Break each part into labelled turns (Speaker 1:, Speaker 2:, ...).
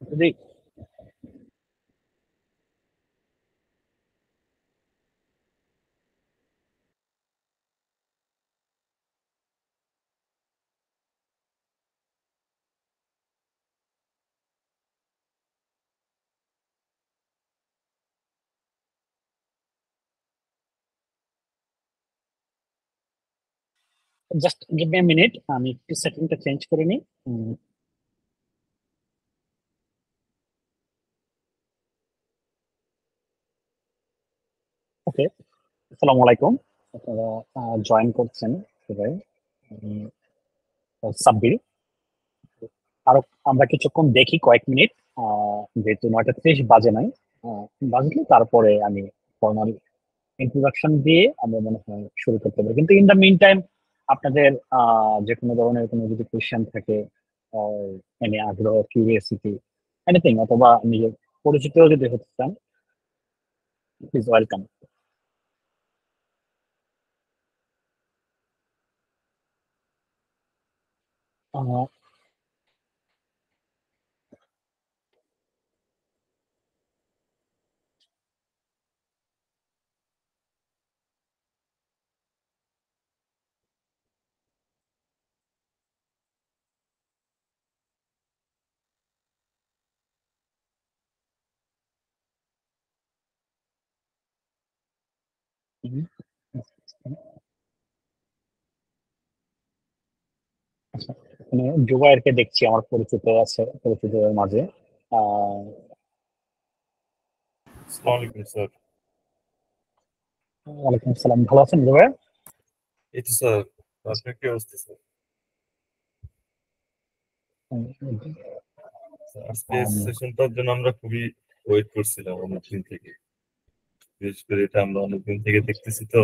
Speaker 1: G. Just give me a minute, আমি একটু সেটিংটা change করে নিই। ওকে, আসসালামু আলাইকুম। আপনারা জয়েন করছেন সবাই। আমি সাব্বির। আরো আমরা কিছুক্ষণ দেখি, কয়েক মিনিট, যেহেতু 9:30 বাজে নাই। বাজলে তারপরে আমি ফর্মাল ইন্ট্রোডাকশন দিয়ে আমরা মনে হয় শুরু করতে পারি, কিন্তু ইন দ্য মিন টাইম আপনাদের যে কোনো ধরনের কোনো যদি কোয়েশ্চেন থাকে, মানে আগ্রহ, কিউরিয়াসিটি, এনিথিং, অথবা নিজের পরিচিত যদি হতে চান, প্লিজ ওয়েলকাম। মানে জুবায়েরকে দেখছি আমার পরিচিত আছে, পরিচিতদের মাঝে। আহ
Speaker 2: আসসালামু আলাইকুম স্যার।
Speaker 1: ওয়ালাইকুম আসসালাম, ভালো আছেন জুবায়ের?
Speaker 2: এই তো স্যার, আপনার কি অবস্থা স্যার? আজকে সেশনটার জন্য আমরা খুবই ওয়েট করছিলাম অনেকদিন থেকে। বিশেষ করে এটা আমরা অনেকদিন থেকে দেখতেছি তো।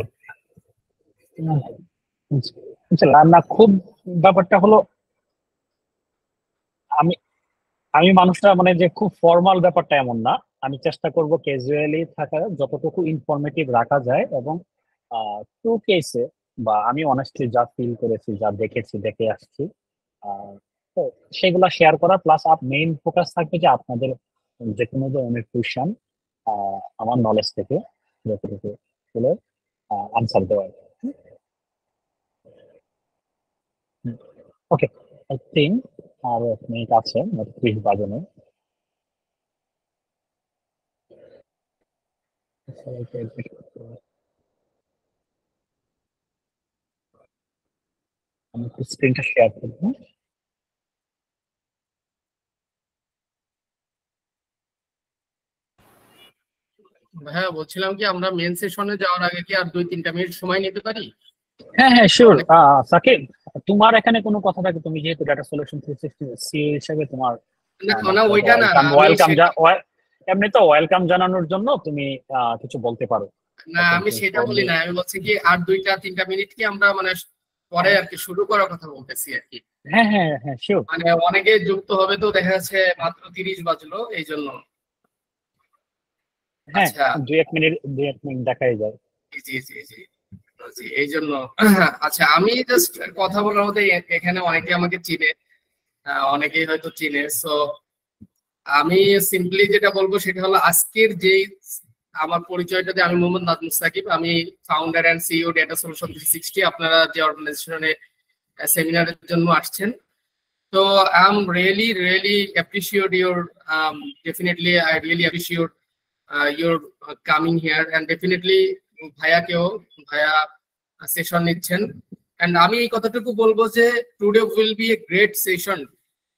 Speaker 1: না না, খুব ব্যাপারটা হলো, আমি আমি মানুষটা মানে যে খুব ফর্মাল ব্যাপারটা এমন না। আমি চেষ্টা করব ক্যাজুয়ালি থাকা, যতটুকু ইনফরমেটিভ রাখা যায়, এবং টু কেসে বা আমি অনেস্টলি যা ফিল করেছি, যা দেখেছি, দেখে আসছি, আহ, তো সেগুলা শেয়ার করা, প্লাস মেইন ফোকাস থাকবে যে আপনাদের যে কোনো ধরনের কোয়েশ্চেন আমার নলেজ থেকে যতটুকু হলো আনসার দেওয়ার। ওকে, আই থিঙ্ক আর 1 মিনিট আছে, 30 বাজে। আমি একটু স্ক্রিনটা শেয়ার করবো।
Speaker 3: হ্যাঁ, বলছিলাম কি আমরা মেন সেশনে যাওয়ার আগে কি আর 2-3টা মিনিট সময় নিতে পারি?
Speaker 1: হ্যাঁ হ্যাঁ,
Speaker 3: আমরা
Speaker 1: শিওর।
Speaker 3: অনেক
Speaker 1: সাকিব, তোমার এখানে কোনো কথা থাকে, তুমি যেহেতু ডাটা সলিউশন 360 সি হিসেবে তোমার
Speaker 3: না
Speaker 1: মানে
Speaker 3: না, ওইটা না,
Speaker 1: ওয়েলকাম
Speaker 3: আমি
Speaker 1: ওয়েলকাম
Speaker 3: সেটা
Speaker 1: এমনি তো ওয়েলকাম জানানোর জন্য তুমি কিছু বলতে পারো।
Speaker 3: না, আমি সেটা বলি না। আমি বলছি কি আর 2-3টা মিনিট কি আমরা মানে পরে আর কি শুরু করার কথা বলতেছি আর কি।
Speaker 1: হ্যাঁ হ্যাঁ হ্যাঁ, শিওর।
Speaker 3: মানে অনেকে যুক্ত হবে তো, দেখা যাচ্ছে মাত্র 30 বাজলো এই জন্য।
Speaker 1: হ্যাঁ,
Speaker 3: আচ্ছা,
Speaker 1: 2-1 মিনিট দেখাই যায়।
Speaker 3: জি জি জি জি, এই জন্য। আচ্ছা, আমি জাস্ট কথা বলার মধ্যে এখানে অনেকে আমাকে চিনে, অনেকেই হয়তো চিনে। সো আমি সিম্পলি যেটা বলবো সেটা হলো আজকের যে আমার পরিচয়টা, যে আমি মোহাম্মদ নাজমুস সাকিব, আমি founder and CEO data solution 360। আপনারা যে অর্গানাইজেশনে সেমিনারের জন্য আসছেন, তো I am really really appreciate your, definitely I really appreciate your coming here, and definitely ভাইয়াকেও, ভাইয়া সেশন নিচ্ছেন। অ্যান্ড আমি এই কথাটুকু বলবো যে today will be a great session,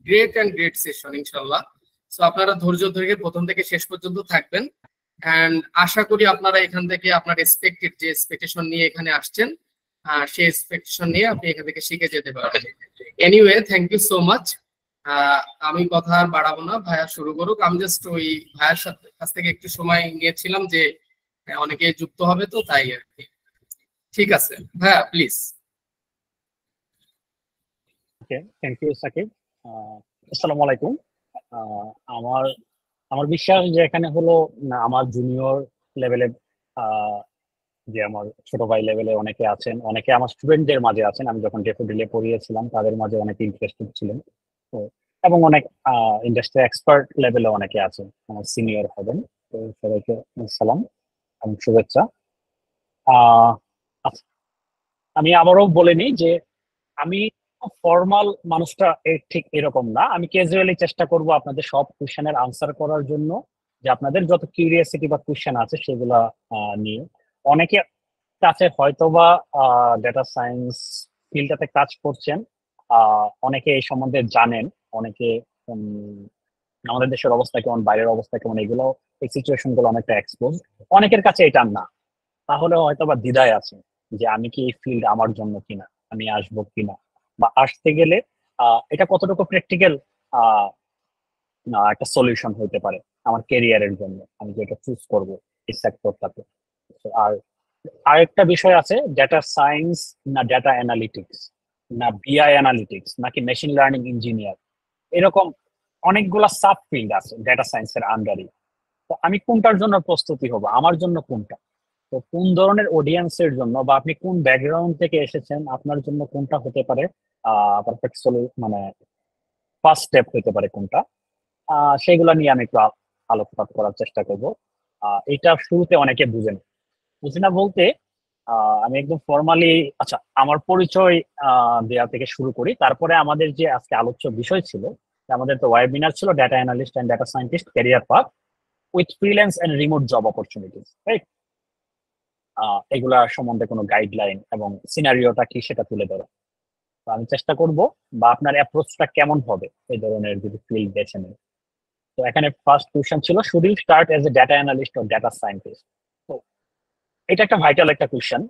Speaker 3: great and great session ইনশাল্লাহ। সো আপনারা ধৈর্য ধরে প্রথম থেকে শেষ পর্যন্ত থাকবেন, অ্যান্ড আশা করি আপনারা এখান থেকে আপনার এক্সপেক্টেড যে এক্সপেকটেশন নিয়ে এখানে আসছেন, সেই এক্সপেকটেশন নিয়ে আপনি এখান থেকে শিখে যেতে পারবেন। Anyway, thank you so much. আমি কথা আর বাড়াবো না, ভাইয়া শুরু করুক। আমি জাস্ট ওই ভাইয়ার সাথে কাছ থেকে একটু সময় নিয়েছিলাম যে অনেকে যুক্ত হবে তো, তাই আর কি। ঠিক আছে ভাইয়া, please.
Speaker 1: Okay, thank you Sakib. Ah, আসসালামু আলাইকুম। আহ, আমার আমার বিশ্বাস যে এখানে হলো না, আমার জুনিয়র লেভেলে, যে আমার ছোট ভাই লেভেলে অনেকে আছেন, অনেকে আমার স্টুডেন্টদের মাঝে আছেন। আমি যখন ডেফোডিলে পড়িয়েছিলাম তাদের মাঝে অনেকে ইন্টারেস্টেড ছিলেন। তো এবং অনেক ইন্ডাস্ট্রি এক্সপার্ট লেভেলে অনেকে আছে, সিনিয়র হবেন। তো সবাইকে সালাম এবং শুভেচ্ছা। আহ, আচ্ছা, আমি আবারও বলে নিই যে আমি ফর্মাল মানুষটা ঠিক এরকম না। আমি ক্যাজুয়ালি চেষ্টা করব আপনাদের সব কোশ্চেনের আনসার করার জন্য, যে আপনাদের যত কিউরিয়াসিটি বা কোশ্চেন আছে সেগুলা নিয়ে। অনেকে কাছে হয়তোবা ডেটা সায়েন্স ফিল্ডটাতে কাজ করছেন, অনেকে এই সম্বন্ধে জানেন, অনেকে আমাদের দেশের অবস্থা কেমন, বাইরের অবস্থা কেমন, এগুলো এই সিচুয়েশন গুলো অনেকটা এক্সপোজ। অনেকের কাছে এটা না, তাহলে হয়তোবা দ্বিধায় আছে যে আমি কি এই ফিল্ড আমার জন্য কিনা, আমি আসবো কিনা, বা আসতে গেলে এটা কতটুকু প্র্যাকটিক্যাল একটা সলিউশন হতে পারে আমার ক্যারিয়ারের জন্য, আমি যেটা চুজ করব এই সেক্টরটাতে। আর আরেকটা বিষয় আছে, ডেটা সায়েন্স না ডেটা অ্যানালিটিক্স না বিআই অ্যানালিটিক্স নাকি মেশিন লার্নিং ইঞ্জিনিয়ার, এরকম অনেকগুলা সাব ফিল্ড আছে ডেটা সায়েন্সের আন্ডারে। তো আমি কোনটার জন্য প্রস্তুতি হব, আমার জন্য কোনটা, তো কোন ধরনের অডিয়েন্সের জন্য, বা আপনি কোন ব্যাকগ্রাউন্ড থেকে এসেছেন, আপনার জন্য কোনটা হতে পারে পারফেক্ট মানে ফার্স্ট স্টেপ হতে পারে কোনটা, সেগুলো নিয়ে আমি একটু আলোকপাত করার চেষ্টা করব। এটা শুরুতে অনেকে বুঝে না বলতে, আমি একদম ফর্মালি, আচ্ছা আমার পরিচয় দেওয়া থেকে শুরু করি, তারপরে আমাদের যে আজকে আলোচ্য বিষয় ছিল, আমাদের তো ওয়েবিনার ছিল data analyst and data scientist career path with freelance and remote job opportunities, right? এগুলা সম্বন্ধে কোনো গাইডলাইন এবং সিনারিওটা কি সেটা তুলে ধরা। তো আমি চেষ্টা করব, বা আপনার অ্যাপ্রোচটা কেমন হবে এই ধরনের যদি ফিল্ড বেছে নেন। তো এখানে ফার্স্ট কোশ্চেন ছিল, should you start as a data analyst or data scientist? তো এটা একটা ভাইটাল একটা কোশ্চেন,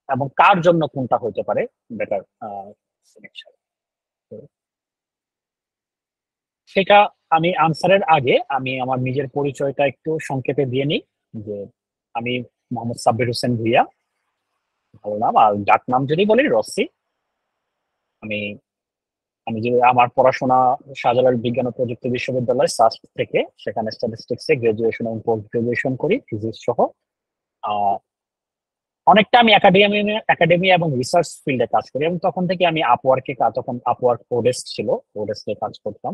Speaker 1: এবং কার জন্য কোনটা হতে পারে বেটার সিলেকশন, সেটা আমি আনসারের আগে আমি আমার নিজের পরিচয়টা একটু সংক্ষেপে দিয়ে নিই। যে আমি মোহাম্মদ সাব্বির হোসেন ভুইয়া, ভালো নাম, আর ডাক নাম যদি বলি রসি। আমি আমি যে আমার পড়াশোনা শাহজালাল বিজ্ঞান ও প্রযুক্তি বিশ্ববিদ্যালয় সাস্ট থেকে, সেখানে স্ট্যাটিস্টিক্সে গ্রাজুয়েশন এবং পোস্ট গ্রাজুয়েশন করি ফিজিক্স সহ। আহ, অনেকটা আমি একাডেমি এবং রিসার্চ ফিল্ডে কাজ করি, এবং তখন থেকে আমি আপওয়ার্কে তখন আপওয়ার্ক ওডেস্ক ছিল, ওডেস্কে কাজ করতাম,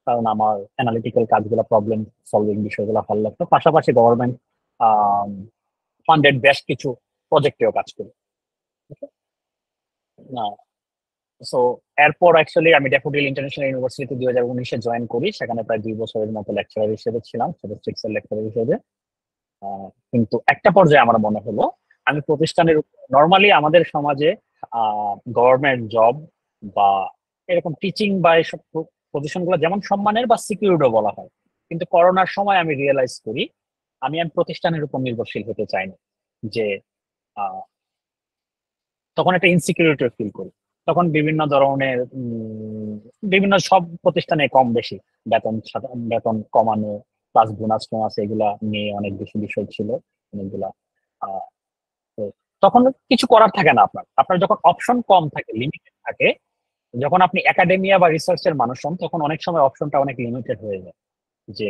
Speaker 1: কারণ আমার অ্যানালিটিক্যাল কাজগুলো, প্রবলেম সলভিং বিষয়গুলো ভালো লাগতো। পাশাপাশি গভর্নমেন্ট ফান্ডেড বেশ কিছু প্রজেক্টেও কাজ করি। সো এরপর অ্যাকচুয়ালি আমি ড্যাফোডিল ইন্টারন্যাশনাল ইউনিভার্সিটি 2019-এ জয়েন করি, সেখানে প্রায় 2 বছরের মতো লেকচারার হিসেবে ছিলাম, স্ট্যাটিস্টিক্সের লেকচারার হিসেবে। কিন্তু একটা পর্যায়ে আমার মনে হলো, আমি প্রতিষ্ঠানের, নর্মালি আমাদের সমাজে গভর্নমেন্ট জব বা এরকম টিচিং বা এইসব পজিশনগুলো যেমন সম্মানের বা সিকিউরও বলা হয়, কিন্তু করোনার সময় আমি রিয়েলাইজ করি আমি প্রতিষ্ঠানের উপর নির্ভরশীল হতে চাই না। যে আহ, তখন একটা ইনসিকিউরিটি ফিল করি। তখন বিভিন্ন ধরনের বিভিন্ন সব প্রতিষ্ঠানে কম বেশি বেতন কমানো, প্লাস বোনাস টোনাস এগুলা নিয়ে অনেক বেশি বিষয় ছিল, অনেকগুলা। আহ, তো তখন কিছু করার থাকে না, আপনার আপনার যখন অপশন কম থাকে, লিমিটেড থাকে, যখন আপনি একাডেমিয়া বা রিসার্চের মানুষ হন, তখন অনেক সময় অপশনটা অনেক লিমিটেড হয়ে যায়। যে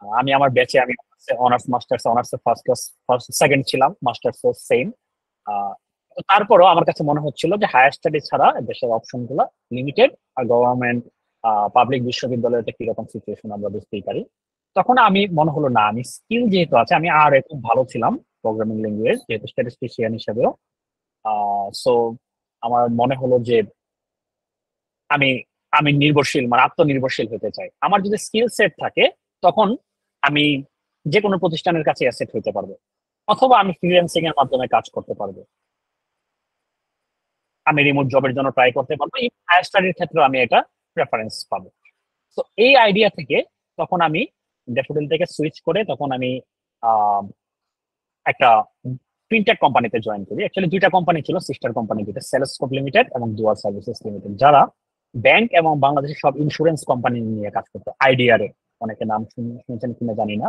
Speaker 1: আমি আমার ব্যাচে আমি honours masters, honours first class first second ছিলাম, মাস্টার্স সেম। তারপরও আমার কাছে মনে হচ্ছিল যে হায়ার স্টাডি ছাড়া দেশের অপশন গুলো লিমিটেড, আর গভর্নমেন্ট পাবলিক বিশ্ববিদ্যালয়তে কিরকম সিচুয়েশন আমরা বুঝতেই পারি। তখন আমি মনে হলো না, আমি স্কিল যেহেতু আছে, আমি আর খুব ভালো ছিলাম প্রোগ্রামিং ল্যাঙ্গুয়েজ যেহেতু স্ট্যাটিস্টিশিয়ান হিসেবেও। সো আমার মনে হলো যে আমি আমি নির্ভরশীল, মানে আত্মনির্ভরশীল হতে চাই। আমার যদি স্কিল সেট থাকে, তখন আমি যে কোনো প্রতিষ্ঠানের কাছে অ্যাসেট হতে পারবো, অথবা আমি ফ্রিল্যান্সিং এর মাধ্যমে কাজ করতে পারবো, আমি রিমোট জবের জন্য ট্রাই করতে পারবো, এই হায়ার স্টাডির ক্ষেত্রে আমি এটা প্রেফারেন্স পাবো। তো এই আইডিয়া থেকে তখন আমি ড্যাফোডিল থেকে সুইচ করে তখন আমি আহ, একটা ফিনটেক কোম্পানিতে জয়েন করি। অ্যাকচুয়ালি দুইটা কোম্পানি ছিল, সিস্টার কোম্পানি দুইটা, সেলসকোপ লিমিটেড এবং ডুয়াল সার্ভিসেস লিমিটেড, যারা ব্যাংক এবং বাংলাদেশের সব ইন্স্যুরেন্স কোম্পানি নিয়ে কাজ করতো। আইডিআর এ অনেকে নাম শুনছেন কিনা জানি না।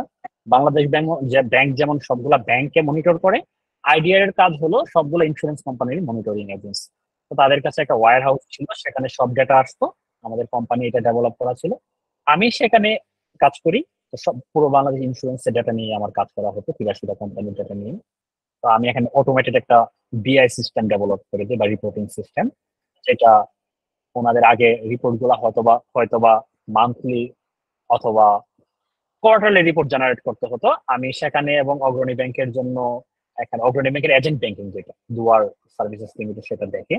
Speaker 1: বাংলাদেশ ব্যাংক, যে ব্যাংক যেমন সবগুলা ব্যাংকে মনিটর করে, আইডিআর এর কাজ হলো সবগুলো ইন্স্যুরেন্স কোম্পানির মনিটরিং এজেন্সি। তো তাদের কাছে একটা ওয়্যার হাউস ছিল, সেখানে সব ডেটা আসতো, আমাদের কোম্পানি এটা ডেভেলপ করা ছিল, আমি সেখানে কাজ করি। তো সব পুরো বাংলাদেশ ইন্স্যুরেন্সের ডেটা নিয়ে আমার কাজ করা হতো, 83টা কোম্পানির ডেটা নিয়ে। তো আমি এখানে অটোমেটেড একটা বিআই সিস্টেম ডেভেলপ করেছি বা রিপোর্টিং সিস্টেম, যেটা ওনাদের আগে রিপোর্ট গুলা হয়তোবা মান্থলি অথবা কোয়ার্টারলি রিপোর্ট জেনারেট করতে হতো। আমি সেখানে এবং অগ্রণী ব্যাংকের জন্য এখানে অগ্রণী ব্যাংকের এজেন্ট ব্যাংকিং যেটা দুয়ার সার্ভিসেস লিমিটেড সেটা দেখে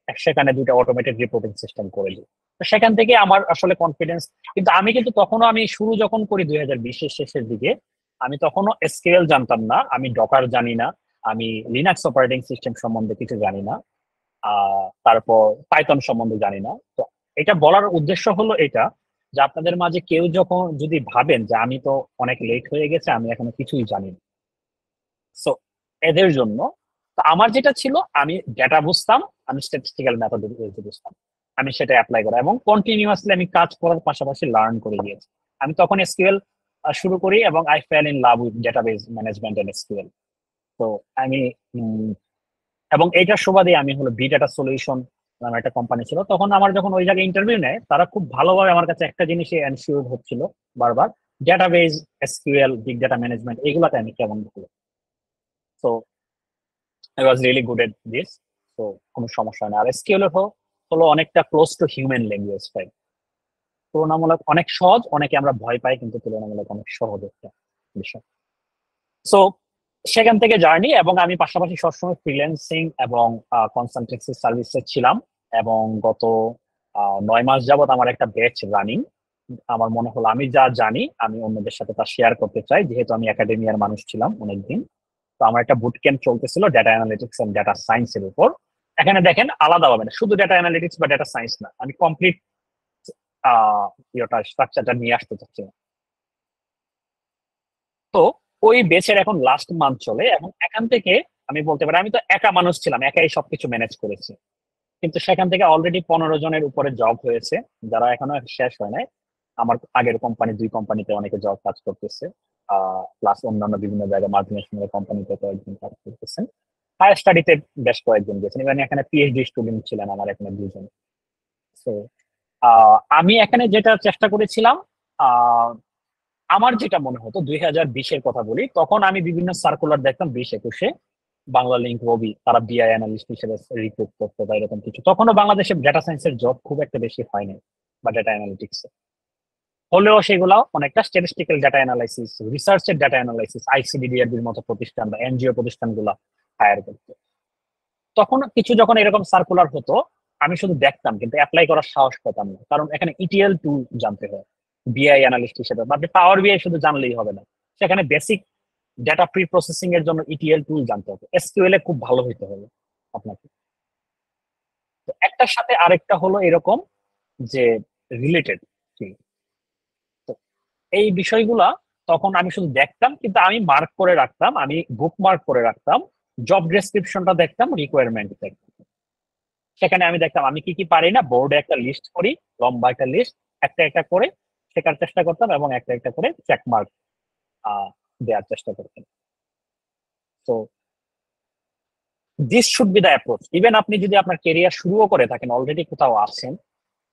Speaker 1: সেখানে দুইটা অটোমেটেড রিপোর্টিং সিস্টেম করে দিই। তো সেখান থেকে আমার আসলে কনফিডেন্স, কিন্তু আমি কিন্তু তখনও আমি শুরু যখন করি 2020-এর শেষের দিকে, আমি তখনও এসকিউএল জানতাম না, আমি ডকার জানি না, আমি লিনাক্স অপারেটিং সিস্টেম সম্বন্ধে কিছু জানি না, তারপর পাইথন সম্বন্ধে জানি না। তো এটা বলার উদ্দেশ্য হলো এটা যে আপনাদের মাঝে কেউ যখন যদি ভাবেন যে আমি তো অনেক লেট হয়ে গেছে, আমি এখনো কিছুই জানি না, সো এদের জন্য তো আমার যেটা ছিল, আমি ডেটা বুঝতাম, আমি স্ট্যাটিস্টিক্যাল মেথড বুঝতাম, আমি সেটা অ্যাপ্লাই করা এবং কন্টিনিউয়াসলি আমি কাজ করার পাশাপাশি লার্ন করে গিয়েছি। আমি তখন এসকিউএল শুরু করি এবং I fell in love with database management and SQL. তো আমি এবং এইটার সুবাদে আমি হলো বি ডাটা সলিউশন নামে একটা কোম্পানি ছিল, তখন আমার যখন ওই জায়গায় ইন্টারভিউ নেয়, তারা খুব ভালোভাবে আমার কাছে একটা জিনিসই এনশিওর হচ্ছিল বারবার, database, SQL, big data management, এগুলাতে আমি কেমন ভালো। So I was really good at this. তো কোনো সমস্যা নেই। আর এসকিউএল হলো অনেকটা close two human language type, তুলনামূলক অনেক সহজ, অনেকে আমরা ভয় পাই, কিন্তু তুলনামূলক অনেক সহজ একটা বিষয়। সো সেখান থেকে জার্নি, এবং আমি পাশাপাশি সবসময় ফ্রিল্যান্সিং এবং কনসালটেন্সি সার্ভিসে ছিলাম, এবং গত 9 মাস যাবত আমার একটা ব্যাচ রানিং। আমার মনে হলো আমি যা জানি আমি অন্যদের সাথে তা শেয়ার করতে চাই, যেহেতু আমি একাডেমিয়ার মানুষ ছিলাম অনেকদিন। তো আমার একটা বুট ক্যাম্প চলতেছিল ডেটা অ্যানালিটিক্স এন্ড ডেটা সায়েন্সের উপর। এখানে দেখেন আলাদা হবে না, শুধু ডেটা অ্যানালিটিক্স বা ডেটা সায়েন্স না, আমি কমপ্লিট স্ট্রাকচারটা নিয়ে আসতে চাচ্ছি। তো ওই বেচের এখন লাস্ট মান্থ চলে, এবং এখান থেকে আমি বলতে পারি আমি তো একা মানুষ ছিলাম, একাই সবকিছু ম্যানেজ করেছি, কিন্তু সেখান থেকে অলরেডি 15 জনের উপরে জব হয়েছে, যারা এখনো শেষ হয় নাই। আমার আগের কোম্পানি 2 কোম্পানিতে অনেকে জব কাজ করতেছে, প্লাস অন্যান্য বিভিন্ন জায়গায় মাল্টিনেশনাল কোম্পানিতে কয়েকজন কাজ করতেছেন। হায়ার স্টাডিতে বেশ কয়েকজন গেছেন, ইভেন এখানে পিএইচডি স্টুডেন্ট ছিলেন আমার এখানে 2 জন। তো আমি এখানে যেটা চেষ্টা করেছিলাম, আমার যেটা মনে হতো 2020-এর কথা বলি, তখন আমি বিভিন্ন সার্কুলার দেখতাম 20-21-এ, বাংলা লিঙ্ক, রবি, তারা বিআই অ্যানালিস্ট হিসেবে রিক্রুট করতে বা এরকম কিছু। তখনও বাংলাদেশে ডেটা সায়েন্সের জব খুব একটা বেশি হয়নি, বা ডেটা অ্যানালিটিক্স হলেও সেগুলো অনেকটা স্ট্যাটিস্টিক্যাল ডেটা অ্যানালাইসিস, রিসার্চের ডেটা অ্যানালাইসিস, আইসিডিডিআর মতো প্রতিষ্ঠান বা এনজিও প্রতিষ্ঠানগুলো হায়ার করতো। তখন কিছু যখন এরকম সার্কুলার হতো, আমি শুধু দেখতাম কিন্তু অ্যাপ্লাই করার সাহস পেতাম না, কারণ এখানে ইটিএল টুল জানতে হয় বিআই অ্যানালিস্ট হিসেবে, বা আপনি পাওয়ার বিআই শুধু জানলেই হবে না, সেখানে বেসিক ডেটা প্রি প্রসেসিং এর জন্য ইটিএল টুল জানতে হবে, এসকিউএল এ খুব ভালো হইতে হবে আপনাকে। তো একটার সাথে আরেকটা হলো এরকম যে রিলেটেড। তো এই বিষয়গুলা তখন আমি শুধু দেখতাম, কিন্তু আমি মার্ক করে রাখতাম, আমি বুক মার্ক করে রাখতাম, জব ডেসক্রিপশনটা দেখতাম, রিকোয়ারমেন্ট দেখতাম, সেখানে আমি দেখতাম আমি কি কি পারি না, বোর্ডে একটা লিস্ট করি, লম্বা একটা লিস্ট, একটা একটা করে শেখার চেষ্টা করতাম এবং একটা একটা করে চেক মার্ক দেওয়ার চেষ্টা করতাম। তো this should be the approach. Even আপনি যদি আপনার কেরিয়ার শুরুও করে থাকেন, অলরেডি কোথাও আছেন,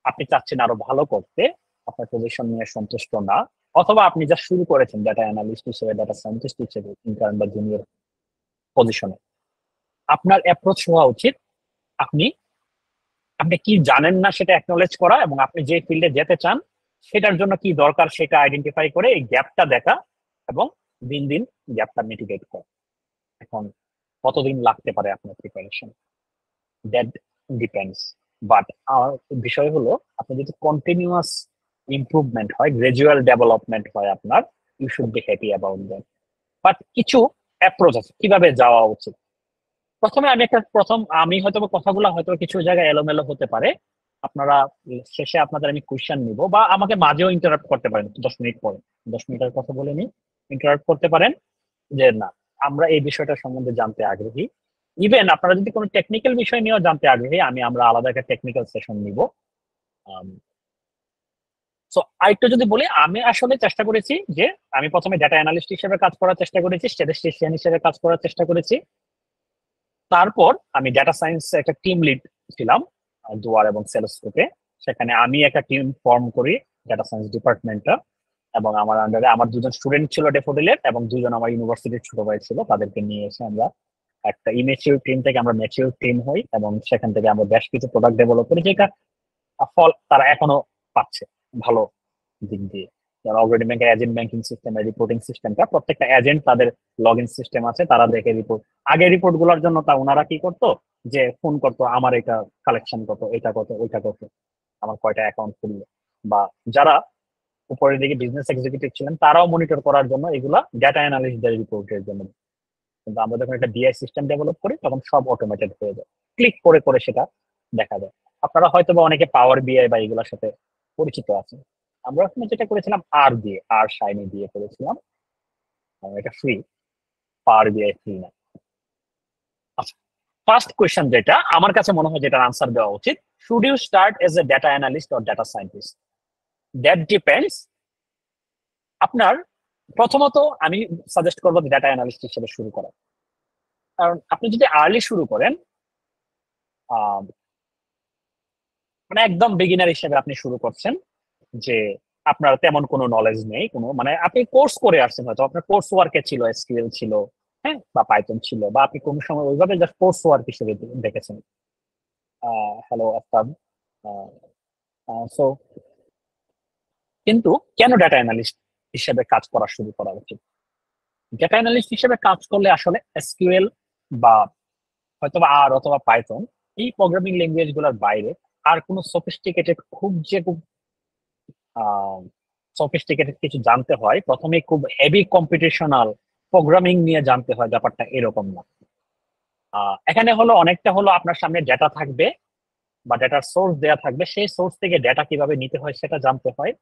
Speaker 1: আপনি চাচ্ছেন আরো ভালো করতে, আপনার পজিশন নিয়ে সন্তুষ্ট না, অথবা আপনি যা শুরু করেছেন ডেটা অ্যানালিস্ট হিসেবে, ডেটা সায়েন্টিস্ট হিসেবে, ইন্টার্ন বা জুনিয়র পজিশনে, আপনার অ্যাপ্রোচ হওয়া উচিত আপনি আপনি কি জানেন না সেটা অ্যাকনোলেজ করা, এবং আপনি যে ফিল্ডে যেতে চান সেটার জন্য কি দরকার সেটা আইডেন্টিফাই করে এই গ্যাপটা দেখা, এবং দিন দিন গ্যাপটা মিটিগেট করা। এখন কতদিন লাগতে পারে আপনার প্রিপারেশন, দ্যাট ডিপেন্ডস। বাট আমার বিষয় হলো আপনি যদি কন্টিনিউয়াস ইমপ্রুভমেন্ট হয়, গ্রাজুয়াল ডেভেলপমেন্ট হয় আপনার, you should be happy about that. But কিছু অ্যাপ্রোচ আছে কিভাবে যাওয়া উচিত। প্রথমে আমি হয়তো কথাগুলো হয়তো কিছু জায়গায় এলোমেলো হতে পারে, আপনারা শেষে আপনাদের আমি কোয়েশ্চেন নিব, বা আমাকে মাঝেও ইন্টারাপ্ট করতে পারেন 10 মিনিট পরে, 10 মিনিটের কথা বলে নি, ইন্টারাপ্ট করতে পারেন যে না আমরা এই বিষয়টা সম্বন্ধে জানতে আগ্রহী। ইভেন আপনারা যদি কোনো টেকনিক্যাল বিষয় নিয়েও জানতে আগ্রহী, আমরা আলাদা একটা টেকনিক্যাল সেশন নিব। সো আরেকটু যদি বলি, আমি আসলে চেষ্টা করেছি যে আমি প্রথমে ডেটা অ্যানালিস্ট হিসেবে কাজ করার চেষ্টা করেছি, স্ট্যাটিস্টিশিয়ান হিসেবে কাজ করার চেষ্টা করেছি, তারপর আমি ডেটা সায়েন্স একটা টিম লিড ছিলাম দুয়ার এবং সেলস্কোপে। সেখানে আমি একটা টিম ফর্ম করি ডেটা সায়েন্স ডিপার্টমেন্টটা, এবং আমার আন্ডারে আমার 2 জন স্টুডেন্ট ছিল ডেফোডিলের, এবং 2 জন আমার ইউনিভার্সিটির ছোট ভাই ছিল, তাদেরকে নিয়ে এসে আমরা একটা ইমেচিউর টিম থেকে আমরা ম্যাচিউর টিম হই, এবং সেখান থেকে আমরা বেশ কিছু প্রোডাক্ট ডেভেলপ করি, যেটা ফল তারা এখনো পাচ্ছে ভালো দিক দিয়ে। অগ্রণী ব্যাংকের এজেন্ট ব্যাংকিং সিস্টেম, রিপোর্টিং সিস্টেমটা, প্রত্যেকটা এজেন্ট তাদের লগ ইন সিস্টেম আছে, তারা দেখে রিপোর্ট। আগে রিপোর্ট গুলোর জন্য তা ওনারা কি করতো, যে ফোন করতো, আমার এটা কালেকশন কত, এটা কত, ওইটা কত, আমার কয়টা অ্যাকাউন্ট খুললো। বা যারা উপরের দিকে বিজনেস এক্সিকিউটিভ ছিলেন তারাও মনিটর করার জন্য এগুলা ডেটা অ্যানালিস্টদের রিপোর্টের জন্য। কিন্তু আমরা যখন একটা ডিআই সিস্টেম ডেভেলপ করি তখন সব অটোমেটেড হয়ে যায়, ক্লিক করে করে সেটা দেখা যায়। আপনারা হয়তো বা অনেকে পাওয়ার বিআই বা এগুলোর সাথে পরিচিত আছেন। আমরা ওখানে যেটা করেছিলাম আর শাইনি দিয়ে করেছিলাম, এটা ফ্রি, পাওয়ার বিআই ফ্রি না। আচ্ছা, ফার্স্ট কোয়েশ্চেন যেটা আমার কাছে মনে হয় যেটার আনসার দেওয়া উচিত, should you start as a data analyst or data scientist? That depends. আপনার প্রথমত আমি সাজেস্ট করবো ডেটা অ্যানালিস্ট হিসেবে শুরু করা। কারণ আপনি যদি আর্লি শুরু করেন, মানে একদম বিগিনার হিসেবে আপনি শুরু করছেন, যে আপনার তেমন কোনো নলেজ নেই, কোনো মানে আপনি কোর্স করে আসছেন, হয়তো আপনার কোর্স ওয়ার্কে ছিল, এসকিউএল ছিল, হ্যাঁ, বা পাইথন ছিল, বা আপনি কোনো সময় ওইভাবে জাস্ট কোর্স ওয়ার্ক হিসেবে দেখেছেন। হ্যালো আফতাব। সো কিন্তু কেন ডেটা অ্যানালিস্ট হিসেবে কাজ করা শুরু করা উচিত? ডেটা অ্যানালিস্ট হিসেবে কাজ করলে আসলে এসকিউএল বা হয়তো বা আর অথবা পাইথন, এই প্রোগ্রামিং ল্যাঙ্গুয়েজ গুলোর বাইরে আর কোনো সফিস্টিকেটেড, খুব সফিস্টিকেটেড কিছু জানতে হয়, প্রথমে খুব হেভি কম্পিটিশনাল প্রোগ্রামিং নিয়ে জানতে হয়, ব্যাপারটা এরকম না। এখানে হলো অনেকটা হলো আপনার সামনে ডেটা থাকবে বা ডেটার সোর্স দেয়া থাকবে, সেই সোর্স থেকে ডেটা কিভাবে নিতে হয় সেটা জানতে হয়,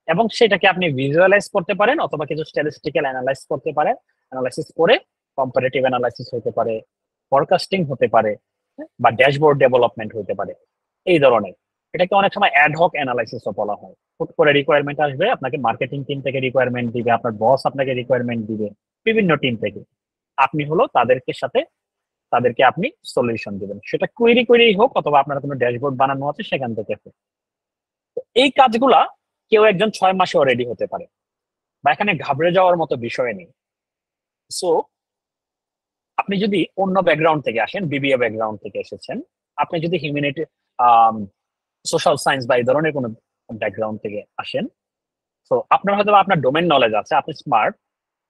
Speaker 1: এবং সেটাকে আপনি ভিজুয়ালাইজ করতে পারেন অথবা কিছু স্ট্যাটিস্টিক্যাল অ্যানালাইজ করতে পারেন, অ্যানালাইসিস করে কম্পারেটিভ অ্যানালাইসিস হতে পারে, ফরকাস্টিং হতে পারে, বা ড্যাশবোর্ড ডেভেলপমেন্ট হতে পারে, এই ধরনের। এটাকে অনেক সময় অ্যাডহক অ্যানালাইসিসও বলা হয়। হুট করে রিকোয়ারমেন্ট আসবে, আপনাকে মার্কেটিং টিম থেকে রিকোয়ারমেন্ট দিবে, আপনার বস আপনাকে রিকোয়ারমেন্ট দিবে, বিভিন্ন টিম থেকে। আপনি হলো তাদেরকে আপনি সলিউশন দিবেন, সেটা কোয়েরি করেই হোক অথবা আপনার কোনো ড্যাশবোর্ড বানানো আছে সেখান থেকে হোক। এই কাজগুলা কেউ একজন 6 মাসেও রেডি হতে পারে, বা এখানে ঘাবড়ে যাওয়ার মতো বিষয় নেই। সো আপনি যদি অন্য ব্যাকগ্রাউন্ড থেকে আসেন, বিবিএ ব্যাকগ্রাউন্ড থেকে এসেছেন, আপনি যদি হিউম্যানিটি, সোশ্যাল সায়েন্স বা এই ধরনের কোনো ব্যাকগ্রাউন্ড থেকে আসেন, তো আপনার হয়তো আপনার ডোমেন নলেজ আছে, আপনি স্মার্ট,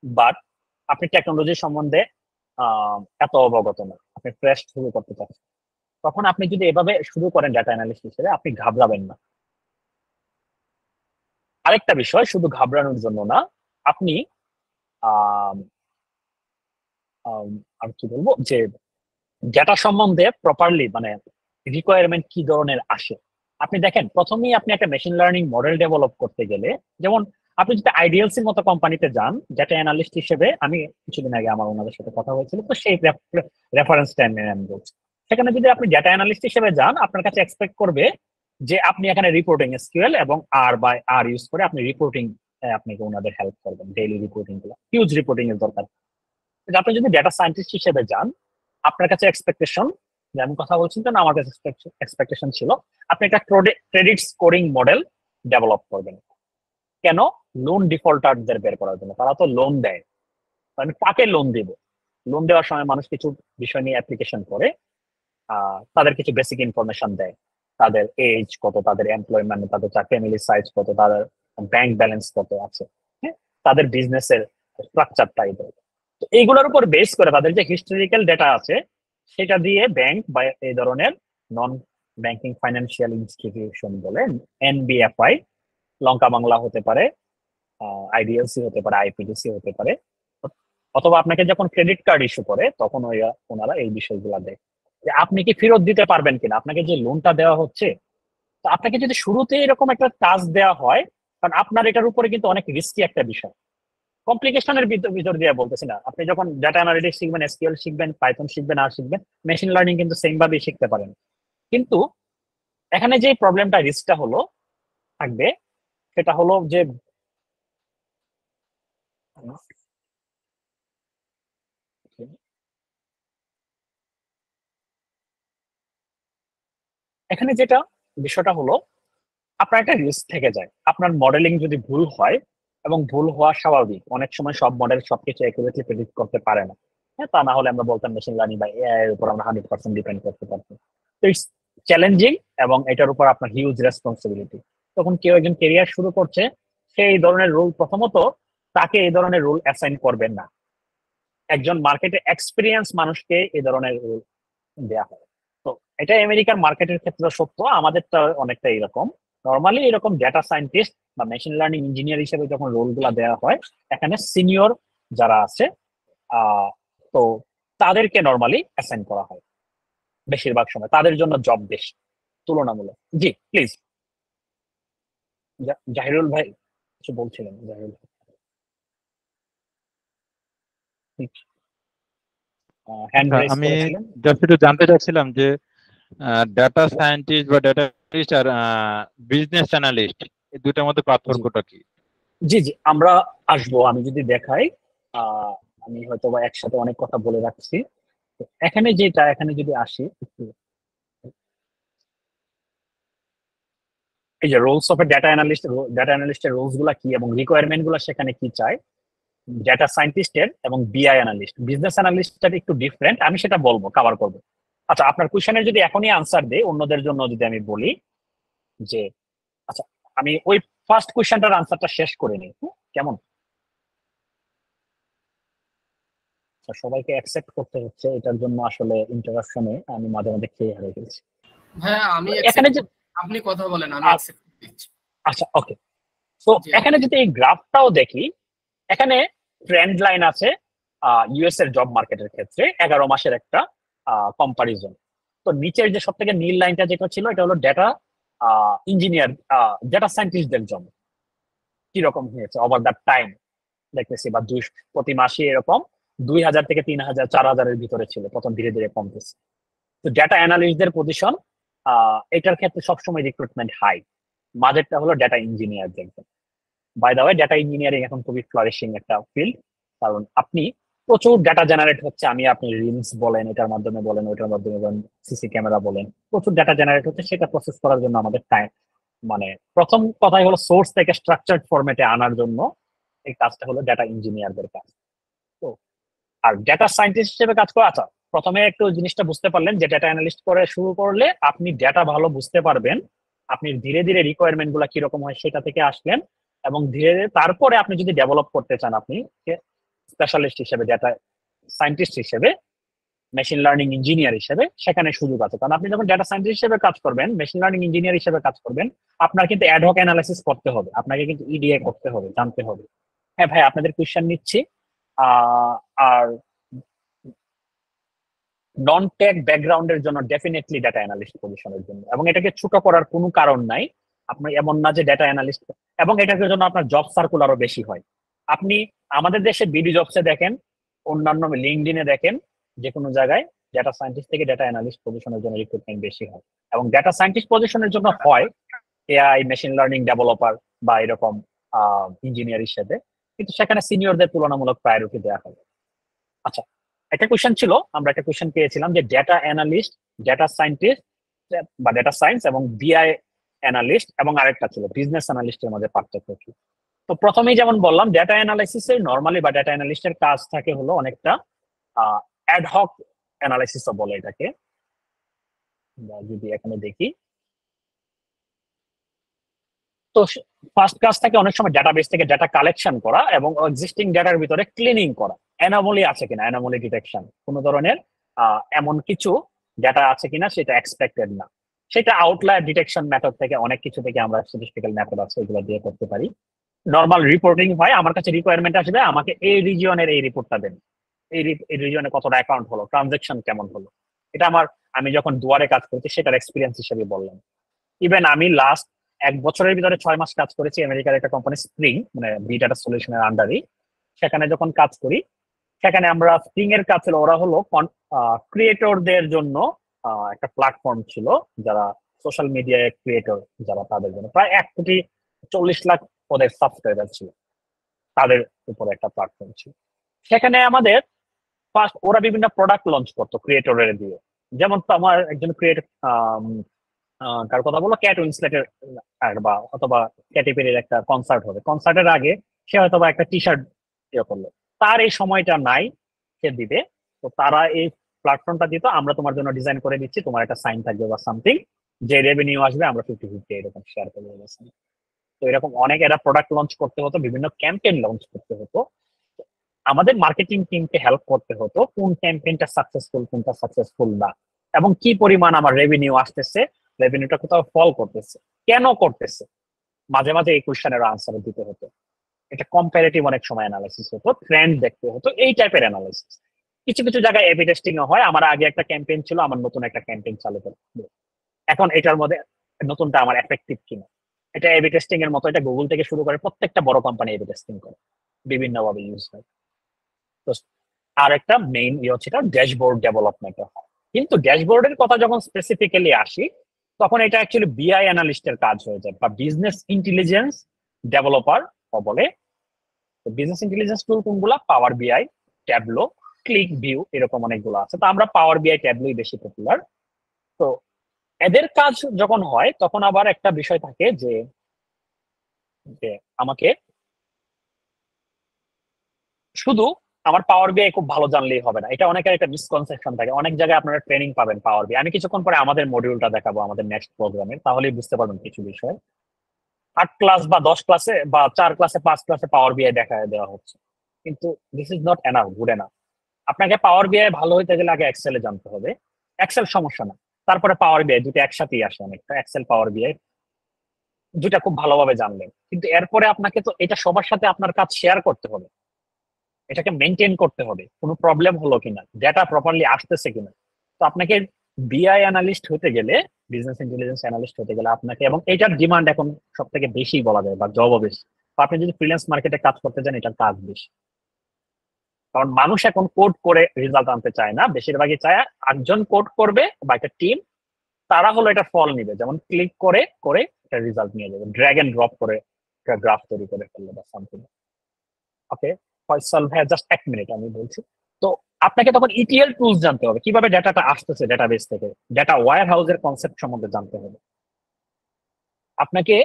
Speaker 1: বাট আপনি টেকনোলজি সম্বন্ধে এত অবগত না, আপনি ফ্রেশ শুরু করতে চাচ্ছেন, তখন আপনি যদি এভাবে শুরু করেন ডেটা অ্যানালিস্ট হিসেবে, আপনি ঘাবড়াবেন না। আরেকটা বিষয়, শুধু ঘাবড়ানোর জন্য না, আপনি আম, আম, আর কি বলবো, যে ডেটা সম্বন্ধে প্রপারলি, মানে রিকোয়ারমেন্ট কি ধরনের আসে। আপনি দেখেন, প্রথমেই আপনি একটা মেশিন লার্নিং মডেল ডেভেলপ করতে গেলে, যেমন আপনি যদি আইডিএলসির মতো কোম্পানিতে যান ডেটা অ্যানালিস্ট হিসেবে, আমি কিছুদিন আগে আমার ওনাদের সাথে কথা হয়েছিল, তো সেই রেফারেন্স টাইম আমি বলছি, সেখানে যদি আপনি ডেটা অ্যানালিস্ট হিসেবে যান, আপনার কাছে এক্সপেক্ট করবে যে আপনি এখানে রিপোর্টিং এসকিউএল এবং আর ইউজ করে আপনি রিপোর্টিং, আপনাকে ওনাদের হেল্প করবেন, ডেইলি রিপোর্টিং গুলো, হিউজ রিপোর্টিং এর দরকার। কিন্তু আপনি যদি ডেটা সায়েন্টিস্ট হিসেবে যান, আপনার কাছে এক্সপেকটেশন, যে আমি কথা বলছি তো না, আমার কাছে এক্সপেকটেশন ছিল আপনি একটা ক্রেডিট স্কোরিং মডেল ডেভেলপ করবেন। কেন? লোন ডিফল্টারদের বের করার জন্য। তারা তো লোন দেয়, আমি কাকে লোন দিব? লোন দেওয়ার সময় মানুষ কিছু বিষয় নিয়ে অ্যাপ্লিকেশন করে, তাদের কিছু বেসিক ইনফরমেশন দেয়, তাদের এজ কত, তাদের এমপ্লয়মেন্ট, তাদের ফ্যামিলি সাইজ কত, তাদের ব্যাংক ব্যালেন্স কত আছে, হ্যাঁ, তাদের বিজনেসের স্ট্রাকচারটাই দেয়। তো এইগুলোর উপর বেস করে তাদের যে হিস্টোরিক্যাল ডেটা আছে, সেটা দিয়ে ব্যাংক বা এই ধরনের নন ব্যাংকিং ফাইন্যান্সিয়াল ইনস্টিটিউশন বলে, এনবিএফআই, লঙ্কা বাংলা হতে পারে, আইডিএলসি হতে পারে, আইপিডিসি হতে পারে, অথবা আপনাকে যখন ক্রেডিট কার্ড ইস্যু করে তখন ওনারা এই বিষয়গুলো দেয়, যে আপনি কি ফেরত দিতে পারবেন কিনা, আপনাকে যে লোনটা দেওয়া হচ্ছে। তো আপনাকে যদি শুরুতে এরকম একটা কাজ দেওয়া হয়, কারণ আপনার এটার উপরে কিন্তু অনেক রিস্কি একটা বিষয়, কমপ্লিকেশনের ভিতর দিয়ে বলতেছি না, আপনি যখন ডাটা অ্যানালিটিক্স শিখবেন, এসকিউএল শিখবেন, পাইথন শিখবেন, আর শিখবেন, মেশিন লার্নিং কিন্তু সেম ভাবেই শিখতে পারেন। কিন্তু এখানে যে প্রবলেমটা, রিস্কটা হলো থাকবে, সেটা হলো যে এখানে যেটা বিষয়টা হলো, আপনার একটা রিস্ক থেকে যায়, আপনার মডেলিং যদি ভুল হয়, এবং ভুল হওয়া স্বাভাবিক, অনেক সময় সব মডেল সবকিছু অ্যাকুরেটলি প্রেডিক্ট করতে পারে না, হ্যাঁ, তা না হলে আমরা বলতাম মেশিন লার্নিং বা এআই এর উপর আমরা 100% ডিপেন্ড করতে পারতাম। তো ইটস চ্যালেঞ্জিং এবং এটার উপর আপনার হিউজ রেসপন্সিবিলিটি। তখন কেউ একজন কেরিয়ার শুরু করছে, সে এই ধরনের রোল, প্রথমত তাকে এই ধরনের রোল অ্যাসাইন করবেন না। একজন মার্কেটে এক্সপিরিয়েন্স মানুষকে এই ধরনের রোল দেওয়া হয়। তো এটা আমেরিকার মার্কেটের ক্ষেত্রে সত্য, আমাদেরটা অনেকটা এরকম। নর্মালি এরকম ডেটা সায়েন্টিস্ট বা মেশিন লার্নিং ইঞ্জিনিয়ার হিসেবে যখন রোলগুলো দেওয়া হয়, এখানে সিনিয়র যারা আছে তো তাদেরকে নর্মালি অ্যাসাইন করা হয় বেশিরভাগ সময়, তাদের জন্য জব বেশি তুলনামূলক। জি প্লিজ, জাহিরুল ভাই কিছু বলছিলেন। জাহিরুল হ্যান্ড রেজ
Speaker 4: আমি
Speaker 1: করেছিলেন।
Speaker 4: জাস্ট একটু জানতে চাচ্ছিলাম যে ডাটা সায়েন্টিস্ট বা ডাটা অ্যানালিস্ট আর বিজনেস অ্যানালিস্ট এই দুটার মধ্যে পার্থক্যটা কি?
Speaker 1: জি জি, আমরা আসবো। আমি যদি দেখাই, আমি হয়তো বা একসাথে অনেক কথা বলে রাখছি। তো এখানে যেটা, এখানে যদি আসি একটু, এই যে roles of a data analyst, data অ্যানালিস্টের রোলস গুলা কি এবং রিকোয়ারমেন্ট গুলা সেখানে কি চাই, ডাটা সায়েন্টিস্টের এবং বিআই অ্যানালিস্ট, বিজনেস অ্যানালিস্টটা একটু ডিফারেন্ট, আমি সেটা বলবো, কভার করবো। আচ্ছা, আপনার কোয়েশ্চেনের যদি এখনই আনসার দেই অন্যদের জন্য, যদি আমি বলি যে, আচ্ছা আমি ওই ফার্স্ট কোয়েশ্চেনটার আনসারটা শেষ করে নিই, কেমন? সবাইকে অ্যাকসেপ্ট করতে হচ্ছে, এটার জন্য আসলে ইন্টারাকশনে আমি মাঝে মাঝে খেয়ে হারিয়ে গেছি।
Speaker 3: হ্যাঁ আমি
Speaker 1: এখানে যে,
Speaker 3: আপনি কথা বলেন, আমি অ্যাকসেপ্ট দিচ্ছি।
Speaker 1: আচ্ছা ওকে। তো এখানে যদি এই গ্রাফটাও দেখি, এখানে ট্রেন্ড লাইন আছে ইউএস এর জব মার্কেটের ক্ষেত্রে 11 মাসের একটা কম্পারিজন। তো নিচের যে সব থেকে নীল লাইনটা যেটা ছিল, এটা হলো ডেটা ইঞ্জিনিয়ার, ডেটা সায়েন্টিস্টদের জন্য কিরকম হয়েছে ওভার দ্য টাইম দেখতেছি, বা প্রতি মাসে এরকম 2000 থেকে 3000 4000-এর ভিতরে ছিল, প্রথম ধীরে ধীরে কমতেছে। তো ডেটা অ্যানালিস্টদের পজিশন এটার ক্ষেত্রে সবসময় রিক্রুটমেন্ট হাই। মাঝেরটা হলো ডেটা ইঞ্জিনিয়ারদের। By the way, data engineering এখন খুবই ফ্লারিশিং একটা ফিল্ড, কারণ আপনি প্রচুর ডেটা জেনারেট হচ্ছে। আপনি রিলস বলেন, এটার মাধ্যমে বলেন, ওইটার মাধ্যমে বলেন, সিসি ক্যামেরা বলেন, প্রচুর ডেটা জেনারেট হচ্ছে। সেটা প্রসেস করার জন্য আমাদের টাইম, মানে প্রথম কথাই হলো সোর্স থেকে স্ট্রাকচার্ড ফরম্যাটে আনার জন্য এই কাজটা হলো ডেটা ইঞ্জিনিয়ারদের কাজ। তো আর ডেটা সায়েন্টিস্ট হিসেবে কাজ করা, আচ্ছা প্রথমে একটু জিনিসটা বুঝতে পারলেন যে ডেটা অ্যানালিস্ট করে শুরু করলে আপনি ডেটা ভালো বুঝতে পারবেন, আপনি ধীরে ধীরে রিকোয়ারমেন্ট গুলা কিরকম হয় সেটা থেকে আসলেন, এবং ধীরে ধীরে তারপরে আপনি যদি ডেভেলপ করতে চান, আপনি স্পেশালিস্ট হিসেবে, ডেটা সায়েন্টিস্ট হিসেবে, মেশিন লার্নিং ইঞ্জিনিয়ার হিসেবে, সেখানে সুযোগ আছে। কারণ আপনি যখন ডেটা সায়েন্টিস্ট হিসেবে কাজ করবেন, মেশিন লার্নিং ইঞ্জিনিয়ার হিসেবে কাজ করবেন, আপনার কিন্তু অ্যাডহক অ্যানালাইসিস করতে হবে, আপনাকে কিন্তু ইডিএ করতে হবে, জানতে হবে। হ্যাঁ ভাই, আপনাদের কোয়েশ্চেন নিচ্ছি। আর নন টেক ব্যাকগ্রাউন্ডের জন্য ডেফিনেটলি ডেটা অ্যানালিস্ট পজিশনের জন্য, এবং এটাকে ছোট করার কোনো কারণ নাই। আপনি এমন না যে ডেটা অ্যানালিস্ট, এবং এটার জন্য আপনার জব সার্কুলারও বেশি হয়। আপনি আমাদের দেশে বিডি জবসে দেখেন, অন্যান্য লিঙ্কডইনে দেখেন, যে কোনো জায়গায় ডেটা সায়েন্টিস্ট থেকে ডেটা অ্যানালিস্ট পজিশনের জন্য রিক্রুটমেন্ট বেশি হয়, এবং ডেটা সায়েন্টিস্ট পজিশনের জন্য হয় এআই, মেশিন লার্নিং ডেভেলপার বা এরকম ইঞ্জিনিয়ার হিসেবে, কিন্তু সেখানে সিনিয়রদের তুলনামূলক প্রায়োরিটি দেওয়া হয়। আচ্ছা, একটা কোয়েশ্চেন ছিল, আমরা একটা কোয়েশ্চেন পেয়েছিলাম যে ডেটা অ্যানালিস্ট, ডেটা সায়েন্টিস্ট বা ডেটা সায়েন্স এবং বিআই অ্যানালিস্ট, এবং আরেকটা ছিল বিজনেস অ্যানালিস্টের মধ্যে পার্থক্য কি। তো প্রথমেই যেমন বললাম, ডেটা অ্যানালাইসিসে নর্মালি বা ডেটা অ্যানালিস্টের কাজ থাকে হলো অনেকটা অ্যাডহক অ্যানালাইসিসও বলে এটাকে। যদি এখানে দেখি, তো ফার্স্ট কাজ থাকে অনেক সময় ডাটাবেস থেকে ডাটা কালেকশন করা এবং এক্সিস্টিং ডাটার ভিতরে ক্লিনিং করা, অ্যানোমালি আছে কিনা, অ্যানোমালি ডিটেকশন, কোনো ধরনের এমন কিছু ডাটা আছে কিনা সেটা এক্সপেক্টেড না, সেটা আউটলায়ার ডিটেকশন মেথড থেকে, অনেক কিছু থেকে আমরা স্ট্যাটিস্টিক্যাল মেথড আছে এগুলো দিয়ে করতে পারি। নর্মাল রিপোর্টিং হয়, আমার কাছে রিকোয়ারমেন্ট আসবে, আমাকে এই রিজিয়নের এই রিপোর্টটা দেন, এই রিজিয়নে কতটা অ্যাকাউন্ট হলো, ট্রানজেকশন কেমন হলো। এটা আমি যখন দুয়ারে কাজ করছি সেটার এক্সপিরিয়েন্স হিসেবে বললাম। ইভেন আমি লাস্ট 1 বছরের ভিতরে 6 মাস কাজ করেছি আমেরিকার একটা কোম্পানি স্প্রিং, মানে বিগ ডাটা সলিউশনের আন্ডারে। সেখানে যখন কাজ করি, সেখানে আমরা স্প্রিং এর কাজ ছিল, ওরা হলো ক্রিয়েটরদের জন্য একটা প্ল্যাটফর্ম ছিল, যারা সোশ্যাল মিডিয়া ক্রিয়েটর, যারা তাদের জন্য প্রায় 1,40,00,000 ওদের সাবস্ক্রাইবার ছিল, তাদের উপরে একটা প্ল্যাটফর্ম ছিল। সেখানে আমাদের ফার্স্ট ওরা বিভিন্ন প্রোডাক্ট লঞ্চ করতো ক্রিয়েটরের দিয়ে, যেমন তো আমার একজন ক্রিয়েটর, কার কথা বলো, ক্যাট উইন্সলেটের বা অথবা ক্যাটি পেরির একটা কনসার্ট হবে, কনসার্টের আগে সে হয়তো বা একটা টি শার্ট ইয়ে করলো, তার এই সময়টা নাই সে দিবে, তো তারা এই প্ল্যাটফর্মটা দিত, আমরা তোমার জন্য ডিজাইন করে দিচ্ছি, তোমার একটা সাইন থাকবে বা সামথিং, যে রেভিনিউ আসবে আমরা 50-50 এরকম শেয়ার করে দেবো। তো এরকম অনেক এরা প্রোডাক্ট লঞ্চ করতে হতো, বিভিন্ন ক্যাম্পেইন লঞ্চ করতে হতো, আমাদের মার্কেটিং টিমকে হেল্প করতে হতো কোন ক্যাম্পেইনটা সাকসেসফুল কোনটা সাকসেসফুল না, এবং কি পরিমাণ আমার রেভিনিউ আসতেছে, রেভিনিউটা কোথাও ফল করতেছে, কেন করতেছে, মাঝে মাঝে এই কোশ্চেনের আনসার দিতে হতো। এটা কম্পারেটিভ অনেক সময় অ্যানালাইসিস হতো, ট্রেন্ড দেখতে হতো, এই টাইপের অ্যানালাইসিস। কিছু কিছু জায়গায় এ বি টেস্টিং হয়, আমার আগে একটা ক্যাম্পেইন ছিল, আমার নতুন একটা ক্যাম্পেইন চালু করতে, এখন এটার মধ্যে নতুনটা আমার এফেক্টিভ কিনা, এটা এ বি টেস্টিং এর মতো। এটা গুগল থেকে শুরু করে প্রত্যেকটা বড় কোম্পানি এ বি টেস্টিং করে, বিভিন্নভাবে ইউজ হয়। তো আর একটা মেইন ইয়ে হচ্ছে এটা ড্যাশবোর্ড ডেভেলপমেন্ট হয়। কিন্তু ড্যাশবোর্ডের কথা যখন স্পেসিফিক্যালি আসি, তখন এটা অ্যাকচুয়ালি বিআই অ্যানালিস্টের কাজ হয়ে যায়, বা বিজনেস ইন্টেলিজেন্স ডেভেলপার বলে। বিজনেস ইন্টেলিজেন্স টুল কোনগুলা? পাওয়ার বিআই, ট্যাবলো, ক্লিক ভিউ, এরকম অনেকগুলো আছে। তো আমরা পাওয়ার বিআই ট্যাবলোই বেশি পপুলার। তো এদের কাজ যখন হয় তখন আবার একটা বিষয় থাকে যে যে আমাকে শুধু আমার পাওয়ার বিআই খুব ভালো জানলেই হবে না, এটা অনেকের একটা মিসকনসেপশন থাকে। অনেক জায়গায় আপনারা ট্রেনিং পাবেন পাওয়ার বিআই, আমি কিছুক্ষণ পরে আমাদের মডিউলটা দেখাবো আমাদের নেক্সট প্রোগ্রামে, তাহলেই বুঝতে পারবেন কিছু বিষয়। 8 ক্লাস বা 10 ক্লাসে বা 4 ক্লাসে 5 ক্লাসে পাওয়ার বিআই দেখা দেওয়া হচ্ছে, কিন্তু this is not enough, good enough. আপনাকে পাওয়ার বিআই ভালো হইতে গেলে আগে এক্সেলে জানতে হবে। এক্সেল সমস্যা না, তারপরে পাওয়ার বিআই, দুটো একসাথেই আসে অনেকটা, এক্সেল পাওয়ার বিআই দুটা খুব ভালোভাবে জানলেন। কিন্তু এরপরে আপনাকে তো এটা সবার সাথে আপনার কাজ শেয়ার করতে হবে, এটাকে মেনটেন করতে হবে, কোনো প্রবলেম হলো কিনা, ডেটা প্রপারলি আসতেছে কিনা। তো আপনাকে বিআই অ্যানালিস্ট হতে গেলে, বিজনেস ইন্টেলিজেন্স অ্যানালিস্ট হতে গেলে আপনাকে, এবং এটার ডিমান্ড এখন সব থেকে বেশি বলা যায়, বা জবও বেশি। তো আপনি যদি ফ্রিল্যান্স মার্কেটে কাজ করতে চান, এটার কাজ বেশি। কারণ মানুষ এখন কোড করে রেজাল্ট আনতে চায় না, বেশিরভাগই চায় একজন কোড করবে বা একটা টিম, তারা হলো এটা ফল নিবে, যেমন ক্লিক করে করে একটা রেজাল্ট নিয়ে যাবে, ড্র্যাগ এন্ড ড্রপ করে একটা গ্রাফ তৈরি করে ফেললে বা সামথিং। ওকে ফয়সাল ভাইয়া, জাস্ট 1 মিনিট আমি বলছি। তো আপনাকে তখন ইটিএল টুলস জানতে হবে, কিভাবে ডাটাটা আসতেছে ডেটাবেস থেকে, ডেটা ওয়্যার হাউসের কনসেপ্ট সম্বন্ধে জানতে হবে। আপনাকে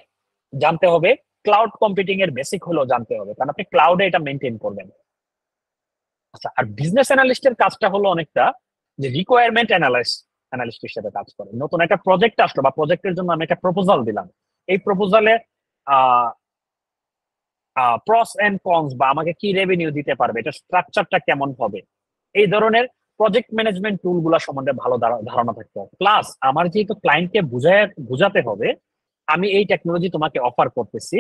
Speaker 1: জানতে হবে ক্লাউড কম্পিউটিং এর বেসিক হলো জানতে হবে, কারণ আপনি ক্লাউডে এটা মেনটেন করবেন। আচ্ছা, আর বিজনেস অ্যানালিস্টের কাজটা হলো অনেকটা যে রিকোয়ারমেন্ট অ্যানালিস্ট হিসেবে কাজ করে। নতুন একটা প্রজেক্ট আসলো বা প্রজেক্টের জন্য আমি একটা প্রপোজাল দিলাম, এই প্রপোজালে প্রস এন্ড কনস, বা আমাকে কি রেভিনিউ দিতে পারবে, এটা স্ট্রাকচারটা কেমন হবে, এই ধরনের প্রজেক্ট ম্যানেজমেন্ট টুল গুলা সম্বন্ধে ভালো ধারণা থাকতে হবে। প্লাস আমার যেহেতু ক্লায়েন্টকে বুঝাতে হবে আমি এই টেকনোলজি তোমাকে অফার করতেছি,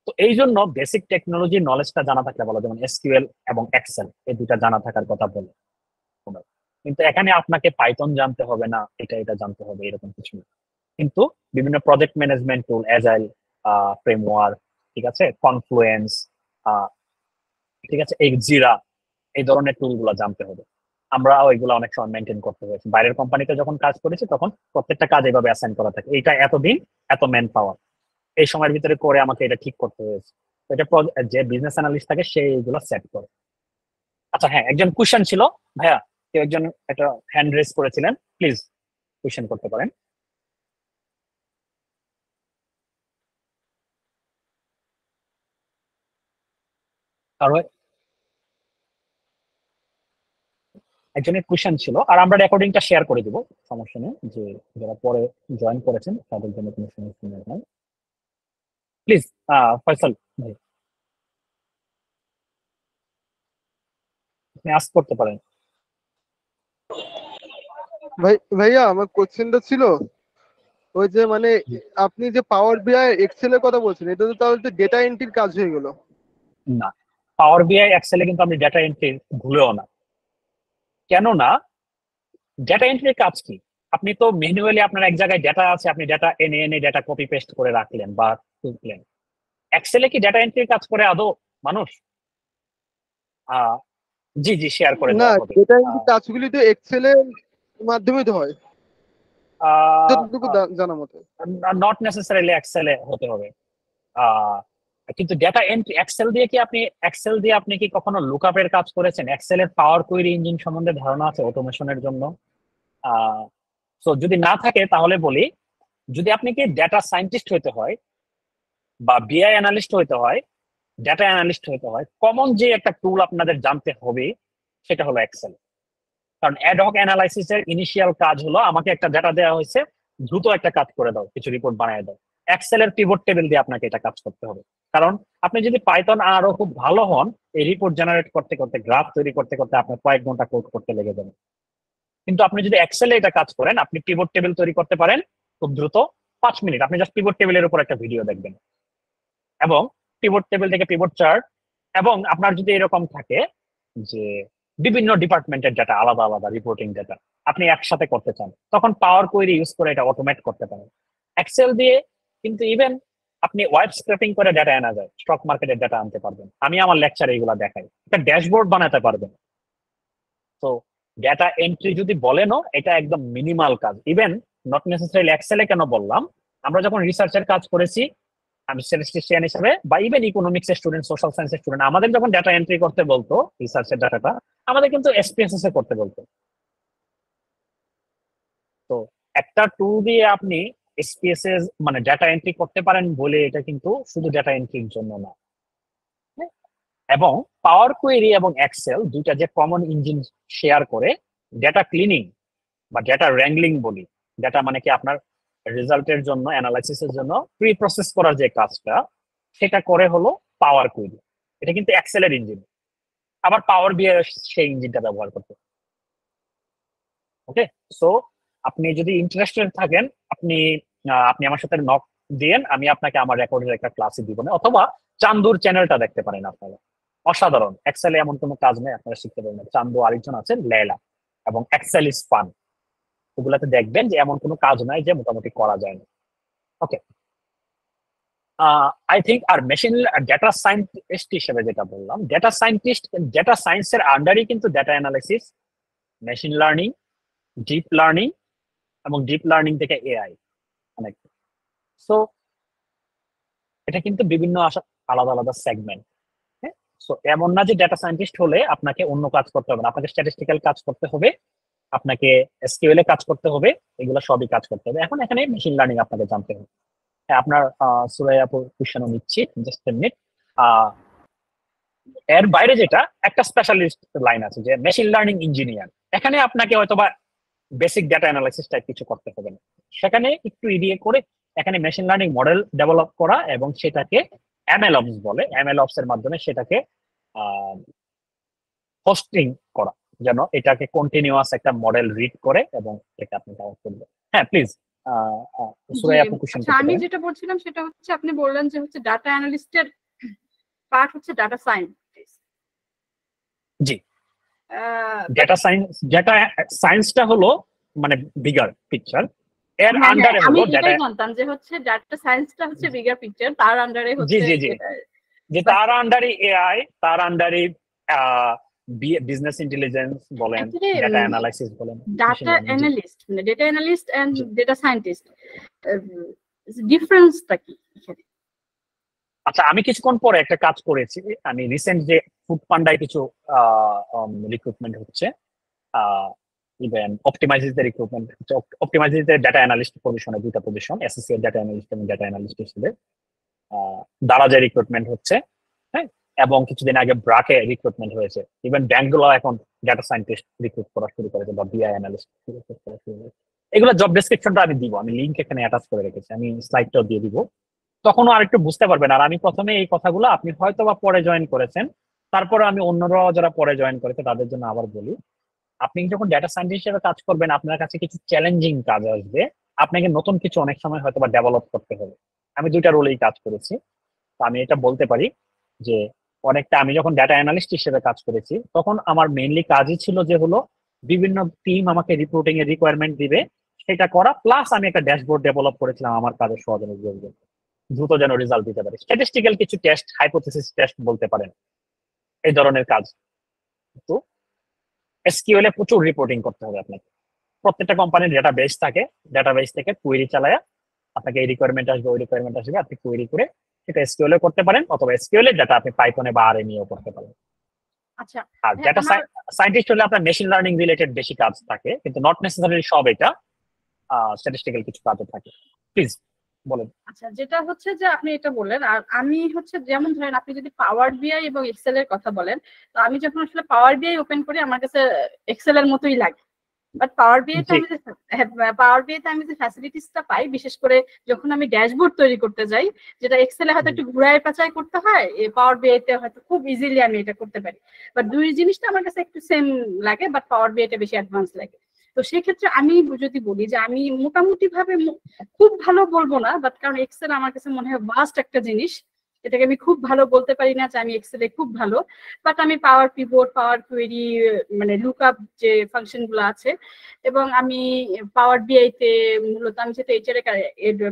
Speaker 1: তো এই জন্য বেসিক টেকনোলজি নলেজটা জানা থাকলে ভালো, যেমন এসকিউএল এবং এক্সেল, এই দুটা জানা থাকার কথা বলে। কিন্তু এখানে আপনাকে পাইথন জানতে হবে না, এটা এটা জানতে হবে এরকম কিছু না। কিন্তু বিভিন্ন প্রজেক্ট ম্যানেজমেন্ট টুল, অ্যাজাইল ফ্রেমওয়ার্ক, ঠিক আছে, কনফ্লুয়েন্স, ঠিক আছে, এই জিরা, এই ধরনের টুল গুলো জানতে হবে। আমরা ওইগুলো অনেক সময় মেনটেন করতে হয়েছে, বাইরের কোম্পানিতে যখন কাজ করেছি তখন প্রত্যেকটা কাজ এইভাবে অ্যাসাইন করা থাকে, এইটা এতদিন এত ম্যান পাওয়ার, এই সময়ের ভিতরে করে আমাকে এটা ঠিক করতে হয়েছে। তো এটা যে বিজনেস অ্যানালিস্ট থাকে সে এইগুলো সেট করে। আচ্ছা হ্যাঁ, একজন কোশ্চেন ছিল ভাইয়া, কেউ একজন একটা হ্যান্ড রেজ করেছিলেন, প্লিজ কোশ্চেন করতে পারেন। আর একজনের কোশ্চেন ছিল, আর আমরা রেকর্ডিংটা শেয়ার করে দিব, সমস্যা নেই, যে যারা পরে জয়েন করেছেন তাদের জন্য কোনো সমস্যা নেই। প্লিজ ফয়সাল ভাই, আপনি আস্ক করতে পারেন।
Speaker 5: ভাইয়া আমার কোশ্চেনটা ছিল ওই যে মানে আপনি যে পাওয়ার বিআই এক্সেল এর কথা বলছেন, এটা তো তাহলে ডেটা এন্ট্রির কাজ হয়ে গেল।
Speaker 1: না, পাওয়ার বিআই এক্সেলে কিন্তু আপনি ডেটা এন্ট্রি ভুলেও না, কেননা ডেটা এন্ট্রির কাজ কি? আপনি তো ম্যানুয়ালি আপনার এক জায়গায় ডেটা আছে, আপনি ডেটা এনে এনে ডেটা কপি পেস্ট করে রাখলেন বা তুললেন। এক্সেলে কি ডেটা এন্ট্রির কাজ করে আদৌ মানুষ? আহ জি জি, শেয়ার করে
Speaker 5: না,
Speaker 1: দেওয়া হবে।
Speaker 5: ডেটা এন্ট্রির কাজগুলি তো এক্সেল এর মাধ্যমে তো হয় যতটুকু জানা মতো।
Speaker 1: নট নেসেসারিলি এক্সেলে হতে হবে, আহ কিন্তু ডেটা এন্ট্রি এক্সেল দিয়ে কি আপনি, এক্সেল দিয়ে আপনি কি কখনো লুকআপের কাজ করেছেন? এক্সেল এর পাওয়ার কোয়েরি ইঞ্জিন সম্বন্ধে ধারণা আছে অটোমেশনের জন্য? সো যদি না থাকে তাহলে বলি, যদি আপনি কি ডেটা সায়েন্টিস্ট হইতে হয় বা বিআই অ্যানালিস্ট হইতে হয়, ডেটা অ্যানালিস্ট হইতে হয়, কমন যে একটা টুল আপনাদের জানতে হবে সেটা হলো এক্সেল। কারণ অ্যাডহক অ্যানালাইসিস এর ইনিশিয়াল কাজ হলো, আমাকে একটা ডেটা দেওয়া হয়েছে, দ্রুত একটা কাজ করে দাও, কিছু রিপোর্ট বানিয়ে দাও। এক্সেলের পিভট টেবিল দিয়ে আপনাকে এটা কাজ করতে হবে। কারণ আপনি যদি পাইথন আরো খুব ভালো হন, এই রিপোর্ট জেনারেট করতে করতে, গ্রাফ তৈরি করতে করতে আপনার কয়েক ঘন্টা কোড করতে লেগে যাবে। কিন্তু আপনি যদি এক্সেলে এটা কাজ করেন, আপনি পিভট টেবিল তৈরি করতে পারেন খুব দ্রুত, 5 মিনিট। আপনি জাস্ট পিভট টেবিলের উপর একটা ভিডিও দেখবেন, এবং পিভট টেবিল থেকে পিভট চার্ট, এবং আপনার যদি এরকম থাকে যে বিভিন্ন ডিপার্টমেন্টের ডাটা আলাদা আলাদা রিপোর্টিং ডাটা আপনি একসাথে করতে চান, তখন পাওয়ার কোয়েরি ইউজ করে এটা অটোমেট করতে পারেন। এক্সেল দিয়ে কিন্তু ইভেন আপনি ওয়েব স্ক্র্যাপিং করে ডাটা আনা যায়, স্টক মার্কেটের ডাটা আনতে পারবেন। আমি আমার লেকচারে এগুলো দেখাই। একটা ড্যাশবোর্ড বানাতে পারবেন। তো ডাটা এন্ট্রি যদি বলেনও, এটা একদম মিনিমাল কাজ। ইভেন নট নেসেসারিলি এক্সেলে কেন বললাম, আমরা যখন রিসার্চের কাজ করেছি, আমি স্ট্যাটিস্টিশিয়ান হিসেবে বা ইভেন ইকোনমিক্স এর স্টুডেন্ট, সোশ্যাল সায়েন্সের স্টুডেন্ট, আমাদের যখন ডাটা এন্ট্রি করতে বলতো রিসার্চের ডাটাটা, আমাদের কিন্তু এসপিএসএস এ করতে বলতো। তো একটা টুল দিয়ে আপনি এসপিএসএস মানে ডাটা এন্ট্রি করতে পারেন বলে এটা কিন্তু শুধু ডাটা এন্ট্রির জন্য না। এবং পাওয়ার কোয়েরি এবং এক্সেল দুইটা যে কমন ইঞ্জিন শেয়ার করে, ডেটা ক্লিনিং বা ডেটা র্যাঙ্গলিং বলি, ডেটা মানে কি আপনার রেজাল্টের জন্য, অ্যানালাইসিসের জন্য প্রি প্রসেস করার যে কাজটা, সেটা করে হলো পাওয়ার কোয়েরি। এটা কিন্তু এক্সেলের ইঞ্জিন, আবার পাওয়ার বিআই সেই ইঞ্জিনটা ব্যবহার করতে। ওকে, সো আপনি যদি ইন্টারেস্টেড থাকেন, আপনি আপনি আমার সাথে নক দিয়েন, আমি আপনাকে আমার রেকর্ডের একটা ক্লাসে দিব না, অথবা চান্দুর চ্যানেলটা দেখতে পারেন। আপনারা অসাধারণ, এক্সেলে এমন কোনো কাজ নেই আপনারা শিখতে পারবেন। চান্দু আরেকজন আছেন লেলা, এবং এক্সেল ইজ ফান, ওগুলাতে দেখবেন যে এমন কোনো কাজ নাই যে মোটামুটি করা যায় না। ওকে, আই থিঙ্ক আর মেশিন ডেটা সায়েন্টিস্ট হিসেবে যেটা বললাম, ডেটা সায়েন্টিস্ট, ডেটা সায়েন্সের আন্ডারই কিন্তু data analysis, machine learning, deep learning, এবং ডিপ লার্নিং থেকে এআই অনেক। সো এটা কিন্তু বিভিন্ন আলাদা আলাদা সেগমেন্ট। হ্যাঁ, সো এমন না যে ডেটা সায়েন্টিস্ট হলে আপনাকে অন্য কাজ করতে হবে না, আপনাকে স্ট্যাটিস্টিক্যাল কাজ করতে হবে, আপনাকে এসকিউএল এ কাজ করতে হবে, এগুলো সবই কাজ করতে হবে। এখন এখানে মেশিন লার্নিং আপনাকে জানতে হবে। হ্যাঁ, আপনার সুরাইয়া কোশ্চেনও নিচ্ছি, জাস্ট এ মিনিট। এর বাইরে যেটা একটা স্পেশালিস্ট লাইন আছে যে মেশিন লার্নিং ইঞ্জিনিয়ার, এখানে আপনাকে হয়তোবা বেসিক ডাটা অ্যানালাইসিস টাইপ কিছু করতে হবে না, সেখানে একটু ইডিএ করে এখানে মেশিন লার্নিং মডেল ডেভেলপ করা, এবং সেটাকে এমএলঅপস বলে, এমএলঅপস এর মাধ্যমে সেটাকে হোস্টিং করা, যেন এটাকে কন্টিনিউয়াস একটা মডেল রিড করে এবং এটা আপনি কাজ করবেন। হ্যাঁ প্লিজ সুরাইয়া আপু কোশ্চেন করতে
Speaker 6: আমি
Speaker 1: পারেন।
Speaker 6: যেটা বলছিলাম সেটা হচ্ছে, আপনি বললেন যে হচ্ছে ডাটা অ্যানালিস্টের পার্ট হচ্ছে ডাটা সায়েন্টিস্ট।
Speaker 1: জি, ডেটা সায়েন্স, ডেটা সায়েন্সটা হলো মানে বিগার পিকচার, এর আন্ডারে
Speaker 6: আমি
Speaker 1: হলো ডেটা।
Speaker 6: এটাই জানতাম যে হচ্ছে ডাটা সায়েন্সটা হচ্ছে বিগার পিকচার, তার আন্ডারে
Speaker 1: জি
Speaker 6: হচ্ছে
Speaker 1: জি জি, যে তার আন্ডারে এআই, তার আন্ডারে বিজনেস ইন্টেলিজেন্স বলেন, ডেটা অ্যানালাইসিস বলেন,
Speaker 6: ডাটা অ্যানালিস্ট, মানে data analyst and data scientist, ডিফারেন্সটা কি?
Speaker 1: আচ্ছা, আমি কিছুক্ষণ পরে একটা কাজ করেছি, আমি রিসেন্ট যে ফুড পান্ডায় কিছু রিক্রুটমেন্ট হচ্ছে, ইভেন অপটিমাইজের রিক্রুটমেন্ট হচ্ছে, অপটিমাইজের ডাটা অ্যানালিস্ট পজিশনে দুটো পজিশন, এসোসিয়েট ডাটা অ্যানালিস্ট এবং ডাটা অ্যানালিস্ট হিসেবে দারাজে রিক্রুটমেন্ট হচ্ছে। হ্যাঁ, এবং কিছুদিন আগে ব্রাকে রিক্রুটমেন্ট হয়েছে। ইভেন ব্যাংকগুলো এখন ডাটা সায়েন্টিস্ট রিক্রুট করা শুরু করেছে, বা বিআই অ্যানালিস্ট রিক্রুট করা শুরু করেছে। এগুলো জব ডেসক্রিপশনটা আমি দিব, আমি লিঙ্ক এখানে অ্যাটাচ করে রেখেছি, আমি স্লাইডটাও দিয়ে দিব, তখনও আরেকটু বুঝতে পারবেন। আর আমি প্রথমে এই কথাগুলো আপনি হয়তো বা পরে জয়েন করেছেন, তারপরে আমি অন্যরাও যারা পরে জয়েন করেছে তাদের জন্য আবার বলি, আপনি যখন ডাটা সায়েন্টিস্ট হিসেবে কাজ করবেন, আপনার কাছে কিছু চ্যালেঞ্জিং কাজ আসবে, আপনাকে নতুন কিছু অনেক সময় হয়তো বা ডেভেলপ করতে হবে। আমি দুইটা রোলেই কাজ করেছি, তো আমি এটা বলতে পারি যে অনেকটা আমি যখন ডাটা অ্যানালিস্ট হিসেবে কাজ করেছি, তখন আমার মেইনলি কাজই ছিল যে হলো বিভিন্ন টিম আমাকে রিপোর্টিং এর রিকোয়ারমেন্ট দিবে, সেটা করা, প্লাস আমি একটা ড্যাশবোর্ড ডেভেলপ করেছিলাম আমার কাজের সহজের জন্য, দ্রুত যেন রেজাল্ট দিতে পারে। স্ট্যাটিস্টিক্যাল কিছু টেস্ট, হাইপোথিসিস টেস্ট বলতে পারেন, এই ধরনের কাজ। তো এসকিউএল এ প্রচুর রিপোর্টিং করতে হবে আপনাকে, প্রত্যেকটা কোম্পানির ডেটাবেস থাকে, ডেটাবেস থেকে কোয়েরি চালায় আপনাকে এই রিকোয়ারমেন্ট আসবে, ওই রিকোয়ারমেন্ট আসবে, আপনি কোয়েরি করে সেটা এসকিউএল এ করতে পারেন, অথবা এসকিউএল এর ডাটা আপনি পাইথনে বা আরএ নিয়েও করতে পারেন।
Speaker 6: আচ্ছা,
Speaker 1: আর ডেটা সায়েন্টিস্ট হলে আপনার মেশিন লার্নিং রিলেটেড বেশি কাজ থাকে, কিন্তু নট নেসেসারিলি সব এটা স্ট্যাটিস্টিক্যাল কিছু কাজও থাকে। প্লিজ বলেন।
Speaker 6: আচ্ছা, যেটা হচ্ছে যে আপনি এটা বললেন, আর আমি হচ্ছে যেমন ধরেন আপনি যদি পাওয়ার বিআই এবং এক্সেল এর কথা বলেন, তো আমি যখন আসলে পাওয়ার বিআই ওপেন করি আমার কাছে এক্সেল এর মতোই লাগে। বাট পাওয়ার বিআইতে
Speaker 1: জি।
Speaker 6: আমি যে ফ্যাসিলিটিসটা পাই, বিশেষ করে যখন আমি ড্যাশবোর্ড তৈরি করতে যাই, যেটা এক্সেলে হয়তো একটু ঘুরায় পেঁচায় করতে হয়, পাওয়ার বিআইতে হয়তো খুব ইজিলি আমি এটা করতে পারি। বাট দুই জিনিসটা আমার কাছে একটু সেম লাগে, বাট পাওয়ার বিআইটা বেশি অ্যাডভান্স লাগে। তো সেক্ষেত্রে আমি যদি বলি যে আমি মোটামুটি ভাবে খুব ভালো বলবো না, বাট কারণ এক্সেল আমার কাছে মনে হয় ভাস্ট একটা জিনিস, এটাকে আমি খুব ভালো বলতে পারি না যে আমি এক্সেলে খুব ভালো। বাট আমি পাওয়ার পিভট, পাওয়ার কোয়েরি, মানে লুকআপ যে ফাংশন গুলো আছে, এবং আমি পাওয়ার বিআইতে মূলত আমি যেটা এইচআর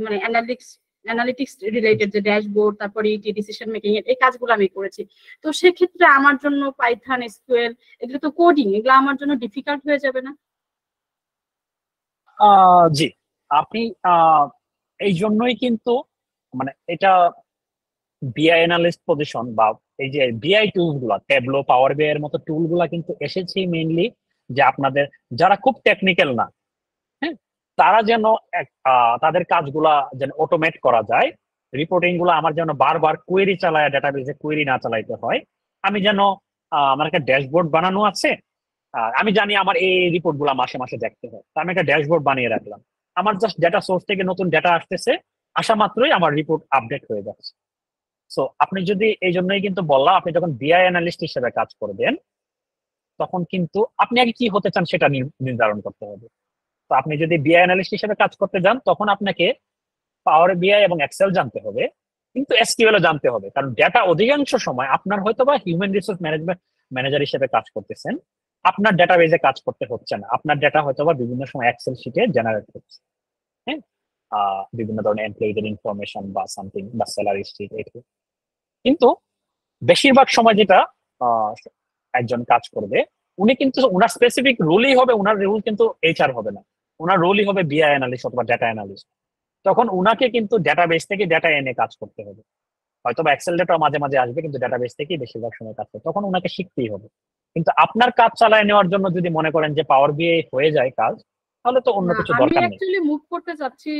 Speaker 6: মানে অ্যানালিটিক্স রিলেটেড যে ড্যাশবোর্ড, তারপরে ডিসিশন মেকিং এর এই কাজগুলো আমি করেছি। তো সেক্ষেত্রে আমার জন্য পাইথন, এসকিউএল এগুলো তো কোডিং, এগুলো আমার জন্য ডিফিকাল্ট হয়ে যাবে না?
Speaker 1: জি, আপনি এই জন্যই কিন্তু মানে এটা বিআই অ্যানালিস্ট পজিশন বা এই যে বিআই টুল গুলা, ট্যাবলো, পাওয়ার বিআই এর মতো টুল গুলা কিন্তু এসেছে মেইনলি যে আপনাদের যারা খুব টেকনিক্যাল না, হ্যাঁ, তারা যেন তাদের কাজগুলা যেন অটোমেট করা যায়, রিপোর্টিং গুলো আমার যেন বারবার কোয়েরি চালায়, ডাটাবেজে কোয়েরি না চালাইতে হয়। আমি যেন আমার একটা ড্যাশবোর্ড বানানো আছে, আমি জানি আমার এই রিপোর্ট গুলা মাসে মাসে দেখতে হয়, তো আমি একটা ড্যাশবোর্ড বানিয়ে রাখলাম, আমার জাস্ট ডেটা সোর্স থেকে নতুন ডেটা আসতেছে, আসা মাত্রই আমার রিপোর্ট আপডেট হয়ে যাচ্ছে। সো আপনি যদি, এই জন্যই কিন্তু বললাম, আপনি যখন বিআই অ্যানালিস্ট হিসেবে কাজ করবেন তখন কিন্তু আপনি আগে কি হতে চান সেটা নির্ধারণ করতে হবে। তো আপনি যদি বিআই অ্যানালিস্ট হিসেবে কাজ করতে যান তখন আপনাকে পাওয়ার বিআই এবং এক্সেল জানতে হবে, কিন্তু এসকিউএল জানতে হবে, কারণ ডেটা অধিকাংশ সময় আপনার হয়তো বা হিউম্যান রিসোর্স ম্যানেজমেন্ট ম্যানেজার হিসেবে কাজ করতেছেন, আপনার ডেটাবেজে কাজ করতে হচ্ছে না, আপনার ডেটা হয়তো বা বিভিন্ন সময় এক্সেল শিটে জেনারেট হচ্ছে, হ্যাঁ, বিভিন্ন ধরনের এমপ্লয়ীদের ইনফরমেশন বা সামথিং বা স্যালারি শিট, কিন্তু বেশিরভাগ সময় যেটা একজন কাজ করবে, উনি কিন্তু ওনার স্পেসিফিক রোলই হবে, ওনার রোল কিন্তু এইচআর হবে না, ওনার রোলই হবে বিআই অ্যানালিস্ট অথবা ডেটা অ্যানালিস্ট। তখন উনাকে কিন্তু ডেটাবেস থেকে ডেটা এনে কাজ করতে হবে, হয়তো বা এক্সেল ডেটা মাঝে মাঝে আসবে, কিন্তু ডেটাবেস থেকেই বেশিরভাগ সময় কাজ করতে, তখন ওনাকে শিখতেই হবে। কিন্তু আপনার কাজ চালায় নেওয়ার জন্য যদি মনে করেন যে পাওয়ার বিআই হয়ে যায় কাজ, তাহলে তো অন্য কিছু
Speaker 6: আমি
Speaker 1: দরকার নেই।
Speaker 6: অ্যাকচুয়ালি মুভ করতে চাচ্ছি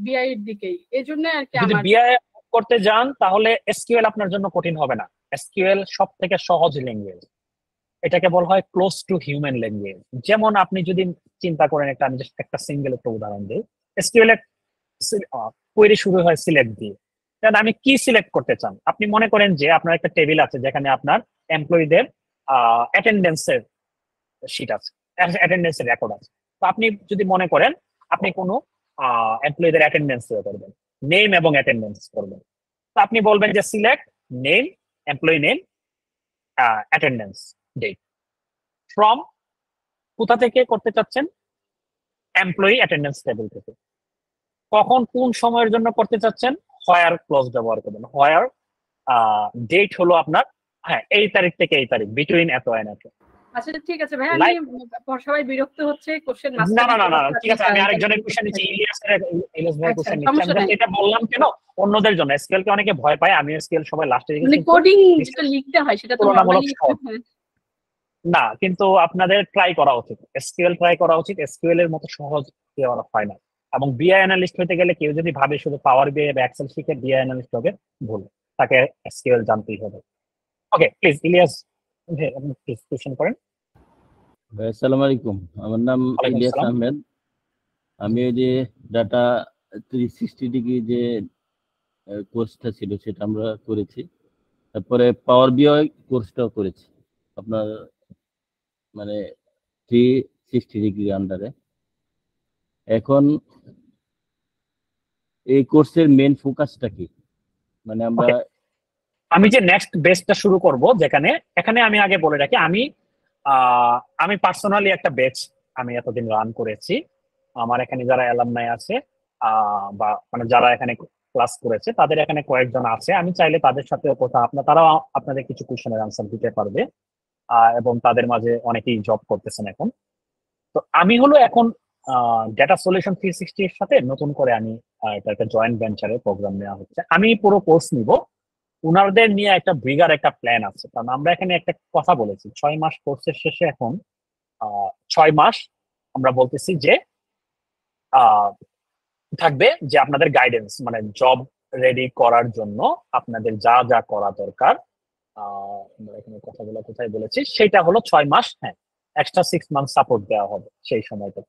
Speaker 6: বিআই এর দিকেই, এজন্য আর কি
Speaker 1: যদি
Speaker 6: আমার
Speaker 1: বিআই করতে যান তাহলে এসকিউএল আপনার জন্য কঠিন হবে না। এসকিউএল সব থেকে সহজ ল্যাঙ্গুয়েজ, এটাকে বলা হয় ক্লোজ টু হিউম্যান ল্যাঙ্গুয়েজ। যেমন আপনি যদি চিন্তা করেন, আমি জাস্ট একটা সিঙ্গেল একটা উদাহরণ দিই। এসকিউএল এর কোয়েরি শুরু হয় সিলেক্ট দিয়ে, দেন আমি কি সিলেক্ট করতে চান। আপনি মনে করেন যে আপনার একটা টেবিল আছে যেখানে আপনার এমপ্লয়ীদের অ্যাটেন্ডেন্সের শিট আছে, অ্যাটেন্ডেন্সের রেকর্ড আছে। তো আপনি যদি মনে করেন আপনি কোনো এমপ্লয়ীদের অ্যাটেন্ডেন্স করবেন, নেম এবং অ্যাটেন্ডেন্স করবেন, তো আপনি বলবেন যে select name, employee name, attendance date from, কোথা থেকে করতে চাচ্ছেন, এমপ্লয়ি অ্যাটেন্ডেন্স টেবিল থেকে। কখন কোন সময়ের জন্য করতে চাচ্ছেন, হোয়ার ক্লজ ব্যবহার করবেন। হোয়ার ডেট হলো আপনার, হ্যাঁ, এই তারিখ থেকে এই তারিখ, বিটুইন এত এন্ড এত।
Speaker 6: আচ্ছা ঠিক আছে ভাই, আমি সবাই বিরক্ত হচ্ছে কোশ্চেন
Speaker 1: না না না না, ঠিক আছে, আমি আরেকজনের কোশ্চেন নিচ্ছি, ইলিয়াস ভাই কোশ্চেন নিচ্ছি। আমি এটা বললাম কেন, অন্যদের জন্য। এসকিউএল কে অনেকে ভয় পায়, আমি এসকিউএল সবাই লাস্টে
Speaker 6: মানে কোডিং যেটা লিখতে হয় সেটা তো নরমালি
Speaker 1: না, কিন্তু আপনাদের ট্রাই করা উচিত, এসকিউএল ট্রাই করা উচিত, এসকিউএল এর মতো সহজ দেওয়া হয় না। এবং বিআই অ্যানালিস্ট হতে গেলে কেউ যদি ভাবে শুধু পাওয়ার বিআই বা এক্সেল শিখে বিআই অ্যানালিস্ট হবে, ভুল, তাকে এসকিউএল জানতেই হবে। ওকে, প্লিজ ইলিয়াস আপনি প্লিজ কোশ্চেন করেন।
Speaker 7: আসসালামু আলাইকুম, আমার নাম ইলিয়াস আহমেদ। আমি ওই যে ডাটা 360 ডিগ্রি যে কোর্সটা ছিল সেটা আমরা করেছি, তারপরে পাওয়ার বিআই কোর্সটাও করেছি আপনার মানে 360 ডিগ্রি আন্ডারে। এখন এই কোর্সের মেইন ফোকাসটা কি, মানে আমরা
Speaker 1: আমি যে নেক্সট বেচটা শুরু করব, এখানে আমি আগে বলে রাখি, আমি পার্সোনালি একটা বেচ আমি এতদিন রান করেছি। আমার এখানে যারা অ্যালামনাই আছে বা মানে যারা এখানে ক্লাস করেছে, তাদের এখানে কয়েকজন আছে, আমি চাইলে তাদের সাথেও কথা তারাও আপনাদের কিছু কোশ্চেনের আনসার দিতে পারবে, এবং তাদের মাঝে অনেকেই জব করতেছেন এখন। তো আমি হলো এখন ডেটা সলিউশন 360 এর সাথে নতুন করে আমি এটা একটা জয়েন্ট ভেঞ্চারের প্রোগ্রাম নেওয়া হচ্ছে। আমি পুরো কোর্স নিব, উনারদের নিয়ে একটা বিগার একটা প্ল্যান আছে। কারণ আমরা এখানে একটা কথা বলেছি, 6 মাস কোর্সের শেষে এখন 6 মাস আমরা বলতেছি যে থাকবে যে আপনাদের গাইডেন্স, মানে জব রেডি করার জন্য আপনাদের যা যা করা দরকার, আমরা এখানে কথাগুলো কোথায় বলেছি, সেটা হলো 6 মাস। হ্যাঁ, এক্সট্রা 6 মান্থ সাপোর্ট দেওয়া হবে সেই সময়টা।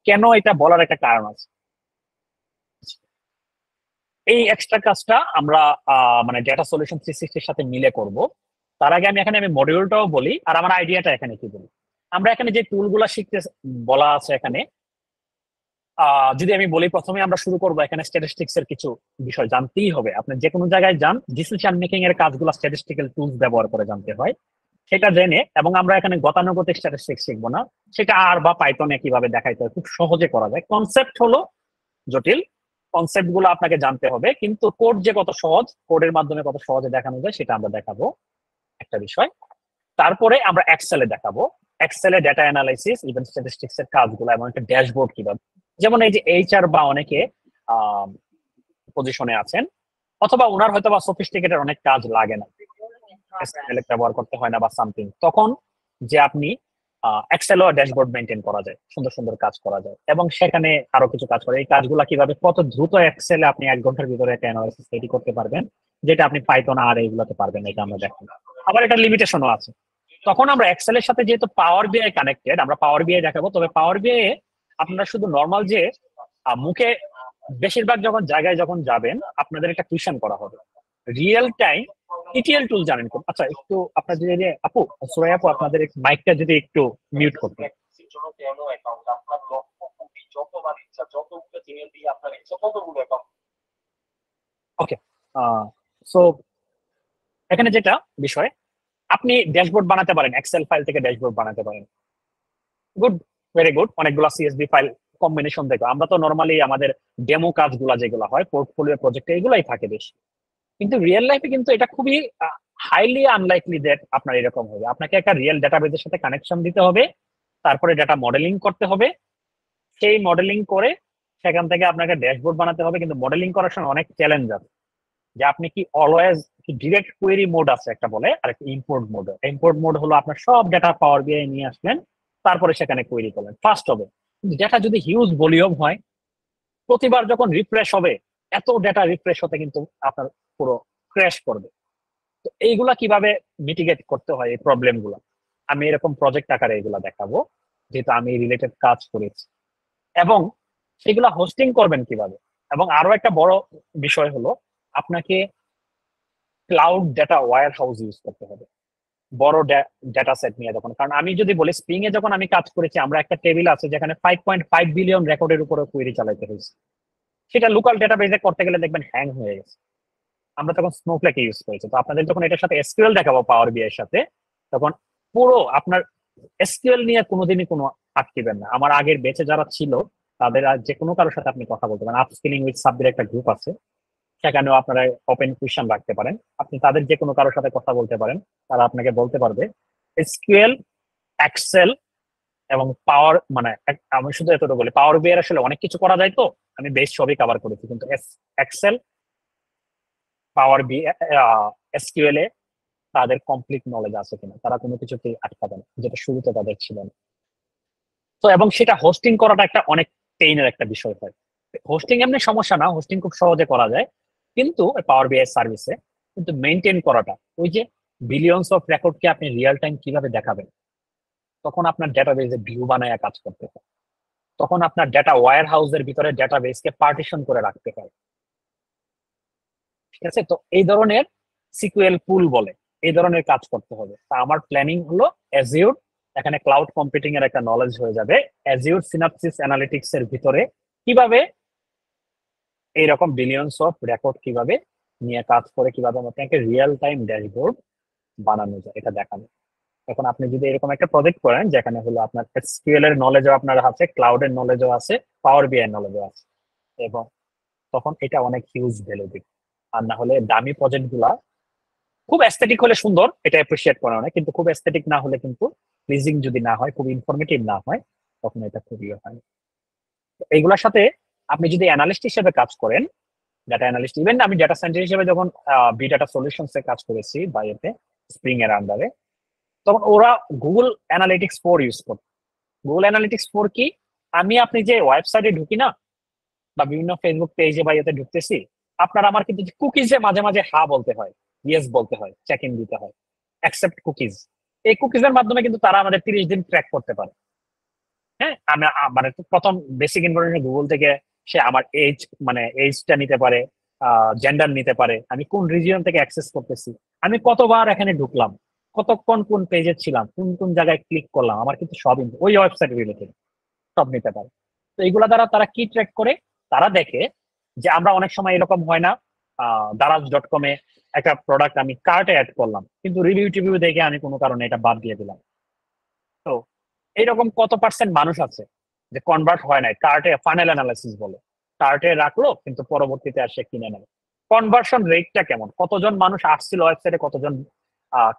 Speaker 1: কেন এটা বলার একটা কারণ আছে। এই এক্সট্রা কাজটা আমরা মানে ডেটা সলিউশন 360 সাথে মিলে করব। তার আগে আমি মডিউলটাও বলি আর আমার আইডিয়াটা এখানে কি বলি। আমরা এখানে যে টুলগুলা শিখতে বলা আছে এখানে, যদি আমি বলি প্রথমে আমরা শুরু করবো এখানে স্ট্যাটিস্টিক্স এর কিছু বিষয় জানতেই হবে। আপনি যে কোনো জায়গায় যান, ডিসিশন মেকিং এর কাজগুলো স্ট্যাটিস্টিক্যাল টুলস ব্যবহার করে জানতে হয়, সেটা জেনে। এবং আমরা এখানে গতানুগতিক স্ট্যাটিস্টিক্স শিখবো না, সেটা আর বা পাইথনে কিভাবে দেখাইতে হয় খুব সহজে করা যায়। কনসেপ্ট হলো জটিল, কনসেপ্ট গুলো আপনাকে জানতে হবে, কিন্তু কোড যে কত সহজ, কোডের মাধ্যমে কত সহজে দেখানো যায় সেটা আমরা দেখাবো একটা বিষয়। তারপরে আমরা এক্সেলে দেখাবো, এক্সেলে ডেটা অ্যানালাইসিস ইভেন স্ট্যাটিস্টিক্স এর কাজগুলো এবং একটা ড্যাশবোর্ড কিভাবে, যেমন এই যে এইচআর বা অনেকে পজিশনে আছেন অথবা ওনার হয়তো বা সফিস্টিকেটেড অনেক কাজ লাগে না, ব্যবহার করতে হয় না বা সামথিং, তখন যে আপনি এক্সেলও ড্যাশবোর্ড মেনটেন করা যায়, সুন্দর সুন্দর কাজ করা যায় এবং সেখানে আরো কিছু কাজ করে। এই কাজগুলো কিভাবে কত দ্রুত এক্সেলে আপনি 1 ঘন্টার ভিতরে একটা অ্যানালাইসিস রেডি করতে পারবেন, যেটা আপনি পাইথন আর এইগুলোতে পারবেন, এটা আমরা দেখব। আবার এটা লিমিটেশনও আছে। তখন আমরা এক্সেলের সাথে যেহেতু পাওয়ার বিআই কানেক্টেড, আমরা পাওয়ার বিআই দেখাবো। তবে পাওয়ার বিআই আপনারা শুধু নর্মাল যে মুখে বেশিরভাগ যখন জায়গায় যখন যাবেন আপনাদের একটা কুয়েশন করা হবে রিয়েল টাইম ইটিএল টুল জানেন কোন? আচ্ছা একটু আপনাদের যে আপু সুরাই আপু আপনাদের মাইকটা যদি একটু মিউট করতে। ওকে, সো এখানে যেটা বিষয়, আপনি ড্যাশবোর্ড বানাতে পারেন, এক্সেল ফাইল থেকে ড্যাশবোর্ড বানাতে পারেন। Good, very good. অনেকগুলো সিএসভি ফাইল কম্বিনেশন দেখো। আমরা তো নর্মালি আমাদের ডেমো কাজগুলো যেগুলো হয় পোর্টফোলিও প্রজেক্টে এগুলাই থাকে বেশি, কিন্তু রিয়েল লাইফে কিন্তু এটা খুবই হাইলি আনলাইকলি দ্যাট আপনার এরকম হবে। আপনাকে একটা রিয়েল ডাটাবেজের সাথে কানেকশন দিতে হবে, তারপরে ডাটা মডেলিং করতে হবে, সেই মডেলিং করে সেখান থেকে আপনাকে ড্যাশবোর্ড বানাতে হবে। কিন্তু মডেলিং করার সময় অনেক চ্যালেঞ্জ আছে, যে আপনি কি অলওয়েজ ডিরেক্ট কোয়েরি মোড আছে একটা বলে, আর একটা ইম্পোর্ট মোড। ইম্পোর্ট মোড হলো আপনার সব ডেটা পাওয়ার বিআই নিয়ে আসলেন, তারপরে সেখানে কোয়েরি করলেন, ফাস্ট হবে। কিন্তু ডেটা যদি হিউজ ভলিউম হয়, প্রতিবার যখন রিফ্রেশ হবে এত ডেটা রিফ্রেশ হতে কিন্তু আপনার পুরো ক্র্যাশ করবে। তো এইগুলা কিভাবে মিটিগেট করতে হয় এই প্রবলেম গুলো, আমি এরকম প্রজেক্ট আকারে এগুলা দেখাবো, যেহেতু আমি রিলেটেড কাজ করেছি। এবং সেগুলা হোস্টিং করবেন কিভাবে। এবং আরো একটা বড় বিষয় হলো আপনাকে cloud data warehouse use করতে হবে বড় ডেটা সেট নিয়ে যখন। কারণ আমি যদি বলি স্প্রিং এ যখন আমি কাজ করেছি, আমরা একটা টেবিল আছে যেখানে 5.5 বিলিয়ন রেকর্ডের উপরে কোয়েরি চালাইতে হয়েছে, সেটা লোকাল ডেটাবেজে করতে গেলে দেখবেন হ্যাং হয়ে গেছে। আমরা তখন স্নোফ্লেক ইউজ করেছি। তো আপনাদের যখন এটার সাথে এসকিউএল দেখাবো পাওয়ার বিআই এর সাথে, তখন পুরো আপনার এসকিউএল নিয়ে কোনোদিনই কোনো আটকিবেন না। আমার আগের বেঁচে যারা ছিল তাদের যে কোনো কারোর সাথে আপনি কথা বলতে পারেন। আপস্কিলিং উইথ সাব্বির একটা গ্রুপ আছে, সেখানেও আপনারা ওপেন কোয়েশ্চেন রাখতে পারেন। আপনি তাদের যে কোনো কারোর সাথে কথা বলতে পারেন, তারা আপনাকে বলতে পারবে। এসকিউএল, এক্সেল এবং পাওয়ার, মানে আমি শুধু এতটুকু বলি, পাওয়ার বিআই আসলে অনেক কিছু করা যায়। তো আমি বেশ সবই কভার করেছি, কিন্তু এক্সেল, পাওয়ার বিআই, এসকিউএল এ তাদের কমপ্লিট নলেজ আছে কিনা, তারা কোনো কিছুতেই আটকাবে না, যেটা শুরুতে তাদের ছিল না। তো এবং সেটা হোস্টিং করাটা একটা অনেক পেইনের একটা বিষয় হয়। হোস্টিং এমনি সমস্যা না, হোস্টিং খুব সহজে করা যায়, কিন্তু পাওয়ার বিআই সার্ভিসে কিন্তু মেনটেন করাটা, ওই যে বিলিয়নস অফ রেকর্ডকে আপনি রিয়েল টাইম কিভাবে দেখাবেন, তখন আপনার ডেটাবেজে ভিউ বানায় কাজ করতে হয়, তখন আপনার ডেটা ওয়্যার হাউসের ভিতরে ডেটাবেসকে পার্টিশন করে রাখতে হয়। ঠিক আছে, তো এই ধরনের সিকিউএল পুল বলে এই ধরনের কাজ করতে হবে। তা আমার প্ল্যানিং হলো অ্যাজিউর, এখানে ক্লাউড কম্পিউটিং এর একটা নলেজ হয়ে যাবে। অ্যাজিউর সিনাপসিস অ্যানালিটিক্স এর ভিতরে কিভাবে এইরকম বিলিয়নস অফ রেকর্ড কিভাবে নিয়ে কাজ করে, কিভাবে আপনাকে রিয়েল টাইম ড্যাশবোর্ড বানানো যায় এটা দেখানো। এখন আপনি যদি এরকম একটা প্রজেক্ট করেন যেখানে হলো আপনার এসকিউএল এর নলেজও আপনার আছে, ক্লাউডের নলেজও আছে, পাওয়ার বিআই নলেজও আছে, এবং তখন এটা অনেক হিউজ ভ্যালু দিবে। আর না হলে দামি প্রজেক্ট গুলা খুব অ্যাস্থেটিক হলে সুন্দর, এটা অ্যাপ্রিসিয়েট করা অনেক, কিন্তু খুব অ্যাস্থেটিক না হলে, কিন্তু প্লিজিং যদি না হয়, খুব ইনফরমেটিভ না হয়, তখন এটা খুব ইয়ে হয়। এইগুলোর সাথে আপনি যদি অ্যানালিস্ট হিসেবে কাজ করেন, ডাটা অ্যানালিস্ট, ইভেন আমি ডাটা সায়েন্টিস্ট হিসেবে যখন বি ডাটা সলিউশনস এ কাজ করেছি বা এতে স্প্রিং এর আন্ডারে, তখন ওরা গুগল অ্যানালিটিক্স 4 ইউজ করত। গুগল অ্যানালিটিক্স 4 কি, আপনি যে ওয়েবসাইটে ঢুকি না বা বিভিন্ন ফেসবুক পেজে বা এতে ঢুকতেছি, আপনার আমার কিন্তু কুকিজে মাঝে মাঝে হা বলতে হয়, ইয়েস বলতে হয়, চেক ইন দিতে হয়, অ্যাকসেপ্ট কুকিজ, এই কুকিজের মাধ্যমে কিন্তু তারা আমাদের 30 দিন ট্র্যাক করতে পারে। হ্যাঁ, আমি মানে প্রথম বেসিক ইনফরমেশন গুগল থেকে সে আমার এজ মানে এজটা নিতে পারে, জেন্ডার নিতে পারে, আমি কোন রিজিয়ন থেকে অ্যাক্সেস করতেছি, আমি কতবার এখানে ঢুকলাম, কতক্ষণ কোন পেজে ছিলাম, কোন কোন জায়গায় ক্লিক করলাম, আমার কিন্তু সব ওই ওয়েবসাইট রিলেটেড সব নিতে পারে। তো এইগুলা দ্বারা তারা কি ট্র্যাক করে, তারা দেখে যে আমরা অনেক সময় এরকম হয় না, দারাজ.কমে একটা প্রোডাক্ট আমি কার্টে অ্যাড করলাম, কিন্তু রিভিউ টিভিউ দেখে আমি কোনো কারণে এটা বাদ দিয়ে দিলাম। তো এইরকম কত পার্সেন্ট মানুষ আছে যে কনভার্ট হয় নাই, কার্টে ফাইনাল অ্যানালাইসিস বলে, কার্টে রাখলো কিন্তু পরবর্তীতে আর সে কিনে নেবে। কনভার্সন রেটটা কেমন, কতজন মানুষ আসছিল ওয়েবসাইটে, কতজন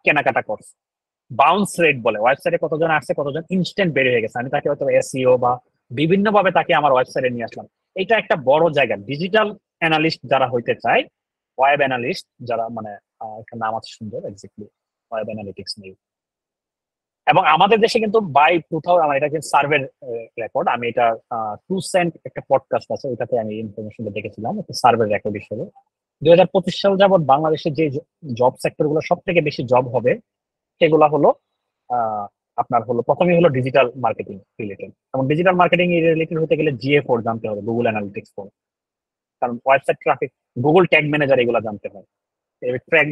Speaker 1: কেনাকাটা করছে। বাউন্স রেট বলে, ওয়েবসাইটে কতজন আসছে, কতজন ইনস্ট্যান্ট বের হয়ে গেছে, আমি তাকে হয়তো এসইও বা বিভিন্ন ভাবে তাকে আমার ওয়েবসাইটে নিয়ে আসলাম। এটা একটা বড় জায়গা। ডিজিটাল অ্যানালিস্ট যারা হইতে চায়, ওয়েব অ্যানালিস্ট যারা, মানে একটা নাম আছে সুন্দর, এক্স্যাক্টলি ওয়েব অ্যানালিটিক্স নিয়ে। এবং আমাদের দেশে কিন্তু বাই 2000, আমার এটা কিন্তু সার্ভের রেকর্ড, আমি এটা 2 সেন্ট একটা পডকাস্ট আছে, ওইটাতে আমি ইনফরমেশনটা দেখেছিলাম, একটা সার্ভের রেকর্ড হিসেবে 2025 সাল যাবত বাংলাদেশে যে জব সেক্টর গুলো সব থেকে বেশি জব হবে সেগুলা হলো আপনার হলো, প্রথমেই হলো ডিজিটাল মার্কেটিং রিলেটেড। এবং ডিজিটাল মার্কেটিং রিলেটেড হতে গেলে GA4 জানতে হবে, গুগল অ্যানালিটিক্স 4, কারণ website traffic, Google tag manager এগুলো জানতে হয়। ট্র্যাক,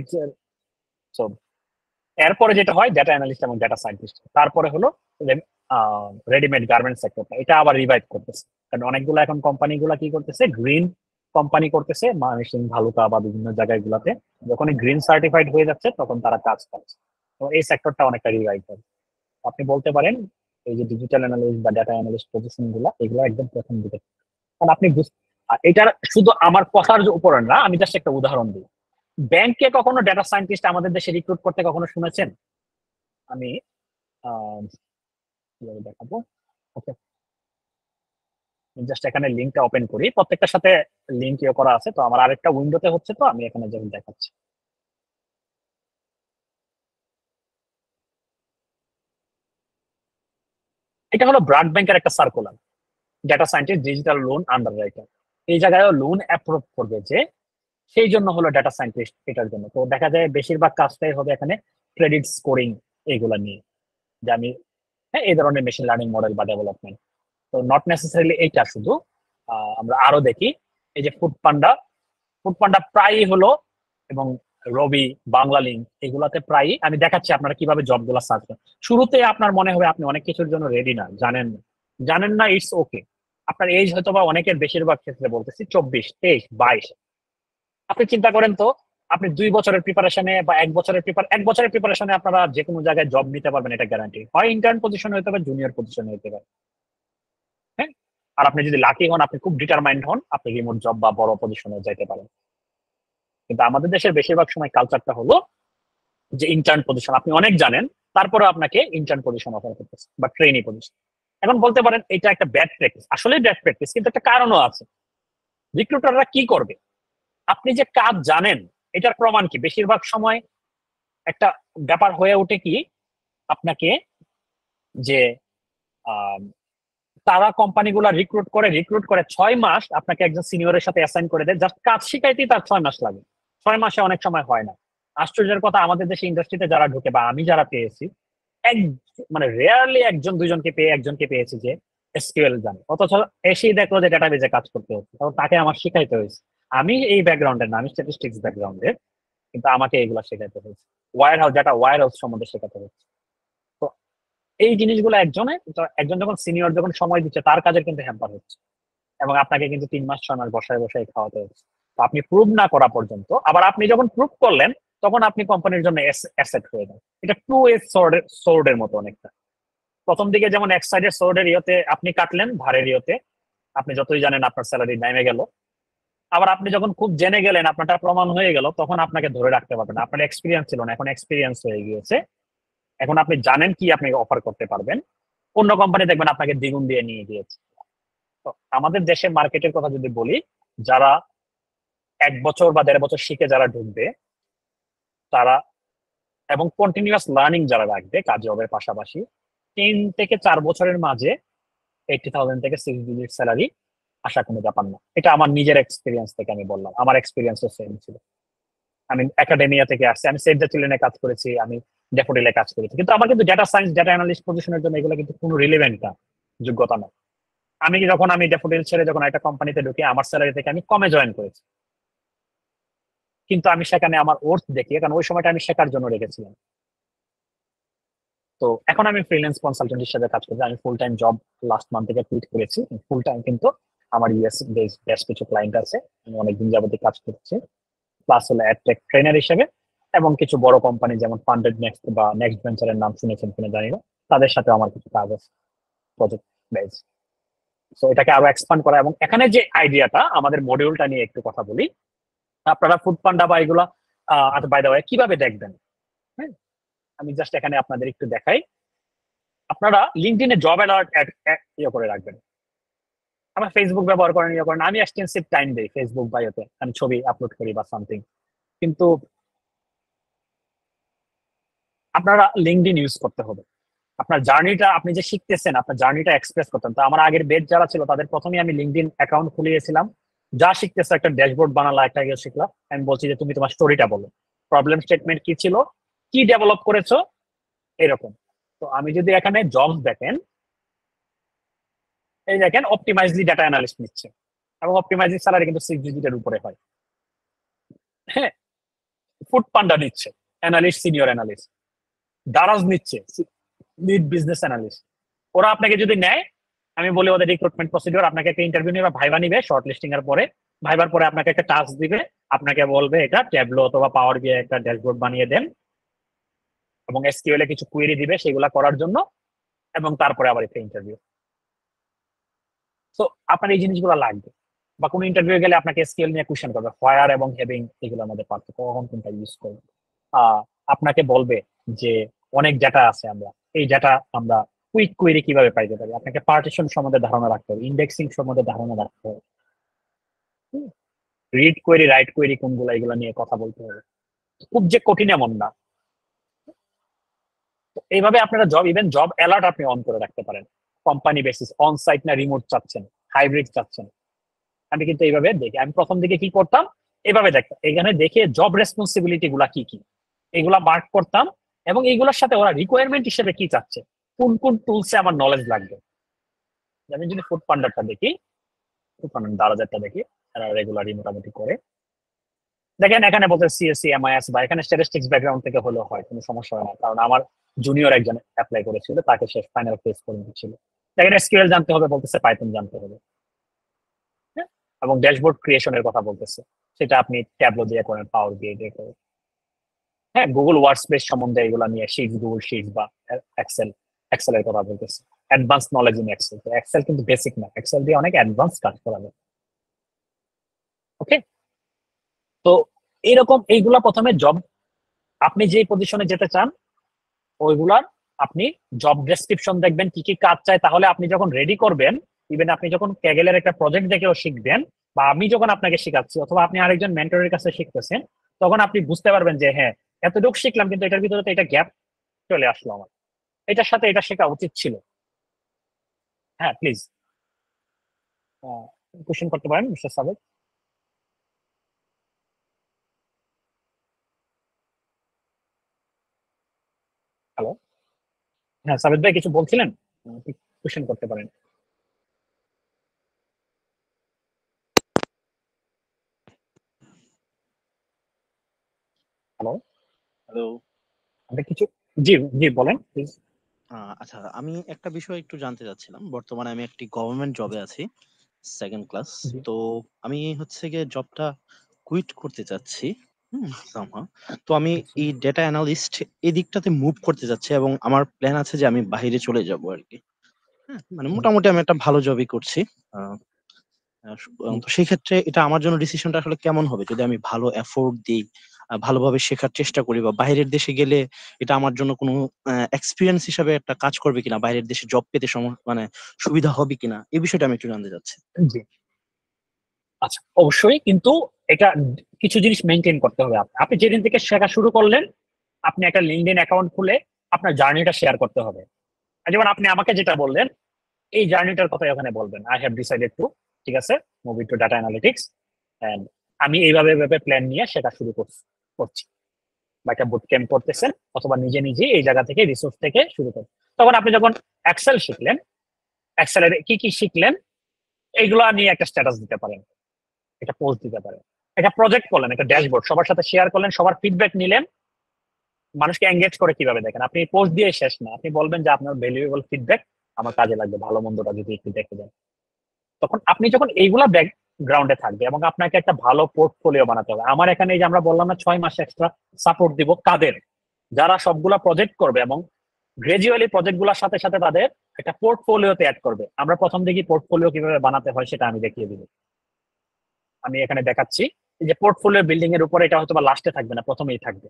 Speaker 1: এরপরে যেটা হয় ডেটা অ্যানালিস্ট এবং ডেটা সায়েন্টিস্ট। তারপরে হলো রেডিমেড গার্মেন্ট সেক্টরটা, এটা আবার রিভাইভ করতেছে, কারণ অনেকগুলো এখন কোম্পানিগুলো কি করতেছে, গ্রিন কোম্পানি করতেছে, মেশিন ভালুকা বা বিভিন্ন জায়গায় গুলাতে যখন গ্রিন সার্টিফাইড হয়ে যাচ্ছে তখন তারা কাজ করছে। তো এই সেক্টরটা অনেকটা রিভাইভ হবে। আপনি বলতে পারেন এই যে ডিজিটাল অ্যানালিস্ট বা ডেটা অ্যানালিস্ট পজিশন গুলা, এগুলো একদম প্রথম দিকে। কারণ আপনি এটার শুধু আমার কথার উপরে না, আমি জাস্ট একটা উদাহরণ দিই। ব্যাংকে কখনো ডেটা সায়েন্টিস্ট আমাদের দেশে রিক্রুট করতে কখনো শুনেছেন? আমি কিভাবে দেখাবো, ওকে, জাস্ট এখানে লিঙ্কটা ওপেন করি, প্রত্যেকটার সাথে লিঙ্ক করা আছে, তো আমার আরেকটা উইন্ডোতে হচ্ছে, তো আমি এখানে যেমন দেখাচ্ছি। এটা হলো ব্রাড ব্যাংকের একটা circular, data scientist digital loan under writer. এই জায়গায় লোন অ্যাপ্রুভ করবে যে, সেই জন্য হলো ডেটা সায়েন্টিস্ট এটার জন্য। তো দেখা যায় বেশিরভাগ কাজটাই হবে এখানে ক্রেডিট স্কোরিং এইগুলা নিয়ে, যে আমি এই ধরনের মেশিন লার্নিং মডেল বা ডেভেলপমেন্ট। তো নট নেসেসারিলি এইটা শুধু, আমরা আরো দেখি এই যে ফুডপান্ডা প্রায়ই হলো, এবং রবি, বাংলা লিঙ্ক, এগুলাতে প্রায়ই আমি দেখাচ্ছি আপনারা কিভাবে জব গুলা সার্চ করেন। শুরুতে আপনার মনে হবে আপনি অনেক কিছুর জন্য রেডি না, জানেন না, ইটস ওকে। আপনার এজ হয়তো বা অনেকের, বেশিরভাগ ক্ষেত্রে বলতেছি 24, 23, 22। আপনি চিন্তা করেন তো, আপনি 2 বছরের প্রিপারেশনে বা 1 বছরের প্রিপারেশনে আপনারা যে কোনো জায়গায় জব নিতে পারবেন, এটা গ্যারান্টি। হয় ইন্টার্ন পজিশনে হতে পারে, জুনিয়র পজিশনে হতে পারে। হ্যাঁ, আর আপনি যদি লাকি হন, আপনি খুব ডিটারমাইন্ড হন, আপনি রিমোট জব বা বড় পজিশনে যাইতে পারেন। কিন্তু আমাদের দেশের বেশিরভাগ সময় কালচারটা হলো যে ইন্টার্ন পজিশন, আপনি অনেক জানেন, তারপরে আপনাকে ইন্টার্ন পজিশন অফার করতেছে বা ট্রেনি পজিশন। এখন বলতে পারেন এটা একটা ব্যাড প্র্যাকটিস, আসলে ব্যাড প্র্যাকটিস, কিন্তু একটা কারণও আছে। রিক্রুটাররা কি করবে, আপনি যে কাজ জানেন এটার প্রমাণ কি? বেশিরভাগ সময় একটা ব্যাপার হয়ে ওঠে কি, আপনাকে যে তারা কোম্পানিগুলো রিক্রুট করে 6 মাস আপনাকে একজন সিনিয়রের সাথে অ্যাসাইন করে দেয়, জাস্ট কাজ শিখাইতেই তার 6 মাস লাগে। 6 মাসে অনেক সময় হয় না। আশ্চর্যের কথা, আমাদের দেশে ইন্ডাস্ট্রিতে যারা ঢুকে বা আমি যারা পেয়েছি, এক মানে রেয়ারলি একজনকে পেয়েছি যে এসকিউএল জানে, অথচ এসেই দেখলো যে ডেটাবেজে কাজ করতে হচ্ছে, তখন তাকে আমার শিখাইতে হয়েছে। আমি এই ব্যাকগ্রাউন্ডের না, আমি স্ট্যাটিস্টিক্স ব্যাকগ্রাউন্ডের, কিন্তু আমাকে এগুলো শেখাতে হয়েছে, ওয়্যার হাউস সম্বন্ধে শেখাতে হচ্ছে। তো এই জিনিসগুলো একজন যখন সিনিয়র যখন সময় দিচ্ছে, তার কাজের কিন্তু হ্যাম্পার হচ্ছে, এবং আপনাকে কিন্তু 3 মাস 6 মাস বসায় খাওয়াতে হচ্ছে। তো আপনি প্রুভ না করা পর্যন্ত, আবার আপনি যখন প্রুভ করলেন তখন আপনি কোম্পানির জন্য অ্যাসেট হয়ে যান। এটা 2 এজ সোর্ডের মতো অনেকটা। প্রথম দিকে যেমন এক সাইডের সোর্ডের ইয়েতে আপনি কাটলেন, ধারের ইয়েতে আপনি যতই জানেন আপনার স্যালারি নেমে গেল। আবার আপনি যখন খুব জেনে গেলেন, আপনারটা প্রমাণ হয়ে গেল, তখন আপনাকে ধরে রাখতে পারবেন, আপনার এক্সপিরিয়েন্স ছিল না, এখন এক্সপিরিয়েন্স হয়ে গিয়েছে, এখন আপনি জানেন কি আপনি অফার করতে পারবেন। অন্য কোম্পানি দেখবেন আপনাকে দ্বিগুণ দিয়ে নিয়ে গিয়েছে। তো আমাদের দেশের মার্কেটের কথা যদি বলি, যারা 1 বছর বা 1.5 বছর শিখে যারা ঢুকবে তারা, এবং কন্টিনিউয়াস লার্নিং যারা রাখবে কাজ জবের পাশাপাশি, 3 থেকে 4 বছরের মাঝে 80,000 থেকে 6 ডিজিট স্যালারি আশা কোনো ব্যাপার না। এটা আমার নিজের এক্সপিরিয়েন্স থেকে আমি বললাম, আমার এক্সপিরিয়েন্সও সেম ছিল। আমি একাডেমিয়া থেকে আসছি, আমি সেভ দ্য চিলড্রেনে কাজ করেছি, আমি ড্যাফোডিলে কাজ করেছি, কিন্তু আমার কিন্তু ডেটা সায়েন্স ডেটা অ্যানালিস্ট পজিশনের জন্য এগুলো কিন্তু কোনো রিলেভেন্ট না, যোগ্যতা না। যখন আমি ড্যাফোডিল ছেড়ে যখন একটা কোম্পানিতে ঢুকি, আমার স্যালারি থেকে আমি কমে জয়েন করেছি, কিন্তু আমি সেখানে আমার ওর্থ দেখি, কারণ ওই সময়টা আমি শেখার জন্য রেখেছিলাম। তো এখন আমি ফ্রিল্যান্স কনসালটেন্ট হিসেবে কাজ করছি। আমি full time job last month থেকে কুইট করেছি। ফুল টাইম কিন্তু আমার ইউএস বেশ কিছু ক্লায়েন্ট আছে, আমি অনেকদিন যাবতীয় কাজ করছি, প্লাস হলো অ্যাডটেক ট্রেনার হিসেবে, এবং কিছু বড় কোম্পানি যেমন ফান্ডেড নেক্সট বা নেক্সট ভেঞ্চারের নাম শুনেছেন কিনা জানি না, তাদের সাথে আমার কিছু কাজ আছে প্রজেক্ট বেস। সো এটাকে আরো এক্সপান্ড করা, এবং এখানে যে আইডিয়াটা, আমাদের মডিউলটা নিয়ে একটু কথা বলি। আপনারা ফুড পান্ডা বা এগুলা বাই দ্য ওয়ে কিভাবে দেখবেন, হ্যাঁ আমি জাস্ট এখানে আপনাদের একটু দেখাই। আপনারা লিঙ্কডইনে জব অ্যালার্ট ইয়ে করে রাখবেন। আমরা ফেসবুক ব্যবহার করেন, ইয়ে করেন, আমি এক্সটেন্সিভ টাইম দিই ফেসবুক বা ইয়েতে, আমি ছবি আপলোড করি বা সামথিং, কিন্তু আপনারা লিঙ্কডইন ইউজ করতে হবে। আপনার জার্নিটা, আপনি যে শিখতেছেন, আপনার জার্নিটা এক্সপ্রেস করতেন। তো আমার আগের বেচ যারা ছিল তাদের প্রথমেই আমি লিঙ্কডইন অ্যাকাউন্ট খুলিয়েছিলাম, যা শিখতেছে একটা ড্যাশবোর্ড বানালা, একটা ইয়ে শিখলাম, আমি বলছি যে তুমি তোমার স্টোরিটা বলো, প্রবলেম স্টেটমেন্ট কি ছিল, কি ডেভেলপ করেছো, এরকম। তো আমি যদি এখানে জবস দেখেন, এই দেখেন অপটিমাইজলি ডাটা অ্যানালিস্ট নিচ্ছে, এবং অপটিমাইজলি স্যালারি কিন্তু 6 ডিজিটের উপরে হয়। হ্যাঁ, ফুড পান্ডা নিচ্ছে অ্যানালিস্ট, সিনিয়র অ্যানালিস্ট, দারাজ নিচ্ছে লিড বিজনেস অ্যানালিস্ট। ওরা আপনাকে যদি নেয়, আমি বলি ওদের রিক্রুটমেন্ট প্রসিডিওর, আপনাকে একটা ইন্টারভিউ নিবে, ভাইবা নিবে, শর্ট লিস্টিং এর পরে, ভাইবার পরে আপনাকে একটা টাস্ক দিবে, আপনাকে বলবে এটা ট্যাবলো অথবা পাওয়ার বিআই একটা ড্যাশবোর্ড বানিয়ে দেন, এবং এসকিউএল এ কিছু কোয়েরি দিবে সেগুলা করার জন্য, এবং তারপরে আবার একটা ইন্টারভিউ। তো আপনার এই জিনিসগুলো লাগবে, বা কোনো ইন্টারভিউ গেলে আপনাকে এসকিউএল নিয়ে কোয়েশ্চেন করবে, হোয়ার এবং হ্যাভিং, এগুলোর মধ্যে পার্থক্য, কখন কোনটা ইউজ করবে। আপনাকে বলবে যে অনেক ডেটা আছে, আমরা এই ডেটা আমরা কুইক কোয়েরি কিভাবে পাইতে পারি, আপনাকে পার্টিশন সম্বন্ধে ধারণা রাখতে হবে, ইন্ডেক্সিং সম্বন্ধে ধারণা রাখতে হবে, রিড কোয়েরি, রাইট কোয়েরি কোনগুলো, এগুলো নিয়ে কথা বলতে হবে। খুব যে কঠিন এমন না। এইভাবে আপনারা ইভেন জব অ্যালার্ট আপনি অন করে রাখতে পারেন, কোম্পানি বেসিস, অন সাইট না রিমোট চাচ্ছেন, হাইব্রিড চাচ্ছেন। আমি কিন্তু এইভাবে দেখি, আমি প্রথম দিকে কি করতাম, এইভাবে দেখতাম, এখানে দেখে জব রেসপন্সিবিলিটি গুলা কি কি এগুলা মার্ক করতাম, এবং এইগুলোর সাথে ওরা রিকোয়ারমেন্ট হিসেবে কি চাচ্ছে, কোন কোন টুলসে আমার নলেজ লাগবে। আমি যদি ফুড পান্ডারটা দেখি, ফুড পান্ডার দারাজারটা দেখি, এরা রেগুলারই মোটামুটি করে, দেখেন এখানে বলতে সিএসসি, এমআইএস বা এখানে স্ট্যাটিস্টিক্স ব্যাকগ্রাউন্ড থেকে হলেও হয়, কোনো সমস্যা হয় না, কারণ আমার জুনিয়র একজন অ্যাপ্লাই করেছিল, তাকে শেষ ফাইনাল ফেস করে দিচ্ছিল। দেখেন এসকিউএল জানতে হবে বলতেছে, পাইথন জানতে হবে, এবং ড্যাশবোর্ড ক্রিয়েশনের কথা বলতেছে, সেটা আপনি ট্যাবলো দিয়ে করেন, পাওয়ার বিআই দিয়ে করেন। হ্যাঁ, গুগল ওয়ার্কস্পেস সম্বন্ধে এগুলো নিয়ে শিটস, গুগল শিটস বা এক্সেলের কথা বলতেছে, advance knowledge in Excel. Excel কিন্তু বেসিক না, এক্সেল দিয়ে অনেক অ্যাডভান্স কাজ করা যায়। ওকে, তো এইরকম এইগুলা প্রথমে জব, আপনি যে পজিশনে যেতে চান ওইগুলার আপনি জব ডেসক্রিপশন দেখবেন কি কি কাজ চায়, তাহলে আপনি যখন রেডি করবেন, ইভেন আপনি যখন ক্যাগেলের একটা প্রজেক্ট দেখেও শিখবেন, বা আমি যখন আপনাকে শেখাচ্ছি, অথবা আপনি আরেকজন মেন্টরের কাছে শিখতেছেন, তখন আপনি বুঝতে পারবেন যে হ্যাঁ এতটুকু শিখলাম, কিন্তু এটার ভিতরে তো এটা গ্যাপ চলে আসলো, আমার এটার সাথে এটা শেখা উচিত ছিল। হ্যাঁ প্লিজ কোশ্চেন করতে পারেন মিস্টার সাবেক। হ্যালো, হ্যাঁ সাবেদ ভাই কিছু বলছিলেন, কোশ্চেন করতে পারেন। Hello
Speaker 8: hello.
Speaker 1: আপনি কিছু, জি জি বলেন প্লিজ।
Speaker 8: আচ্ছা, আমি একটা বিষয় একটু জানতে চাচ্ছিলাম। বর্তমানে আমি একটি গভর্নমেন্ট জবে আছি, সেকেন্ড ক্লাস।
Speaker 1: জি।
Speaker 8: তো আমি হচ্ছে গিয়ে জবটা কুইট করতে চাচ্ছি। somehow। তো আমি এই ডেটা অ্যানালিস্ট এই দিকটাতে মুভ করতে চাচ্ছি, এবং আমার প্ল্যান আছে যে আমি বাইরে চলে যাব আর কি। হ্যাঁ, মানে মোটামুটি আমি একটা ভালো জবই করছি। তো সেই ক্ষেত্রে এটা আমার জন্য ডিসিশনটা আসলে কেমন হবে যদি আমি ভালো এফোর্ট দিই, ভালোভাবে শেখার চেষ্টা করি, বা বাইরের দেশে গেলে এটা আমার জন্য কোনো এক্সপিরিয়েন্স হিসাবে একটা কাজ করবে কিনা, বাইরের দেশে জব পেতে মানে সুবিধা হবে কিনা, এই বিষয়টা আমি একটু জানতে চাচ্ছি।
Speaker 1: জি আচ্ছা, অবশ্যই, কিন্তু এটা কিছু জিনিস মেনটেন করতে হবে। আপনি যেদিন থেকে শেখা শুরু করলেন, আপনি একটা লিঙ্কডইন অ্যাকাউন্ট খুলে আপনার জার্নিটা শেয়ার করতে হবে। যেমন আপনি আমাকে যেটা বললেন, এই জার্নিটার কথা ওখানে বলবেন, আই হ্যাভ ডিসাইডেড টু, ঠিক আছে, move to data analytics, and আমি এইভাবে প্ল্যান নিয়ে শেখা শুরু করছি। বা একটা বুট ক্যাম্প করতেছেন, অথবা নিজে নিজে এই জায়গা থেকে রিসোর্স থেকে শুরু করেন। তখন আপনি যখন এক্সেল শিখলেন, এক্সেলের কি কি শিখলেন এইগুলো নিয়ে একটা স্ট্যাটাস দিতে পারেন, একটা পোস্ট দিতে পারেন, একটা প্রজেক্ট করলেন, একটা ড্যাশবোর্ড সবার সাথে শেয়ার করলেন, সবার ফিডব্যাক নিলেন। মানুষকে এঙ্গেজ করে কিভাবে দেখেন, আপনি পোস্ট দিয়ে শেষ না, আপনি বলবেন যে আপনার ভ্যালুয়েবল ফিডব্যাক আমার কাজে লাগবে, ভালো মন্দটা যদি একটু দেখে দেন। তখন আপনি যখন এইগুলা ব্যাকগ্রাউন্ডে থাকবে এবং আপনাকে একটা ভালো পোর্টফোলিও বানাতে হবে। আমার এখানে এই যে আমরা বললাম না 6 মাস এক্সট্রা সাপোর্ট দিব কাদের, যারা সবগুলা প্রজেক্ট করবে এবং গ্রাজুয়ালি প্রজেক্ট গুলোর সাথে সাথে তাদের একটা পোর্টফোলিওতে অ্যাড করবে। আমরা প্রথম দিকে পোর্টফোলিও কিভাবে বানাতে হয় সেটা আমি দেখিয়ে দিব। আমি এখানে দেখাচ্ছি এই যে পোর্টফোলিও বিল্ডিং এর উপরে, এটা হয়তো বা লাস্টে থাকবে না, প্রথমেই থাকবে।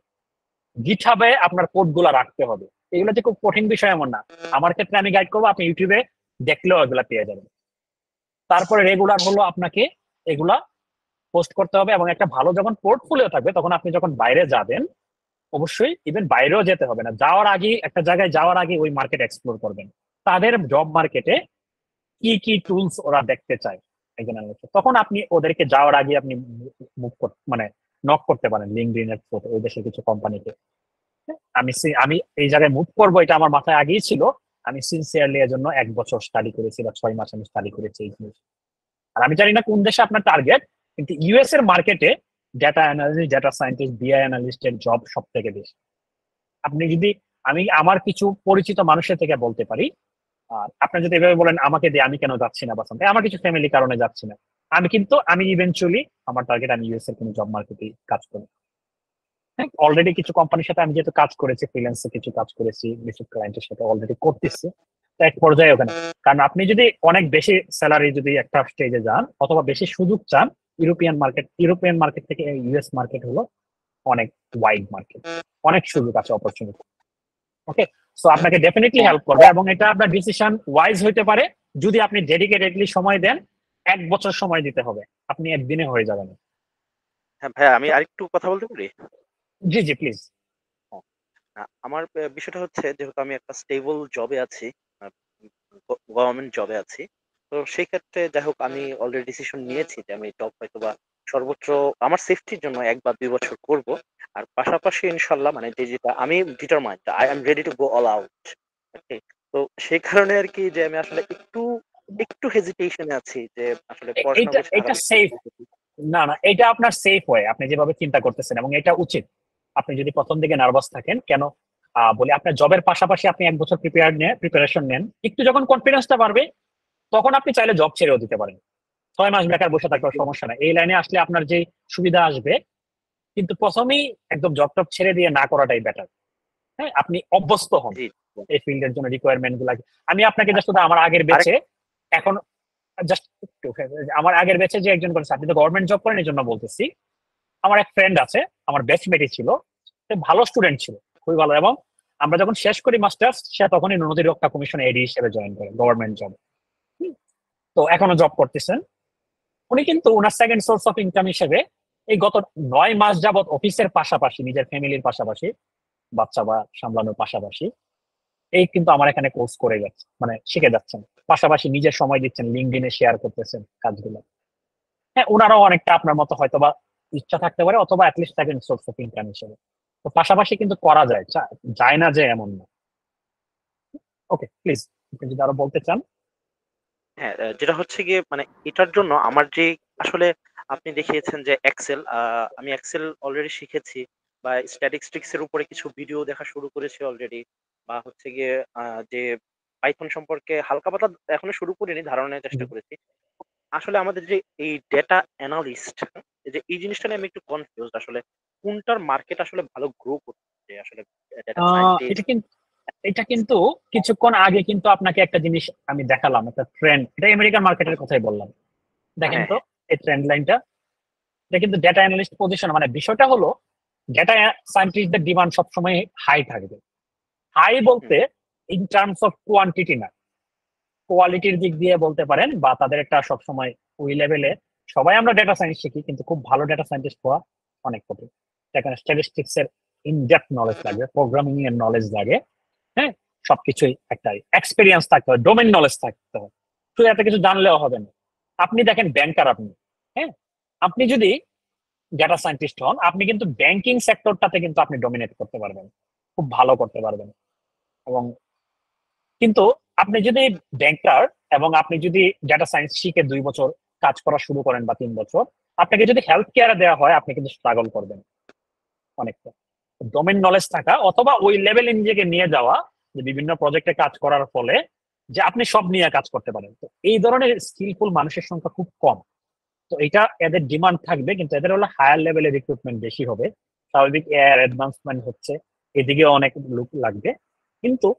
Speaker 1: গিটহাবে আপনার কোড গুলা রাখতে হবে। এগুলো যে খুব কঠিন বিষয় এমন না, আমার ক্ষেত্রে আমি গাইড করবো, আপনি ইউটিউবে দেখলেও এগুলা পেয়ে যাবেন। তারপরে রেগুলার হলো আপনাকে এগুলা পোস্ট করতে হবে এবং একটা ভালো যখন পোর্টফোলিও থাকবে তখন আপনি যখন বাইরে যাবেন, অবশ্যই ইভেন বাইরেও যেতে হবে না, যাওয়ার আগে একটা জায়গায় যাওয়ার আগে ওই মার্কেট এক্সপ্লোর করবেন, তাদের জব মার্কেটে কি কি টুলস ওরা দেখতে চায় একজন অ্যানালিস্ট। তখন আপনি ওদেরকে যাওয়ার আগে আপনি মানে নক করতে পারেন লিঙ্কডইন এর থ্রুতে ওই দেশের কিছু কোম্পানিতে। আমি এই জায়গায় মুভ করবো এটা আমার মাথায় আগেই ছিল। আমি সিনসিয়ারলি এর জন্য 1 বছর স্টাডি করেছি বা 6 মাস আমি স্টাডি করেছি এই জিনিস। আর আমি জানি না কোন দেশে আপনার টার্গেট, কিন্তু ইউএস এর মার্কেটে ডেটা অ্যানালিস্ট, ডেটা সায়েন্টিস্ট, বিআই অ্যানালিস্টের জব সব থেকে বেশি। আপনি যদি, আমি আমার কিছু পরিচিত মানুষের থেকে বলতে পারি, আর আপনি যদি এভাবে বলেন আমাকে দিয়ে আমি কেন যাচ্ছি না বা সামথিং, আমার কিছু ফ্যামিলি কারণে যাচ্ছি না, আমি ইভেনচুয়ালি আমার টার্গেট আমি ইউএস এর কোনো জব মার্কেটে কাজ করি। হ্যাঁ, অলরেডি কিছু কোম্পানির সাথে আমি যেহেতু কাজ করেছি, ফ্রিল্যান্সে কিছু কাজ করেছি, কিছু ক্লায়েন্টের সাথে অলরেডি করতেছি, এক পর্যায়ে ওখানে। কারণ আপনি যদি অনেক বেশি স্যালারি যদি একটা স্টেজে যান অথবা বেশি সুযোগ চান, ইউরোপিয়ান মার্কেট থেকে ইউএস মার্কেট হলো অনেক ওয়াইড মার্কেট, অনেক সুযোগ আছে, অপরচুনিটি। ওকে, সো আপনাকে ডেফিনেটলি হেল্প করবে এবং এটা আপনার ডিসিশন ওয়াইজ হইতে পারে যদি আপনি ডেডিকেটেডলি সময় দেন। 1 বছর সময় দিতে হবে, আপনি একদিনে হয়ে যাবেন।
Speaker 8: হ্যাঁ ভাইয়া, আমি আরেকটু কথা বলতে পারি?
Speaker 1: জি জি প্লিজ।
Speaker 8: আমার বিষয়টা হচ্ছে, যেহেতু আমি একটা স্টেবল জবে আছি, গভর্নমেন্ট জবে আছি, তো সেই ক্ষেত্রে যাই হোক আমি অলরেডি ডিসিশন নিয়েছি যে আমি জব হয়তো বা সর্বোচ্চ আমার সেফটির জন্য 1 বা 2 বছর করব। আর পাশাপাশি ইনশাল্লাহ মানে যেটা আমি determined, I am ready to go all out. তো সেই কারণে আর কি যে আমি আসলে একটু হেজিটেশনে আছি যে আসলে পড়াশোনা
Speaker 1: এটা সেফ না, এটা আপনার সেফ ওয়ে, আপনি যেভাবে চিন্তা করতেছেন এবং এটা উচিত। আপনি যদি প্রথম দিকে নার্ভাস থাকেন, কেন বলি, আপনার জবের পাশাপাশি আপনি 1 বছর প্রিপারেশন নেন, একটু যখন কনফিডেন্সটা বাড়বে তখন আপনি চাইলে জব ছেড়েও দিতে পারেন। 6 মাস বেকার বসে থাকার সমস্যা নাই, এই লাইনে আসলে আপনার যে সুবিধা আসবে। কিন্তু প্রথমেই একদম জব টব ছেড়ে দিয়ে না করাটাই বেটার। হ্যাঁ, আপনি অভ্যস্ত হন এই ফিল্ডের জন্য, রিকোয়ারমেন্ট গুলা। আমি আপনাকে জাস্ট আমার আগের বেচে এখন জাস্ট আমার আগের বেচে যে একজন করেছে, আপনি তো গভর্নমেন্ট জব করেন এই জন্য বলতেছি। আমার এক ফ্রেন্ড আছে, আমার ব্যাচমেটই ছিল, সে ভালো স্টুডেন্ট ছিল, খুবই ভালো। এবং আমরা যখন শেষ করি মাস্টার্স, সে তখনই নদী রক্ষা কমিশন এডি হিসেবে জয়েন করে গভর্নমেন্ট জব। তো এখনো জব করতেছেন উনি। কিন্তু ওনার সেকেন্ড সোর্স অফ ইনকাম হিসেবে এই গত 9 মাস যাবত অফিসের পাশাপাশি, নিজের ফ্যামিলির পাশাপাশি, বাচ্চা বা সামলানোর পাশাপাশি এই কিন্তু আমার এখানে কোর্স করে যাচ্ছে, মানে শিখে যাচ্ছেন, পাশাপাশি নিজের সময় দিচ্ছেন, লিঙ্কডইনে শেয়ার করতেছেন কাজগুলো। হ্যাঁ, ওনারাও অনেকটা আপনার মতো হয়তো বা ইচ্ছা থাকতে পারে, অথবা at least second source of income হিসেবে। তো পাশাপাশি কিন্তু করা যায়, যায় না যে এমন না। ওকে, প্লিজ আপনি যদি আরো বলতে চান।
Speaker 8: হ্যাঁ, যেটা হচ্ছে গিয়ে মানে এটার জন্য আমার যে আসলে আপনি দেখিয়েছেন যে এক্সেল, আমি এক্সেল অলরেডি শিখেছি বা স্ট্যাটিস্টিক্স এর উপরে কিছু ভিডিও দেখা শুরু করেছি অলরেডি, বা হচ্ছে গিয়ে যে পাইথন সম্পর্কে হালকা পাতলা এখনো শুরু করিনি, ধারণা নেওয়ার চেষ্টা করেছি। আসলে আমাদের যে এই ডেটা অ্যানালিস্ট, যে এই জিনিসটা নিয়ে আমি একটু কনফিউজ, আসলে কোনটার মার্কেট আসলে ভালো গ্রো করছে, আসলে ডেটা সায়েন্টিস্ট।
Speaker 1: এটা কিন্তু কিছুক্ষণ আগে কিন্তু আপনাকে একটা জিনিস আমি দেখালাম, একটা ট্রেন্ড, এটা আমেরিকান মার্কেটের কথাই বললাম। দেখেন তো এই ট্রেন্ড লাইনটা, এটা কিন্তু ডেটা অ্যানালিস্ট পজিশন। মানে বিষয়টা হলো ডেটা সায়েন্টিস্টদের ডিমান্ড সবসময় হাই থাকবে। হাই বলতে ইন টার্মস অফ কোয়ান্টিটি না, কোয়ালিটির দিক দিয়ে বলতে পারেন, বা তাদের একটা সবসময় ওই লেভেলে। সবাই আমরা ডেটা সায়েন্স শিখি, কিন্তু খুব ভালো ডেটা সায়েন্টিস্ট হওয়া অনেক কঠিন। এখানে স্ট্যাটিস্টিক্স এর ইনডেপথ নলেজ লাগে, প্রোগ্রামিং এর নলেজ লাগে, হ্যাঁ, সবকিছুই একটা এক্সপেরিয়েন্স থাকতে হয়, ডোমেন নলেজ থাকতে হয়। শুধু এত কিছু জানলেও হবে না। আপনি দেখেন ব্যাংকার, আপনি হ্যাঁ, আপনি যদি ডেটা সায়েন্টিস্ট হন, আপনি কিন্তু ব্যাংকিং সেক্টরটাতে কিন্তু আপনি ডমিনেট করতে পারবেন, খুব ভালো করতে পারবেন। এবং কিন্তু আপনি যদি ব্যাংকার এবং আপনি যদি ডেটা সায়েন্স শিখে 2 বছর কাজ করা শুরু করেন বা 3 বছর, আপনাকে যদি হেলথ কেয়ারে দেওয়া হয় আপনি কিন্তু স্ট্রাগল করবেন অনেকটা। ডোমেন নলেজ থাকা অথবা ওই লেভেলে নিজেকে নিয়ে যাওয়া যে বিভিন্ন প্রজেক্টে কাজ করার ফলে যে আপনি সব নিয়ে কাজ করতে পারেন, তো এই ধরনের স্কিলফুল মানুষের সংখ্যা খুব কম। তো এটা এদের ডিমান্ড থাকবে, কিন্তু এদের হলো হায়ার লেভেলের রিক্রুটমেন্ট বেশি হবে। স্বাভাবিক এআই অ্যাডভান্সমেন্ট হচ্ছে, এদিকে অনেক লোক লাগবে। কিন্তু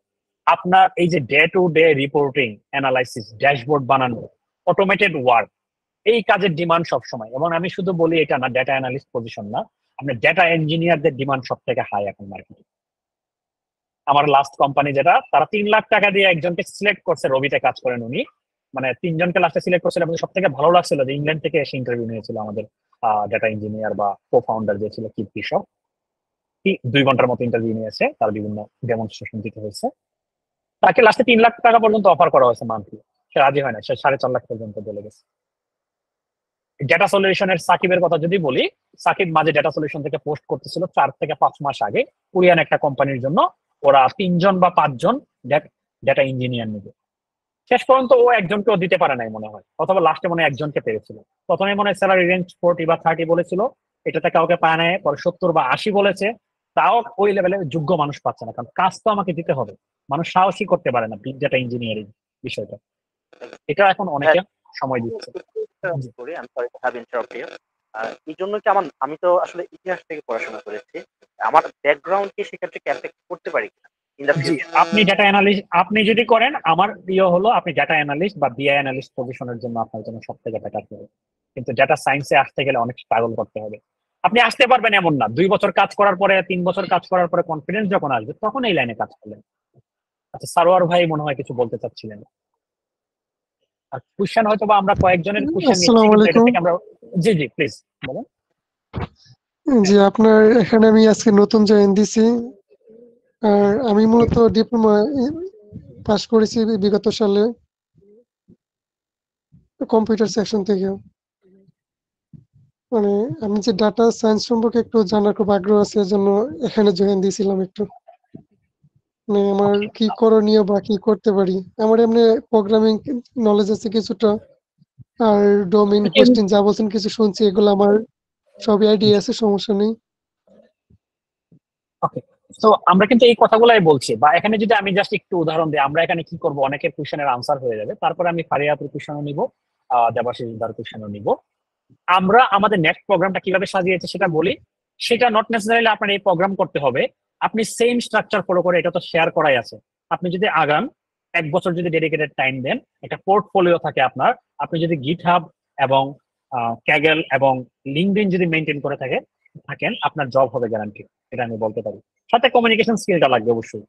Speaker 1: আপনার এই যে day to day reporting, analysis, dashboard বানানো, অটোমেটেড ওয়ার্ক, এই কাজের ডিমান্ড সবসময়। এবং আমি শুধু বলি এটা না, ডেটা অ্যানালিস্ট পজিশন না, আপনার ডেটা ইঞ্জিনিয়ারদের ডিমান্ড সব থেকে হাই এখন মার্কেটে। আমার লাস্ট কোম্পানি যেটা, তারা 3 লাখ টাকা দিয়ে একজনকে সিলেক্ট করছে, রবিতে কাজ করেন উনি, মানে 3 জনকে লাস্টে সিলেক্ট করছিল। এবং সব থেকে ভালো লাগছিল যে ইংল্যান্ড থেকে এসে ইন্টারভিউ নিয়েছিল আমাদের ডেটা ইঞ্জিনিয়ার বা কো ফাউন্ডার যে ছিল কিপ বিশপ, 2 ঘন্টার মতো ইন্টারভিউ নিয়েছে, তার বিভিন্ন ডেমনস্ট্রেশন দিতে হয়েছে। তাকে লাস্টে 3 লাখ টাকা পর্যন্ত অফার করা হয়েছে মান্থলি, সে রাজি হয় না, সে 4.5 লাখ পর্যন্ত বলে গেছে। ডেটা সলিউশনের সাকিবের কথা যদি বলি, সাকিব মাঝে ডেটা সলিউশন থেকে পোস্ট করতেছিল 4 থেকে 5 মাস আগে কোরিয়ান একটা কোম্পানির জন্য ওরা 3 জন বা 5 জন ডেটা ইঞ্জিনিয়ার নেবে। শেষ পর্যন্ত ও একজনকেও দিতে পারে নাই মনে হয়, অথবা লাস্টে মনে হয় একজনকে পেরেছিল। প্রথমে মনে হয় স্যালারি রেঞ্জ 40 বা 30 বলেছিল, এটাতে কাউকে পায় নাই, পরে 70 বা 80 বলেছে। তাও ওই লেভেলে যোগ্য মানুষ পাচ্ছে না, কারণ কাজ তো আমাকে দিতে হবে। মানুষ সাহসই করতে পারে না বিগ ডেটা ইঞ্জিনিয়ারিং বিষয়টা। এটা এখন অনেকে সময় দিচ্ছে।
Speaker 8: করি আমি, sorry to have interrupt you. এই জন্য কি আমি তো আসলে ইতিহাস থেকে পড়াশোনা করেছি, আমার ব্যাকগ্রাউন্ড কি সেক্ষেত্রে এফেক্ট করতে পারি কিনা ইন দ্য
Speaker 1: জি,
Speaker 8: ফিউচার?
Speaker 1: আপনি ডেটা অ্যানালিস্ট আপনি যদি করেন, আমার প্রিয় হলো আপনি ডেটা অ্যানালিস্ট বা বিআই অ্যানালিস্ট পজিশনের জন্য আপনার জন্য সব থেকে বেটার হবে। কিন্তু ডেটা সায়েন্সে আসতে গেলে অনেক স্ট্রাগল করতে হবে। আপনি আসতে পারবেন এমন না, 2 বছর কাজ করার পরে, 3 বছর কাজ করার পরে কনফিডেন্স যখন আসবে তখন এই লাইনে কাজ করলেন। আচ্ছা, সারোয়ার ভাই মনে হয় কিছু বলতে চাচ্ছিলেন। আর কোশ্চেন হয়তো বা আমরা কয়েকজনের কোশ্চেন নিচ্ছি,
Speaker 9: আসসালামু
Speaker 1: কিন্তু এটা
Speaker 9: আলাইকুম।
Speaker 1: থেকে আমরা, জি জি প্লিজ বলেন।
Speaker 9: জি, আপনার এখানে আমি আজকে নতুন জয়েন দিছি। আর আমি মূলত ডিপ্লোমা পাস করেছি বিগত সালে কম্পিউটার সেকশন থেকে। মানে আমি যে ডাটা সায়েন্স সম্পর্কে একটু জানার খুব আগ্রহ আছে, এজন্য এখানে জয়েন দিয়েছিলাম একটু। মানে আমার কি করণীয় বা কি করতে পারি, আমার এমনি প্রোগ্রামিং নলেজ আছে কিছুটা, আর ডোমেইন কোশ্চেন যা বলছেন কিছু শুনছি, এগুলো আমার সবই আইডিয়া আছে, সমস্যা নেই।
Speaker 1: ওকে, তো আমরা কিন্তু এই কথাগুলাই বলছি, বা এখানে যদি আমি জাস্ট একটু উদাহরণ দিই, আমরা এখানে কি করব, অনেকের কোশ্চেনের আনসার হয়ে যাবে, তারপরে আমি ফারিয়াপুর কোশ্চেনও নিব, দেবাশিস দার কোশ্চেনও নিব। আমরা আমাদের নেক্সট প্রোগ্রামটা কিভাবে সাজিয়েছি সেটা বলি। সেটা নট নেসেসারিলি আপনার এই প্রোগ্রাম করতে হবে, আপনি সেম স্ট্রাকচার ফলো করে, এটা তো শেয়ার করাই আছে। আপনি যদি আগান 1 বছর যদি ডেডিকেটেড টাইম দেন, একটা পোর্টফোলিও থাকে আপনার, আপনি যদি গিটহাব এবং ক্যাগেল এবং লিঙ্কডইন যদি মেনটেন করে থাকেন, আপনার জব হবে গ্যারান্টি, এটা আমি বলতে পারি। সাথে কমিউনিকেশন স্কিলটা লাগবে অবশ্যই।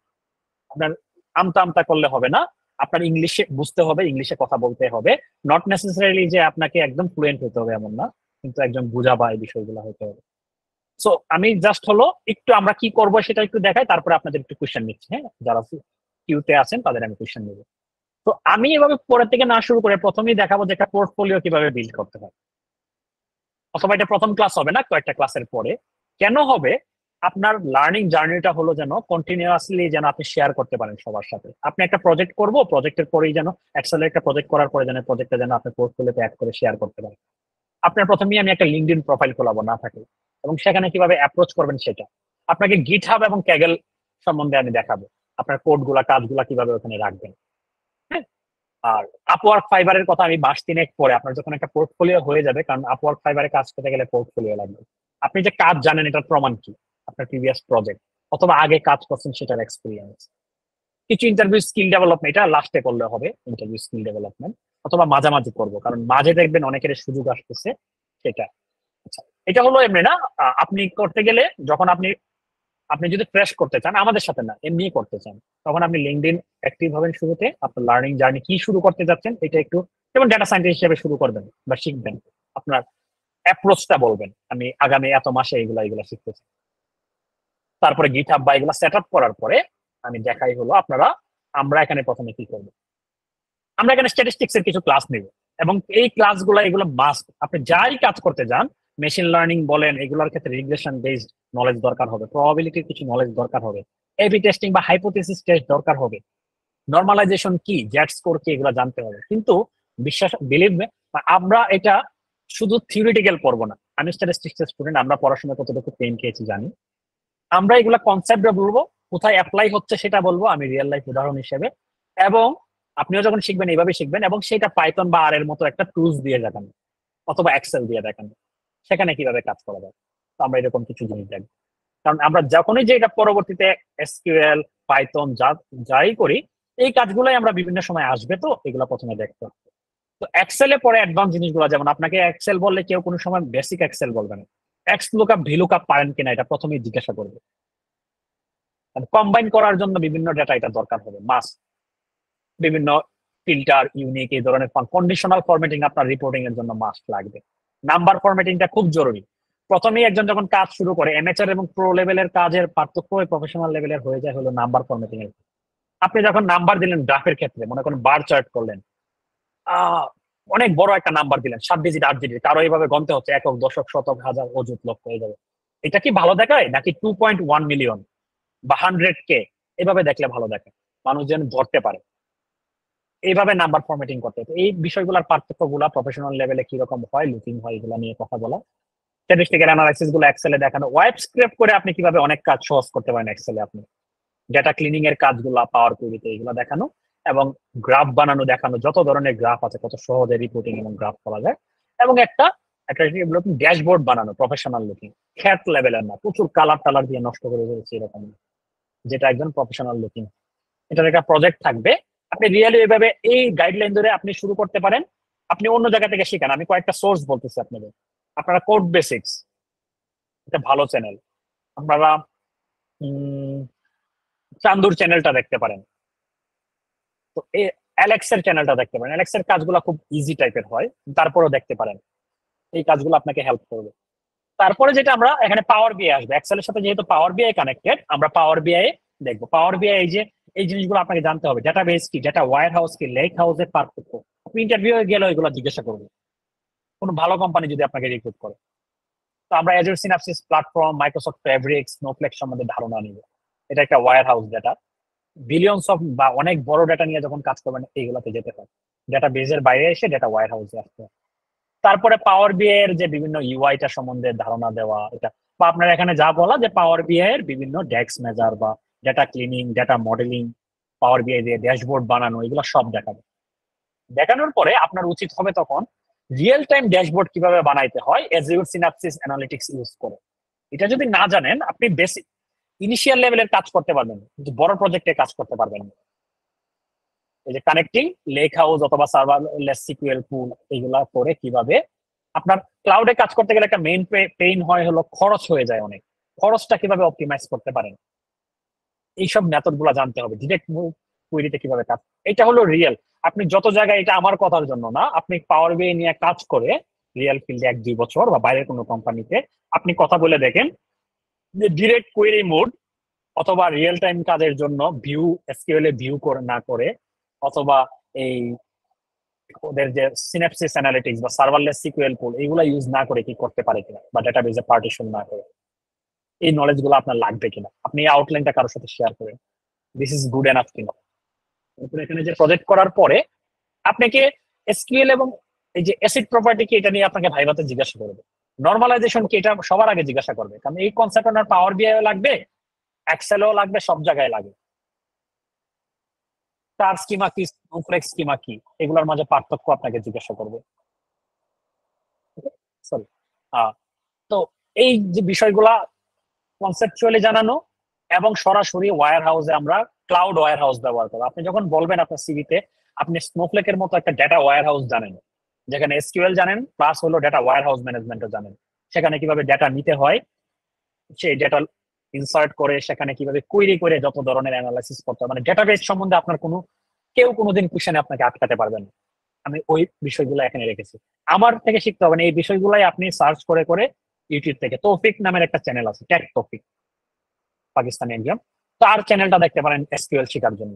Speaker 1: আপনার আমতা আমতা করলে হবে না, আপনার ইংলিশে বুঝতে হবে, ইংলিশে কথা বলতে হবে। নট নেসেসারিলি যে আপনাকে একদম ফ্লুয়েন্ট হতে হবে এমন না, কিন্তু একজন বুঝাবা এই বিষয়গুলো হতে হবে। সো আমি জাস্ট হলো একটু আমরা কি করব সেটা একটু দেখাই, তারপরে আপনাদের একটু কোশ্চেন নিচ্ছি। হ্যাঁ, যারা কিউতে আছেন তাদের আমি কোশ্চেন নেব। তো আমি এভাবে পরের থেকে না শুরু করে প্রথমেই দেখাবো যে একটা পোর্টফোলিও কিভাবে বিল্ড করতে হয়। অথবা এটা প্রথম ক্লাস হবে না, কয়েকটা ক্লাসের পরে। কেন হবে? আপনার লার্নিং জার্নিটা হলো যেন কন্টিনিউয়াসলি যেন আপনি শেয়ার করতে পারেন সবার সাথে। আপনি একটা প্রজেক্ট করব, প্রজেক্টের পরেই যেন এক্সেলের একটা প্রজেক্ট করার পরে যেন প্রজেক্টটা যেন আপনি পোর্টফোলিওতে অ্যাড করে শেয়ার করতে পারেন। আপনার প্রথমেই আমি একটা লিঙ্কডইন প্রোফাইল খোলাবো না থাকে, এবং সেখানে কিভাবে অ্যাপ্রোচ করবেন সেটা আপনাকে গিটহাব এবং ক্যাগেল সম্বন্ধে আমি দেখাবো। আপনার কোডগুলা, কাজগুলা কিভাবে ওখানে রাখবেন। হ্যাঁ, আর আপওয়ার্ক ফাইবারের কথা আমি 2-3 পরে, আপনার যখন একটা পোর্টফোলিও হয়ে যাবে, কারণ আপওয়ার্ক ফাইবারে কাজ করতে গেলে পোর্টফোলিও লাগবে। আপনি যে কাজ জানেন এটার প্রমাণ কি? আপনার প্রিভিয়াস প্রজেক্ট অথবা আগে কাজ করছেন সেটার এক্সপিরিয়েন্স। কিছু ইন্টারভিউ স্কিল ডেভেলপমেন্ট, এটা লাস্টে করলে হবে ইন্টারভিউ স্কিল ডেভেলপমেন্ট, অথবা মাঝামাঝি করবো, কারণ মাঝে দেখবেন অনেকের সুযোগ আসতেছে সেটা। আচ্ছা, এটা হলো এমনি না, আপনি করতে গেলে যখন আপনি যদি ফ্রেশ করতে চান, আমাদের সাথে না এমনি করতে চান, তখন আপনি লিঙ্কডইন অ্যাক্টিভ হবেন শুরুতে। আপনার লার্নিং জার্নি কি শুরু করতে যাচ্ছেন এটা একটু, যেমন ডেটা সায়েন্টিস্ট হিসেবে শুরু করবেন বা শিখবেন, আপনার অ্যাপ্রোচটা বলবেন, আমি আগামী এত মাসে এগুলা শিখতে চাই। তারপরে গিটহাব বা এগুলা সেট আপ করার পরে আমি দেখাই হলো আমরা এখানে প্রথমে কি করবো। আমরা এখানে স্ট্যাটিস্টিক্স এর কিছু ক্লাস নেব, এবং এই ক্লাসগুলো এগুলো মাস্ট। আপনি যাই কাজ করতে যান, মেশিন লার্নিং বলেন, এগুলোর ক্ষেত্রে রিগ্রেশন বেসড নলেজ দরকার হবে, প্রবাবিলিটির কিছু নলেজ দরকার হবে, এবি টেস্টিং বা হাইপোথিসিস টেস্ট দরকার হবে, নর্মালাইজেশন কি, জেড স্কোর কি, এগুলো জানতে হবে। কিন্তু বিশ্বাস, বিলিভ মে, আমরা এটা শুধু থিওরিটিক্যাল পড়বো না। আমি স্ট্যাটিস্টিক্স স্টুডেন্ট, আমরা পড়াশোনা কতটুকু পেন খেয়েছি জানি। আমরা এগুলা কনসেপ্ট বলবো, কোথায় অ্যাপ্লাই হচ্ছে সেটা বলবো আমি রিয়েল লাইফ উদাহরণ হিসেবে, এবং আপনিও যখন শিখবেন এইভাবে শিখবেন, এবং সেটা পাইথন বা আর এর মতো একটা টুলস দিয়ে দেখান অথবা এক্সেল দিয়ে দেখান, সেখানে কিভাবে কাজ করা যায়। তো আমরা এরকম কিছু জিনিস দেখবো, কারণ আমরা যখনই যে এটা পরবর্তীতে এসকিউএল, পাইথন যাই করি, এই কাজগুলোই আমরা বিভিন্ন সময় আসবে, তো এগুলো প্রথমে দেখতে হবে। তো এক্সেলে পরে অ্যাডভান্স জিনিসগুলো, যেমন আপনাকে এক্সেল বললে কেউ কোনো সময় বেসিক এক্সেল বলবে না, এক্স লুকআপ ভিলুকআপ পারেন কিনা এটা প্রথমেই জিজ্ঞাসা করবে। কম্বাইন করার জন্য বিভিন্ন ডেটা এটা দরকার হবে, মাস্ট, বিভিন্ন ফিল্টার, ইউনিক, এই ধরনের কন্ডিশনাল ফরম্যাটিং আপনার রিপোর্টিং এর জন্য মাস্ট লাগবে। নাম্বার ফরম্যাটিংটা খুব জরুরি। প্রথমেই একজন যখন কাজ শুরু করে, এমএচআর এবং প্রো লেভেলের কাজের পার্থক্য প্রফেশনাল লেভেলের হয়ে যায় হলো নাম্বার ফরম্যাটিং এর। আপনি যখন নাম্বার দিলেন গ্রাফের ক্ষেত্রে, মনে করেন বার চার্ট করলেন, অনেক বড় একটা নাম্বার দিলেন, 7 ডিজিট 8 ডিজিট, কারো এইভাবে গণতে হচ্ছে একক, দশক, শতক, হাজার, অযুত, লক্ষ হয়ে যাবে। এটা কি ভালো দেখায়, নাকি 2.1 মিলিয়ন বা 100K এভাবে দেখলে ভালো দেখে, মানুষ যেন ধরতে পারে। এইভাবে নাম্বার ফরম্যাটিং করতে হবে। এই বিষয়গুলোর পার্থক্যগুলা প্রফেশনাল লেভেলে কিরকম হয়, লুকিং হয়, এগুলো নিয়ে কথা বলা। স্ট্যাটিস্টিক্যাল অ্যানালাইসিস গুলো এক্সেলে দেখানো, ওয়েব স্ক্রিপ্ট করে আপনি কিভাবে অনেক কাজ সহজ করতে পারেন এক্সেলে, আপনি ডেটা ক্লিনিং এর কাজগুলো পাওয়ার কুইরিতে এগুলো দেখানো, এবং গ্রাফ বানানো দেখানো, যত ধরনের গ্রাফ আছে কত সহজে রিপোর্টিং এবং গ্রাফ করা যায়, এবং একটা ড্যাশবোর্ড বানানো প্রফেশনাল লুকিং, খ্যাত লেভেলের না, প্রচুর কালার টালার দিয়ে নষ্ট করে ফেলেছে এরকম, যেটা একজন প্রফেশনাল লুকিং। এটার একটা প্রজেক্ট থাকবে, আপনি রিয়েলি এভাবে এই গাইডলাইন ধরে আপনি শুরু করতে পারেন। আপনি অন্য জায়গা থেকে শিখেন, আমি কয়েকটা সোর্স বলতেছি আপনাদের। আপনারা কোড বেসিক্স, এটা ভালো চ্যানেল, আপনারা চান্দুর চ্যানেলটা দেখতে পারেন, তো এই অ্যালেক্সের চ্যানেলটা দেখতে পারেন। অ্যালেক্সের কাজগুলো খুব ইজি টাইপের হয়, তারপরেও দেখতে পারেন, এই কাজগুলো আপনাকে হেল্প করবে। তারপরে যেটা আমরা এখানে পাওয়ার বিআই আসবে, এক্সেলের সাথে যেহেতু পাওয়ার বিআই কানেক্টেড, আমরা পাওয়ার বিআই দেখবো। পাওয়ার বিআই এই যে এই জিনিসগুলো আপনাকে জানতে হবে, ডেটাবেস কি, ডেটা ওয়্যার হাউস কি, লেক হাউসের পার্থক্য। আপনি ইন্টারভিউ গেলে এগুলো জিজ্ঞাসা করবেন কোনো ভালো কোম্পানি যদি আপনাকে রিক্রুট করে। তো আমরা Azure Synapse platform, Microsoft Fabric, Snowflake সম্বন্ধে ধারণা নিব। এটা একটা warehouse data, billions of বা অনেক বড় ডেটা নিয়ে যখন কাজ করবেন এইগুলোতে যেতে হয়, ডেটা বেজের বাইরে এসে ডেটা ওয়্যার হাউসে আসতে হয়। তারপরে পাওয়ার বিআই এর যে বিভিন্ন ইউআইটা সম্বন্ধে ধারণা দেওয়া, এটা বা আপনার এখানে যা বলা যে পাওয়ার বিআই এর বিভিন্ন ডেক্স মেজার বা ডেটা ক্লিনিং, ডেটা মডেলিং, পাওয়ার বিআই দিয়ে ড্যাশবোর্ড বানানো, এগুলো সব দেখাবে। দেখানোর পরে আপনার উচিত হবে তখন রিয়েল টাইম ড্যাশবোর্ড কিভাবে বানাইতে হয় অ্যাজিউর সিনাপসিস অ্যানালিটিক্স ইউজ করে। এটা যদি না জানেন, আপনি বেসিক ইনিশিয়াল লেভেলের কাজ করতে পারবেন, কিন্তু বড় প্রজেক্টে কাজ করতে পারবেন না। এই যে কানেক্টিং লেক হাউস অথবা সার্ভারলেস সিকিউএল পুল, এগুলা করে কিভাবে আপনার ক্লাউডে কাজ করতে গেলে একটা মেইন পেইন হয় হলো খরচ হয়ে যায় অনেক, খরচটা কিভাবে অপটিমাইজ করতে পারেন, এইসব মেথড গুলা জানতে হবে। ডিরেক্ট মুভ কুইরিতে কিভাবে কাজ, এটা হলো রিয়েল। আপনি যত জায়গায়, এটা আমার কথার জন্য না, আপনি পাওয়ার বিআই নিয়ে কাজ করে রিয়েল ফিল্ডে 1-2 বছর বা বাইরের কোনো কোম্পানিতে আপনি কথা বলে দেখেন যে ডিরেক্ট কুইরি মোড অথবা রিয়েল টাইম কাজের জন্য ভিউ এসকিউএল এ ভিউ করে না করে, অথবা এই ওদের যে সিনাপসিস অ্যানালিটিক্স বা সার্ভারলেস সিকিউএল পুল এগুলা ইউজ না করে কি করতে পারে কিনা, বা ডেটাবেজে পার্টিশন না করে, এই নলেজ গুলো আপনার লাগবে কিনা, আপনি এই আউটলাইনটা কারোর সাথে শেয়ার করেন, দিস ইজ গুড এনাফ কিনা। এরপরে এখানে যে প্রজেক্ট করার পরে আপনাকে এসকিউএল এবং এই যে অ্যাসিড প্রপার্টি কি, এটা নিয়ে আপনাকে ভাইভাতে জিজ্ঞাসা করবে। নর্মালাইজেশন কি, এটা সবার আগে জিজ্ঞাসা করবে, কারণ এই কনসেপ্ট আপনার পাওয়ার বিআই লাগবে, এক্সেলও লাগবে, সব জায়গায় লাগে। স্টার স্কিমা কি, স্নোফ্লেক স্কিমা কি, এগুলোর মাঝে পার্থক্য আপনাকে জিজ্ঞাসা করবে। সরি, তো এই যে বিষয়গুলা কনসেপচুয়ালি জানানো এবং সরাসরি ওয়্যার হাউসে আমরা ক্লাউড ওয়্যার হাউস ব্যবহার করবো। আপনি যখন বলবেন আপনার সিভিতে আপনি স্নোফ্লেকের মতো একটা ডেটা ওয়্যার হাউস জানেন, যেখানে এসকিউএল জানেন প্লাস হলো ডেটা ওয়্যার হাউস ম্যানেজমেন্টও জানেন, সেখানে কিভাবে ডেটা নিতে হয়, সেই ডেটা ইনসার্ট করে সেখানে কিভাবে কুইরি করে যত ধরনের অ্যানালাইসিস করতে হয়, মানে ডেটাবেস সম্বন্ধে আপনার কেউ কোনোদিন কোশ্চেনে আপনাকে আটকাতে পারবেন না। আমি ওই বিষয়গুলো এখানে রেখেছি, আমার থেকে শিখতে হবে না, এই বিষয়গুলাই আপনি সার্চ করে করে ইউটিউব থেকে, তৌফিক নামের একটা চ্যানেল আছে, টেক তৌফিক, পাকিস্তানি একজন, তার চ্যানেলটা দেখতে পারেন এসকিউএল শেখার জন্য।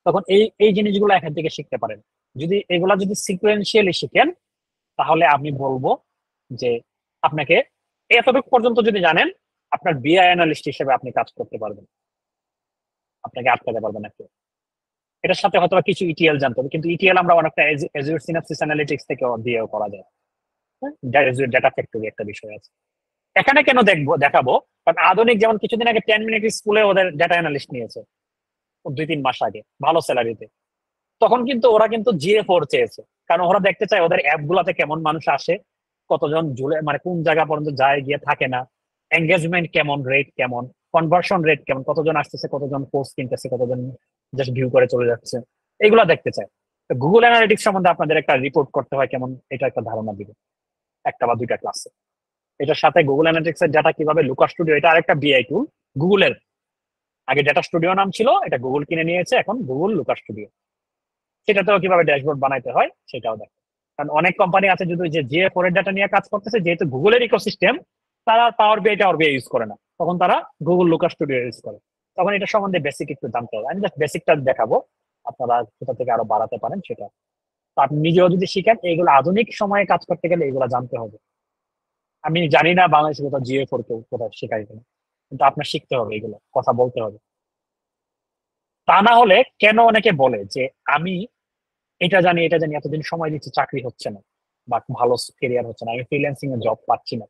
Speaker 1: তখন এই জিনিসগুলো এখান থেকে শিখতে পারেন। যদি এগুলা যদি সিকুয়েন্সিয়ালি শিখেন, তাহলে আমি বলবো যে আপনাকে এতটুকু পর্যন্ত যদি জানেন, আপনার বিআই অ্যানালিস্ট হিসেবে আপনি কাজ করতে পারবেন, আপনাকে আটকাতে পারবেন না কেউ। এটার সাথে হয়তো কিছু ইটিএল জানতে হবে, কিন্তু ইটিএল আমরা অনেকটা Azure Synapse Analytics থেকে দিয়েও করা যায়। Azure Data Factory একটা বিষয় আছে। এখানে কেন দেখাবো, কারণ আধুনিক যেমন কিছুদিন আগে 10 মিনিট স্কুলে ওদের ডাটা অ্যানালিস্ট নিয়েছে 2-3 মাস আগে ভালো স্যালারিতে, তখন কিন্তু ওরা কিন্তু GA4 চেয়েছে, কারণ ওরা দেখতে চায় ওদের অ্যাপ গুলাতে কেমন মানুষ আসে, কতজন জুড়ে মানে কোন জায়গা পর্যন্ত যায় গিয়ে থাকে না, এঙ্গেজমেন্ট কেমন, রেট কেমন, কনভার্সন রেট কেমন, কতজন আসতেছে, কতজন কোর্স কিনতেছে, কতজন জাস্ট ভিউ করে চলে যাচ্ছে, এগুলা দেখতে চায়। গুগল অ্যানালিটিক্স সম্বন্ধে আপনাদের একটা রিপোর্ট করতে হয় কেমন, এটা একটা ধারণা দিবে একটা বা দুইটা ক্লাসে। এটার সাথে গুগল অ্যানালিটিক্স এর ডাটা কিভাবে, লুকার স্টুডিও এটা আরেকটা বিআই টুল গুগলের, আগে ডাটা স্টুডিও নাম ছিল, এটা গুগল কিনে নিয়েছে, এখন গুগল লুকার স্টুডিও। সেটাতেও কিভাবে ড্যাশবোর্ড বানাইতে হয় সেটাও দেখো, কারণ অনেক কোম্পানি আছে যদি যে GA4 এর ডাটা নিয়ে কাজ করতেছে, যেহেতু গুগলের ইকোসিস্টেম, তারা পাওয়ার বিআই ইউজ করে না, তখন তারা গুগল লুকার স্টুডিও ইউজ করে। তখন এটা সম্বন্ধে বেসিক একটু জানতে হবে, আমি জাস্ট বেসিকটা দেখাবো, আপনারা কোথা থেকে আরো বাড়াতে পারেন সেটা। তো আপনি নিজেও যদি শিখেন, এইগুলো আধুনিক সময়ে কাজ করতে গেলে এগুলো জানতে হবে। আমি জানি না বাংলাদেশে কোথাও GA4 কেউ কোথাও শেখাই কিনা, কিন্তু আপনার শিখতে হবে, এগুলো কথা বলতে হবে। তা না হলে কেন অনেকে বলে যে আমি এটা জানি এতদিন সময় দিচ্ছি, চাকরি হচ্ছে না বা ভালো কেরিয়ার হচ্ছে না, আমি ফ্রিল্যান্সিং এ জব পাচ্ছি না।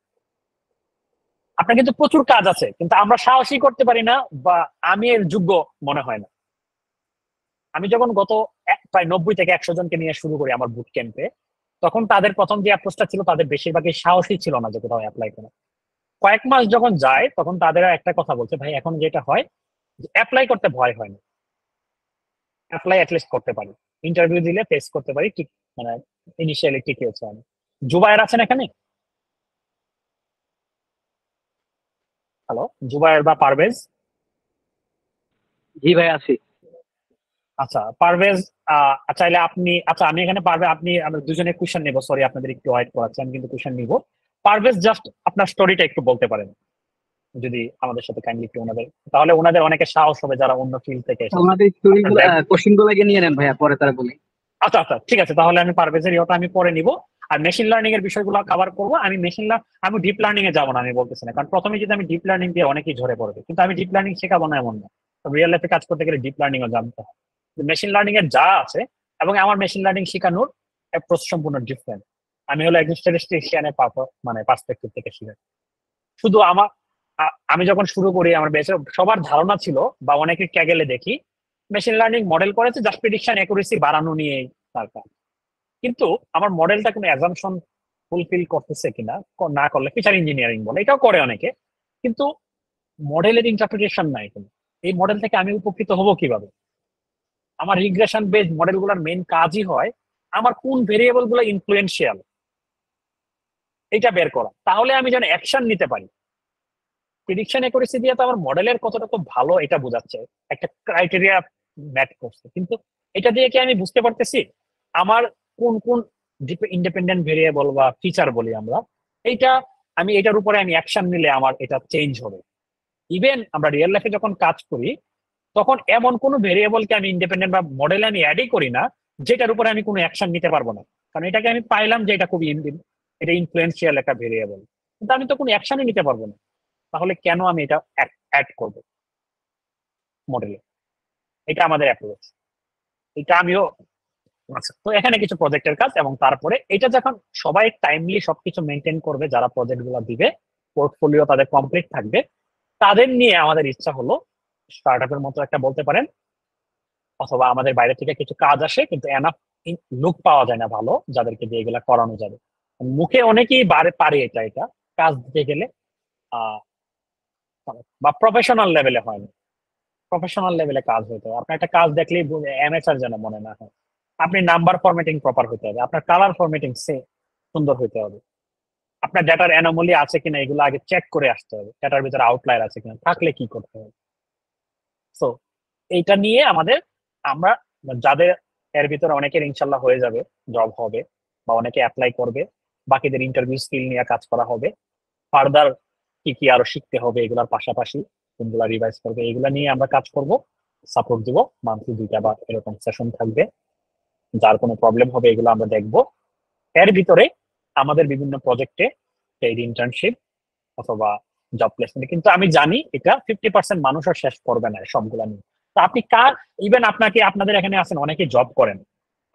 Speaker 1: আপনার কিন্তু প্রচুর কাজ আছে, কিন্তু আমরা সাহসী করতে পারি না, বা আমি এর যোগ্য মনে হয় না। আমি যখন গত প্রায় 90 থেকে 100 জনকে নিয়ে শুরু করি আমার বুট ক্যাম্পে, তখন তাদের প্রথম যে অ্যাপ্রোচটা ছিল, তাদের বেশিরভাগই সাহসী ছিল না যে কোথাও অ্যাপ্লাই করা। কয়েক মাস যখন যায়, তখন তাদের একটা কথা বলছে, ভাই এখন যেটা হয় অ্যাপ্লাই করতে ভয় হয় না, অ্যাপ্লাই অ্যাটলিস্ট করতে পারি, ইন্টারভিউ দিলে ফেস করতে পারি, ঠিক মানে ইনিশিয়ালি ঠিক হচ্ছে। আমি জুবায়ের আছেন এখানে? হ্যালো জুবায়ের বা পারভেজ?
Speaker 10: জি ভাই আছি।
Speaker 1: আচ্ছা পারভেজ, চাইলে আপনি, আচ্ছা আমি এখানে পারবে, আপনি আমরা দুজনে কোশ্চেন নেবো, সরি আপনাদের একটু ওয়েট করাচ্ছি, আমি কিন্তু কোশ্চেন নিব। পারভেজ জাস্ট আপনার স্টোরিটা একটু বলতে পারেন যদি আমাদের সাথে কাইন্ডলি একটু ওনাদের, তাহলে ওনাদের অনেকে সাহস হবে যারা অন্য ফিল্ড থেকে এসেছে।
Speaker 10: আমাদের স্টোরিগুলো কোশ্চেনগুলো আগে নিয়ে নেন ভাইয়া, পরে তারা বলি।
Speaker 1: আচ্ছা আচ্ছা ঠিক আছে, তাহলে আমি পারভেজের ইয়েটা আমি পরে নিব, আর মেশিন লার্নিং এর বিষয়গুলো কভার করবো। আমি আমি ডিপ লার্নিং এ যাবো না, আমি বলতেছি না, কারণ প্রথমে যদি আমি ডিপ লার্নিং দিয়ে অনেকেই ঝরে পড়বে, কিন্তু আমি ডিপ লার্নিং শেখাবো না এমন না, রিয়েল লাইফে কাজ করতে গেলে ডিপ লার্নিং ও জানতে হয়। মেশিন লার্নিং এর যা আছে, এবং আমার মেশিন লার্নিং শেখানোর অ্যাপ্রোচ সম্পূর্ণ ডিফারেন্ট। আমি হলো একজন স্ট্যাটিস্টিশিয়ানের মানে পার্সপেক্টিভ থেকে শিখাই। শুধু আমি যখন শুরু করি, আমার বেশি সবার ধারণা ছিল, বা অনেকে ক্যাগেলে দেখি মেশিন লার্নিং মডেল করেছে জাস্ট প্রেডিকশন অ্যাকুরেসি বাড়ানো নিয়ে তার কাজ, কিন্তু আমার মডেলটা কোনো অ্যাজাম্পশন ফুলফিল করতেছে কিনা, না করলে ফিচার ইঞ্জিনিয়ারিং বলে, এটাও করে অনেকে, কিন্তু মডেলের ইন্টারপ্রিটেশন নাই কোনো। এই মডেল থেকে আমি উপকৃত হব কিভাবে? আমার রিগ্রেশন বেসড মডেলগুলোর মেইন কাজই হয় আমার কোন ভেরিয়েবল গুলো ইনফ্লুয়েন্সিয়াল এটা বের করা, তাহলে আমি যেন অ্যাকশন নিতে পারি। প্রেডিকশন অ্যাকুরেসি দিয়ে তো আমার মডেলের কতটা তো ভালো এটা বোঝাচ্ছে, একটা ক্রাইটেরিয়া ম্যাচ করছে, কিন্তু এটা দিয়ে কি আমি বুঝতে পারতেছি আমার কোন কোন ইন্ডিপেন্ডেন্ট ভেরিয়েবল বা ফিচার বলি আমরা, এইটা আমি এটার উপরে আমি অ্যাকশন নিলে আমার এটা চেঞ্জ হবে। ইভেন আমরা রিয়েল লাইফে যখন কাজ করি, তখন এমন কোনো ভেরিয়েবলকে আমি ইন্ডিপেন্ডেন্ট বা মডেলে আমি অ্যাডই করি না যেটার উপরে আমি কোনো অ্যাকশন নিতে পারবো না, কারণ এটাকে আমি পাইলাম যে এটা খুবই এটা ইনফ্লুয়েন্সিয়াল একটা ভেরিয়েবল, কিন্তু আমি তো কোনো অ্যাকশনই নিতে পারবো না, তাহলে কেন আমি এটা অ্যাড করব মডেলে? এটা আমাদের অ্যাপ্রোচ, এটা আমিও। আচ্ছা, তো এখানে কিছু প্রজেক্টের কাজ, এবং তারপরে এটা যখন সবাই টাইমলি সবকিছু মেনটেন করবে, যারা প্রজেক্ট গুলো দিবে, পোর্টফোলিও তাদের কমপ্লিট থাকবে, তাদের নিয়ে আমাদের ইচ্ছা হলো স্টার্ট আপের মতো একটা বলতে পারেন, অথবা আমাদের বাইরে থেকে কিছু কাজ আসে কিন্তু এনাফ লুক পাওয়া যায় না ভালো, যাদেরকে দিয়ে এগুলা করানো যাবে। মুখে অনেকেই পারে এটা কাজ দিতে গেলে বা প্রফেশনাল লেভেলে হয় না, প্রফেশনাল লেভেলে কাজ হইতে হবে। আপনার একটা কাজ দেখলেই অ্যামেচার যেন মনে না হয়। আপনি নাম্বার ফরম্যাটিং প্রপার হইতে হবে, আপনার কালার ফরম্যাটিং সুন্দর হইতে হবে, আপনার ডেটার অ্যানোমালি আছে কিনা এগুলো আগে চেক করে আসতে হবে, ডেটার ভিতরে আউটলায়ার আছে কিনা, থাকলে কি করতে হবে। সো এইটা নিয়ে আমরা যাদের এর ভিতরে অনেকের ইনশাল্লাহ হয়ে যাবে, জব হবে, বা অনেকে অ্যাপ্লাই করবে, বাকিদের ইন্টারভিউ স্কিল নিয়ে কাজ করা হবে, ফার্দার কি কি আরো শিখতে হবে এগুলোর পাশাপাশি কোনগুলা রিভাইজ করবে, এগুলা নিয়ে আমরা কাজ করব, সাপোর্ট দিব। মান্থলি 2টা বা এরকম সেশন থাকবে, যার কোনো প্রবলেম হবে এগুলো আমরা দেখব। এর ভিতরে আমাদের বিভিন্ন প্রজেক্টে পেইড ইন্টার্নশিপ অথবা জব প্লেসমেন্ট। কিন্তু আমি জানি এটা 50% মানুষও শেষ করবে না সবগুলা নিয়ে। তো আপনি কার, ইভেন আপনাকে, আপনাদের এখানে আছেন অনেকে জব করেন,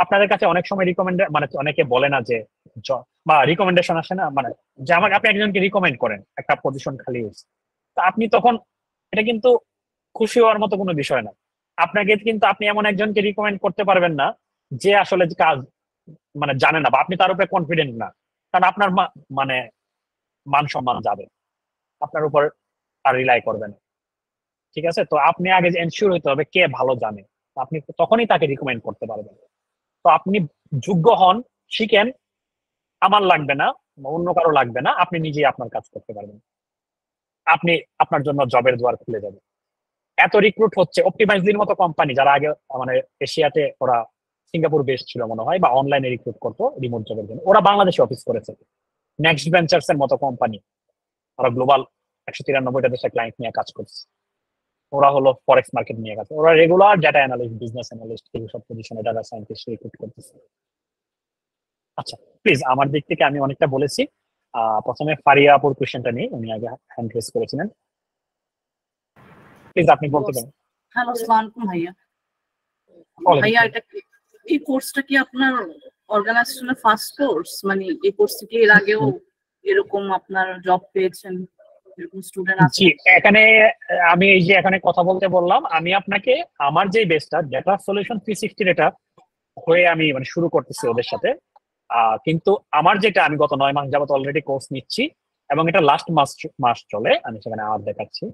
Speaker 1: আপনাদের কাছে অনেক সময় মানে অনেকে বলে না যে বা রিকমেন্ডেশন আসে না, মানে যে আমাকে আপনি একজনকে রিকমেন্ড করেন একটা পজিশন খালি হয়েছে, তো আপনি তখন এটা কিন্তু খুশি হওয়ার মতো কোনো বিষয় না। আপনাকে কিন্তু আপনি এমন একজনকে রিকমেন্ড করতে পারবেন না যে আসলে কাজ মানে জানে না, বা আপনি তার উপরে কনফিডেন্ট না, কারণ আপনার মানে মান সম্মান যাবে, আপনার উপর আর রিলাই করবে না। ঠিক আছে, তো আপনি আগে এনশিওর হইতে হবে কে ভালো জানে, আপনি তখনই তাকে রিকমেন্ড করতে পারবেন। তো আপনি যোগ্য হন, শিখেন, আমার লাগবে না, অন্য কারো লাগবে না, আপনি নিজেই আপনার কাজ করতে পারবেন, আপনি আপনার জন্য জবের দুয়ার খুলে যাবে। এত রিক্রুট হচ্ছে, অপটিমাইজলির মতো কোম্পানি যারা আগে মানে এশিয়াতে, ওরা সিঙ্গাপুর বেস ছিল মনে হয়, বা অনলাইনে রিক্রুট করতো রিমোট জবের জন্য, ওরা বাংলাদেশে অফিস করেছে। নেক্সট ভেঞ্চার্স এর মতো কোম্পানি, ওরা গ্লোবাল 193টা দেশে ক্লায়েন্ট নিয়ে কাজ করছে। ওরা হলো ফরেক্স মার্কেট নিয়ে কাজ, ওরা regular data analyst, business analyst, এইসব পজিশনে ডাটা সায়েন্টিস্ট রিক্রুট করতেছে। আচ্ছা প্লিজ, আমার দিক থেকে আমি অনেকটা বলেছি। প্রথমে ফারিয়া আপুর কোশ্চেনটা নিয়ে, উনি আগে হ্যান্ড রেজ করেছিলেন, প্লিজ আপনি বলতে পারেন।
Speaker 11: হ্যালো, আসসালামু আলাইকুম ভাইয়া। ভাইয়া এটা এই কোর্সটা কি আপনার অর্গানাইজেশনের ফার্স্ট কোর্স? মানে এই কোর্সটা কি এর আগেও এরকম আপনার জব পেয়েছেন, এরকম স্টুডেন্ট আছে?
Speaker 1: জি, এখানে আমি এই যে এখানে কথা বলতে বললাম, আমি আপনাকে আমার যে বেসটা ডেটা সলিউশন 360 এটা হয়ে আমি মানে শুরু করতেছি ওদের সাথে। কিন্তু আমার যেটা, আমি গত 9 মাস যাবত অলরেডি কোর্স নিচ্ছি, এবং এটা লাস্ট মাস চলে, আমি সেখানে আমার দেখাচ্ছি।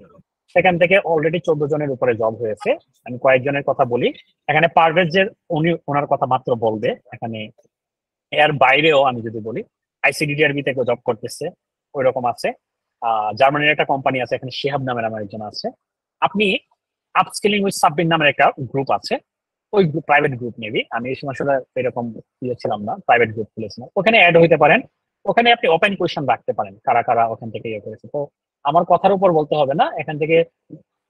Speaker 1: সেখান থেকে অলরেডি 14 জনের উপরে জব হয়েছে। আমি কয়েকজনের কথা বলি। এখানে পারভেজ যে উনি ওনার কথা মাত্র বলবে, এখানে এর বাইরেও আমি যদি বলি, আইসিডিডিআরবি থেকে জব করতেছে, ওই রকম আছে। জার্মানির একটা কোম্পানি আছে, এখানে শিহাব নামের আমার একজন আছে। আপনি আপস্কিলিং উইথ সাব্বির নামের একটা গ্রুপ আছে, ওই প্রাইভেট গ্রুপ নেবি, আমি এই সময় আসলে এরকম ছিলাম না, প্রাইভেট গ্রুপ খুলেছিলাম, ওখানে অ্যাড হইতে পারেন। ওখানে আপনি ওপেন কোয়েশ্চেন রাখতে পারেন, কারা কারা ওখান থেকে ইয়ে করেছে। তো আমার কথার উপর বলতে হবে না, এখান থেকে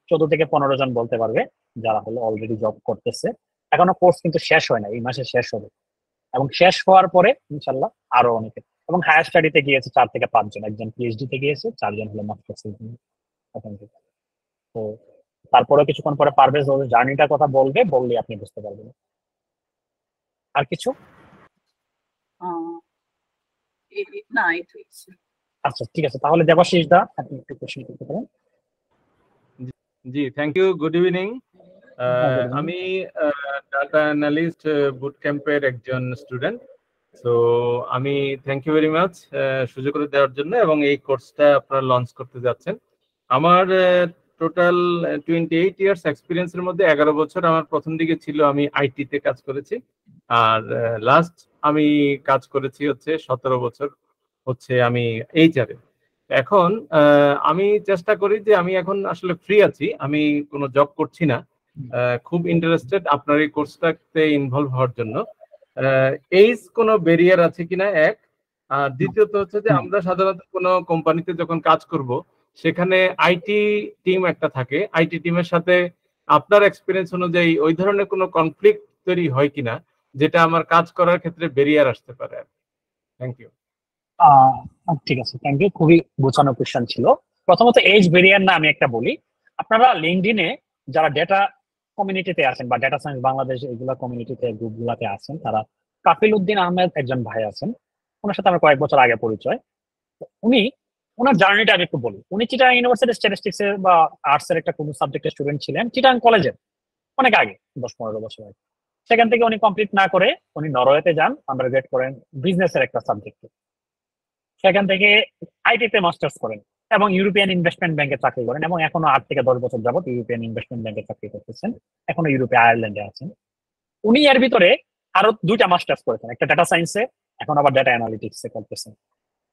Speaker 1: 14 থেকে 15 জন বলতে পারবে যারা হলো অলরেডি জব করতেছে। এখনো কোর্স কিন্তু শেষ হয় না, এই মাসে শেষ হবে, এবং শেষ হওয়ার পরে ইনশাল্লাহ আরো অনেকে, এবং হায়ার স্টাডিতে গিয়েছে 4 থেকে 5 জন, একজন পিএইচডি তে গিয়েছে, 4 জন হলো মাস্টার্স ওখান থেকে। তো তারপরে কিছুক্ষণ পরে পারভেজ ওদের জার্নিটার কথা বলবে, বললে আপনি বুঝতে পারবেন। আর কিছু?
Speaker 11: না, এই তো।
Speaker 1: আচ্ছা ঠিক আছে, তাহলে দেবাশিস দা আপনি একটু কোশ্চেন করতে পারেন।
Speaker 12: জি, থ্যাংক ইউ, গুড ইভিনিং। আমি ডাটা অ্যানালিস্ট বুট ক্যাম্পের একজন স্টুডেন্ট। তো আমি থ্যাংক ইউ ভেরি মাচ সুযোগ করে দেওয়ার জন্য, এবং এই কোর্সটা আপনারা লঞ্চ করতে যাচ্ছেন। আমার টোটাল 28 ইয়ার্স এক্সপিরিয়েন্সের মধ্যে 11 বছর আমার প্রথম দিকে ছিল আমি আইটিতে কাজ করেছি, আর লাস্ট আমি কাজ করেছি হচ্ছে 17 বছর হচ্ছে আমি এইচআর এ। এখন আমি চেষ্টা করি যে আমি এখন আসলে ফ্রি আছি, আমি কোনো জব করছি না, খুব ইন্টারেস্টেড আপনার এই কোর্সটাতে ইনভলভ হওয়ার জন্য। এইজ কোনো ব্যারিয়ার আছে কিনা এক, আর দ্বিতীয়ত হচ্ছে যে আমরা সাধারণত কোনো কোম্পানিতে যখন কাজ করব সেখানে আইটি টিম একটা থাকে, আইটি টিমের সাথে আপনার এক্সপিরিয়েন্স অনুযায়ী ওই ধরনের কোনো কনফ্লিক্ট তৈরি হয় কিনা যেটা আমার কাজ করার ক্ষেত্রে ব্যারিয়ার আসতে পারে। Thank you.
Speaker 1: ঠিক আছে, থ্যাংক ইউ, খুবই গোছানো কোশ্চেন ছিল। প্রথমত এজ ভেরিয়ার না, আমি একটা বলি, আপনারা লিঙ্কডইনে যারা ডেটা কমিউনিটিতে আছেন বা ডেটা সায়েন্স বাংলাদেশ এগুলা কমিউনিটিতে গ্রুপগুলোতে আছেন, তারা কাফিল উদ্দিন আহমেদ একজন ভাই আছেন, ওনার সাথে আমার কয়েক বছর আগে পরিচয়। উনি ওনার জার্নিটা আমি একটু বলি। উনি চিটাগাং ইউনিভার্সিটি স্ট্যাটিস্টিক্স এর বা আর্টস এর একটা কোনো সাবজেক্টের স্টুডেন্ট ছিলেন চিটাগাং কলেজের, অনেক আগে, 10-15 বছর আগে। সেখান থেকে উনি কমপ্লিট না করে উনি নরওয়েতে যান, আন্ডারগ্রেড করেন বিজনেসের একটা সাবজেক্টে। সেখান থেকে আইটিতে মাস্টার্স করেন এবং ইউরোপিয়ান ইনভেস্টমেন্ট ব্যাংকে চাকরি করেন, এবং এখনো 8 থেকে 10 বছর যাবত ইউরোপিয়ান ইনভেস্টমেন্ট ব্যাংকে চাকরি করতেছেন, এখনো ইউরোপে আয়ারল্যান্ডে আছেন। উনি এর ভিতরে আরো 2টা মাস্টার্স করেছেন, একটা ডেটা সায়েন্সে, এখন আবার ডেটা অ্যানালিটিক্সে করতেছেন।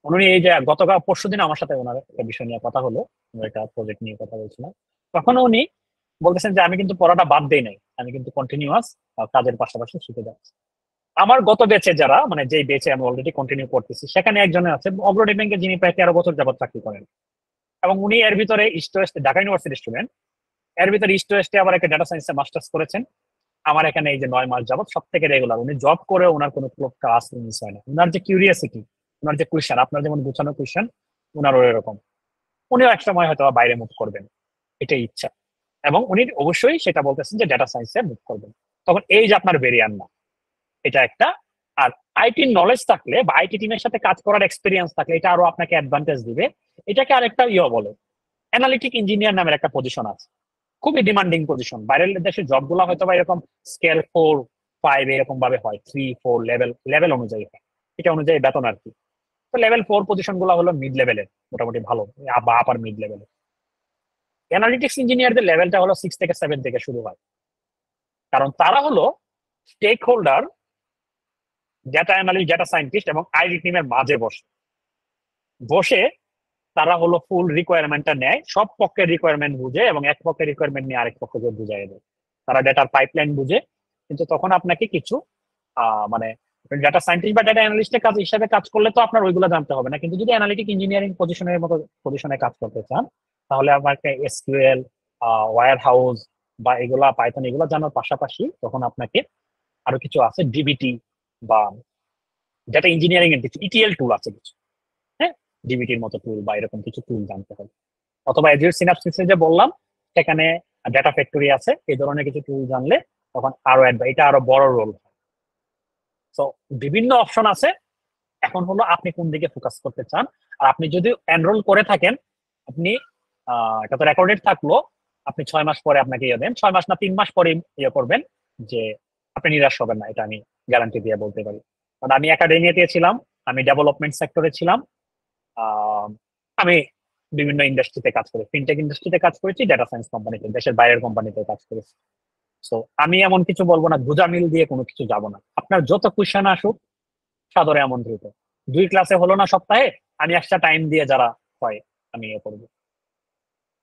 Speaker 1: উনি এই যে গতকাল পরশুদিন আমার সাথে ওনার একটা বিষয় নিয়ে কথা হলো, একটা প্রজেক্ট নিয়ে কথা বলছিলাম, তখন উনি বলতেছেন যে আমি কিন্তু পড়াটা বাদ দেই নাই, আমি কিন্তু কন্টিনিউয়াস কাজের পাশাপাশি শিখে যাচ্ছি। আমার গত ব্যাচে যারা, মানে যেই ব্যাচে আমি অলরেডি কন্টিনিউ করতেছি, সেখানে একজনের আছে অগ্রণী ব্যাংকে, যিনি প্রায় 13 বছর যাবত চাকরি করেন, এবং উনি এর ভিতরে ইস্ট ওয়েস্ট ঢাকা ইউনিভার্সিটির স্টুডেন্ট, এর ভিতরে ইস্ট ওয়েস্টে আবার একটা ডেটা সায়েন্সে মাস্টার্স করেছেন। আমার এখানে এই যে 9 মাস যাবত সব থেকে রেগুলার উনি জব করে, ওনার কোনো ক্লাস মিস হয় না। ওনার যে কিউরিয়াসিটি, ওনার যে কোয়েশ্চেন, আপনার যেমন গুছানো কোয়েশ্চেন, ওনারও এরকম। উনিও এক সময় হয়তো বাইরে মুভ করবেন, এটাই ইচ্ছা। এবং উনি অবশ্যই সেটা বলতেছেন যে ডেটা সায়েন্সে মুভ করবেন। তখন এই যে আপনার ভেরিয়ান না, এটা একটা। আর আইটি নলেজ থাকলে বা আইটি টিমের সাথে কাজ করার এক্সপিরিয়েন্স থাকলে এটা আরো আপনাকে অ্যাডভান্টেজ দিবে। এটাকে আরেকটা বলে, অ্যানালিটিক ইঞ্জিনিয়ার নামের একটা পজিশন আছে, খুবই ডিমান্ডিং পজিশন। বাইরের দেশের জবগুলো হয়তো বা এরকম স্কেল 4-5 এরকম ভাবে হয়, 3-4 লেভেল অনুযায়ী হয়, এটা অনুযায়ী বেতন আর কি। তো লেভেল 4 পজিশন গুলো হলো মিড লেভেলের, মোটামুটি ভালো বা আপার মিড লেভেলের। অ্যানালিটিক্স ইঞ্জিনিয়ারদের লেভেলটা হলো 6 থেকে 7 থেকে শুরু হয়, কারণ তারা হলো stakeholder, data analyst, data scientist এবং আইটি টিমের মাঝে বসে তারা হলো ফুল রিকোয়ারমেন্টটা নেয়, সব পক্ষের রিকোয়ারমেন্ট বুঝে এবং এক পক্ষের রিকোয়ারমেন্ট নিয়ে আরেক পক্ষকে বুঝাই দেয়। তারা ডেটার পাইপলাইন বুঝে, কিন্তু তখন আপনাকে কিছু মানে ডেটা সায়েন্টিস্ট বা ডেটা অ্যানালিস্টের কাজ হিসাবে কাজ করলে তো আপনার ওইগুলো জানতে হবে না, কিন্তু যদি অ্যানালিটিক ইঞ্জিনিয়ারিং পজিশনের মতো পজিশনে কাজ করতে চান তাহলে আপনাকে এসকিউএল, ওয়্যার হাউস বা এগুলা পাইথন এগুলো জানার পাশাপাশি তখন আপনাকে আরো কিছু আছে, ডিবিটি বা ডেটা ইঞ্জিনিয়ারিং এর কিছু ইটিএল টুল আছে কিছু, হ্যাঁ, ডিবিটির মতো টুল বা এরকম কিছু টুল জানতে হবে। অথবা এজিউর সিনাপসিস যে বললাম সেখানে ডেটা ফ্যাক্টরি আছে, এই ধরনের কিছু টুল জানলে তখন আরো এটা আরো বড় রোল। তো বিভিন্ন অপশন আছে, এখন হলো আপনি কোন দিকে ফোকাস করতে চান। আর আপনি যদি এনরোল করে থাকেন, আপনি এটা তো রেকর্ডেড থাকলো, আপনি 6 মাস পরে আপনাকে দেন, 6 মাস না 3 মাস পরে করবেন, যে আপনি নিরাশ হবেন না, এটা আমি গ্যারান্টি দিয়ে বলতে পারি। কারণ আমি একাডেমিয়াতে ছিলাম, আমি ডেভেলপমেন্ট সেক্টরে ছিলাম, আমি বিভিন্ন ইন্ডাস্ট্রিতে কাজ করি, ফিনটেক ইন্ডাস্ট্রিতে কাজ করেছি, ডেটা সায়েন্স কোম্পানিতে, দেশের বাইরের কোম্পানিতে কাজ করেছি। সো আমি এমন কিছু বলবো না, গুজা মিল দিয়ে কোনো কিছু যাব না। আপনার যত কোয়েশ্চেন আসুক সাদরে আমন্ত্রিত। 2 ক্লাসে হলো না সপ্তাহে, আমি একটা টাইম দিয়ে যারা হয় আমি করবো,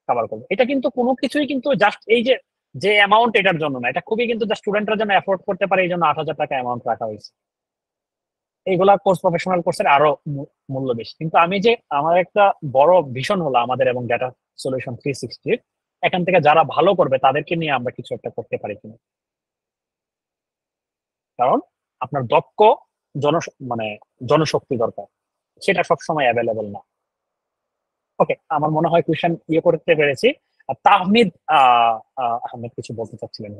Speaker 1: কভার করবো। এটা কিন্তু কোনো কিছুই কিন্তু জাস্ট এই যে অ্যামাউন্ট এটার জন্য না, এটা খুবই কিন্তু স্টুডেন্টরা যেন অ্যাফোর্ড করতে পারে এই জন্য 8,000 টাকা অ্যামাউন্ট রাখা হয়েছে। এইগুলা কোর্স, প্রফেশনাল কোর্সের আরো মূল্য বেশি। কিন্তু আমি যে আমার একটা বড় ভিশন হলো আমাদের এবং ডেটা সলিউশন 360 এখান থেকে যারা ভালো করবে তাদেরকে নিয়ে আমরা কিছু একটা করতে পারি কিনা। কারণ আপনার দক্ষ জনশক্তি দরকার, সেটা সবসময় অ্যাভেলেবল না। ওকে, আমার মনে হয় কোয়েশ্চেন করতে পেরেছি। তাহমিদ আহমেদ কিছু বলতে চাচ্ছিলেন?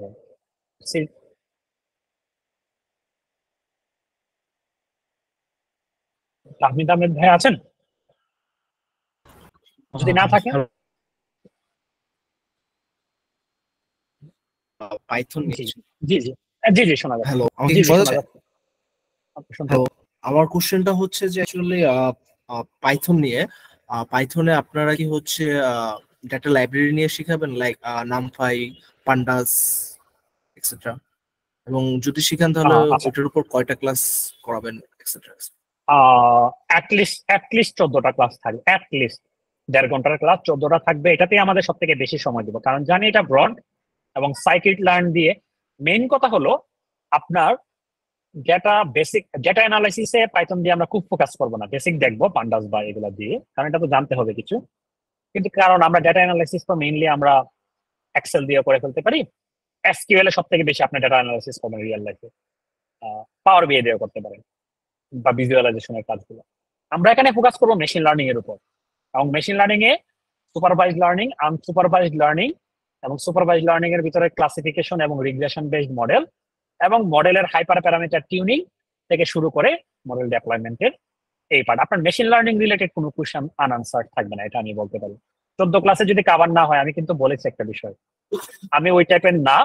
Speaker 1: তাহমিদ আহমেদ ভাই আছেন? যদি না থাকেন,
Speaker 13: পাইথন
Speaker 1: জি জি জি জি শোনা যাচ্ছে।
Speaker 13: হ্যালো, আমাকে
Speaker 1: জি
Speaker 13: কি শোনা
Speaker 1: শোনা
Speaker 13: যাচ্ছে?
Speaker 1: যাচ্ছে।
Speaker 13: হ্যালো, আমার কোশ্চেনটা হচ্ছে যে অ্যাকচুয়ালি পাইথন নিয়ে, পাইথনে আপনারা কি হচ্ছে ডাটা লাইব্রেরি নিয়ে শিখাবেন, লাইক নামপাই, পান্ডাস এক্সেট্রা, এবং যদি শিখান তাহলে ওটার উপর কয়টা ক্লাস করাবেন এক্সেট্রা?
Speaker 1: অ্যাটলিস্ট 14টা ক্লাস থাকবে, অ্যাটলিস্ট 1.5 ঘন্টার ক্লাস 14টা থাকবে। এটাতেই আমাদের সব থেকে বেশি সময় দিব, কারণ জানি এটা ব্রড এবং সাইকিট লার্ন দিয়ে। মেইন কথা হলো আপনার ডেটা অ্যানালাইসিসে পাইথন দিয়ে আমরা খুব ফোকাস করবো না, বেসিক দেখবো পান্ডাস বা এগুলা দিয়ে, কারণ এটা তো জানতে হবে কিছু। কিন্তু কারণ আমরা ডেটা অ্যানালাইসিস তো মেইনলি আমরা এক্সেল দিয়ে করে ফেলতে পারি, এসকিউএল এর সব থেকে বেশি আপনি ডেটা অ্যানালাইসিস করবেন রিয়েল লাইফে, পাওয়ার বিআই দিয়ে করতে পারেন বা ভিজুয়ালাইজেশনের কাজগুলো। আমরা এখানে ফোকাস করবো মেশিন লার্নিং এর উপর, এবং মেশিন লার্নিং এ সুপারভাইজড লার্নিং, আনসুপারভাইজড লার্নিং এবং সুপারভাইজড লার্নিং এর ভিতরে ক্লাসিফিকেশন এবং রিগ্রেশন বেসড মডেল এবং মডেলের হাইপার প্যারামিটার টিউনিং থেকে শুরু করে মডেল ডেপ্লয়মেন্টের এই পার্ট। আপনার মেশিন লার্নিং রিলেটেড কোনো কোয়েশ্চেন আনআনসার্ড থাকবে না, এটা আমি বলতে পারি। 14 ক্লাসে যদি কভার না হয়, আমি কিন্তু বলেছি একটা বিষয়, আমি ওই টাইপের না,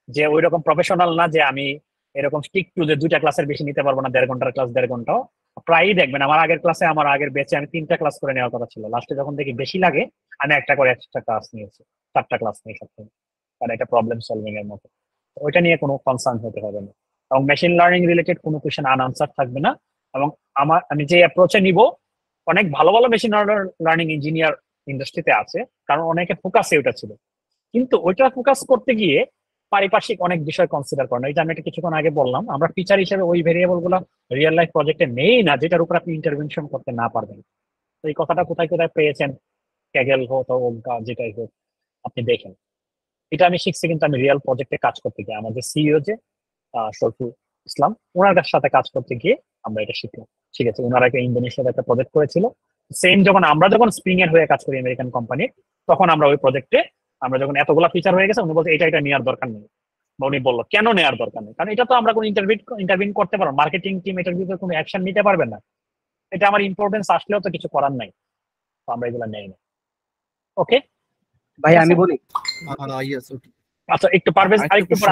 Speaker 1: যে ওই রকম প্রফেশনাল না যে আমি এরকম স্টিক টু যে 2টা ক্লাসের বেশি নিতে পারবো না, 1.5 ঘন্টার ক্লাস 1.5 ঘন্টাও। প্রায়ই দেখবেন আমার আগের ক্লাসে, আমার আগের ব্যাচে আমি 3টা ক্লাস করে নেওয়ার কথা ছিল, লাস্টে যখন দেখি বেশি লাগে আমি একটা করে এক্সট্রা ক্লাস নিয়েছি, 4টা ক্লাস নিয়ে সপ্তাহে, কারণ এটা প্রবলেম সলভিং এর মতো। ওইটা নিয়ে কোনো কনসার্ন হতে হবে না, এবং মেশিন লার্নিং রিলেটেড কোনো কোয়েশ্চেন আনআনসার থাকবে না। এবং আমি যে অ্যাপ্রোচে নিব, অনেক ভালো ভালো মেশিন লার্নিং ইঞ্জিনিয়ার ইন্ডাস্ট্রিতে আছে, কারণ অনেকে ফোকাসে ওটা ছিল, কিন্তু ওইটা ফোকাস করতে গিয়ে পারিপার্শ্বিক অনেক বিষয় কনসিডার করেন। এই যে আমি এটা কিছুক্ষণ আগে বললাম, আমরা ফিচার হিসেবে ওই ভেরিয়েবল গুলো রিয়েল লাইফ প্রজেক্টে নেই না, যেটার উপর আপনি ইন্টারভেনশন করতে না পারবেন। তো এই কথাটা কোথায় কোথায় পেয়েছেন, ক্যাগেল হোক ওমকা যেটাই হোক, আপনি দেখেন। এটা আমি শিখছি কিন্তু আমি রিয়েল প্রজেক্টে কাজ করতে গিয়ে। আমাদের সিইও যে সরফু ইসলাম, ওনার সাথে কাজ করতে গিয়ে আমরা এটা শিখলাম। ঠিক আছে, ওনারা ইন্দোনেশিয়াতে একটা প্রজেক্ট করেছিল, সেম আমরা যখন স্প্রিং এর হয়ে কাজ করি আমেরিকান কোম্পানি, তখন আমরা ওই প্রজেক্টে আমরা যখন এতগুলা ফিচার হয়ে গেছে, উনি বলতে এটা নেওয়ার দরকার নেই, বা উনি বললো কেন নেওয়ার দরকার নেই, কারণ এটা তো আমরা কোনো ইন্টারভিউ করতে পারবো, মার্কেটিং টিম এটার ভিতরে কোনো অ্যাকশন নিতে পারবে না, এটা আমার ইম্পর্টেন্স আসলেও তো কিছু করার নাই, তো আমরা এগুলো নেই না। ওকে
Speaker 10: ভাই আমি বলি,
Speaker 1: আচ্ছা একটু পারভেজ আরেকটু পর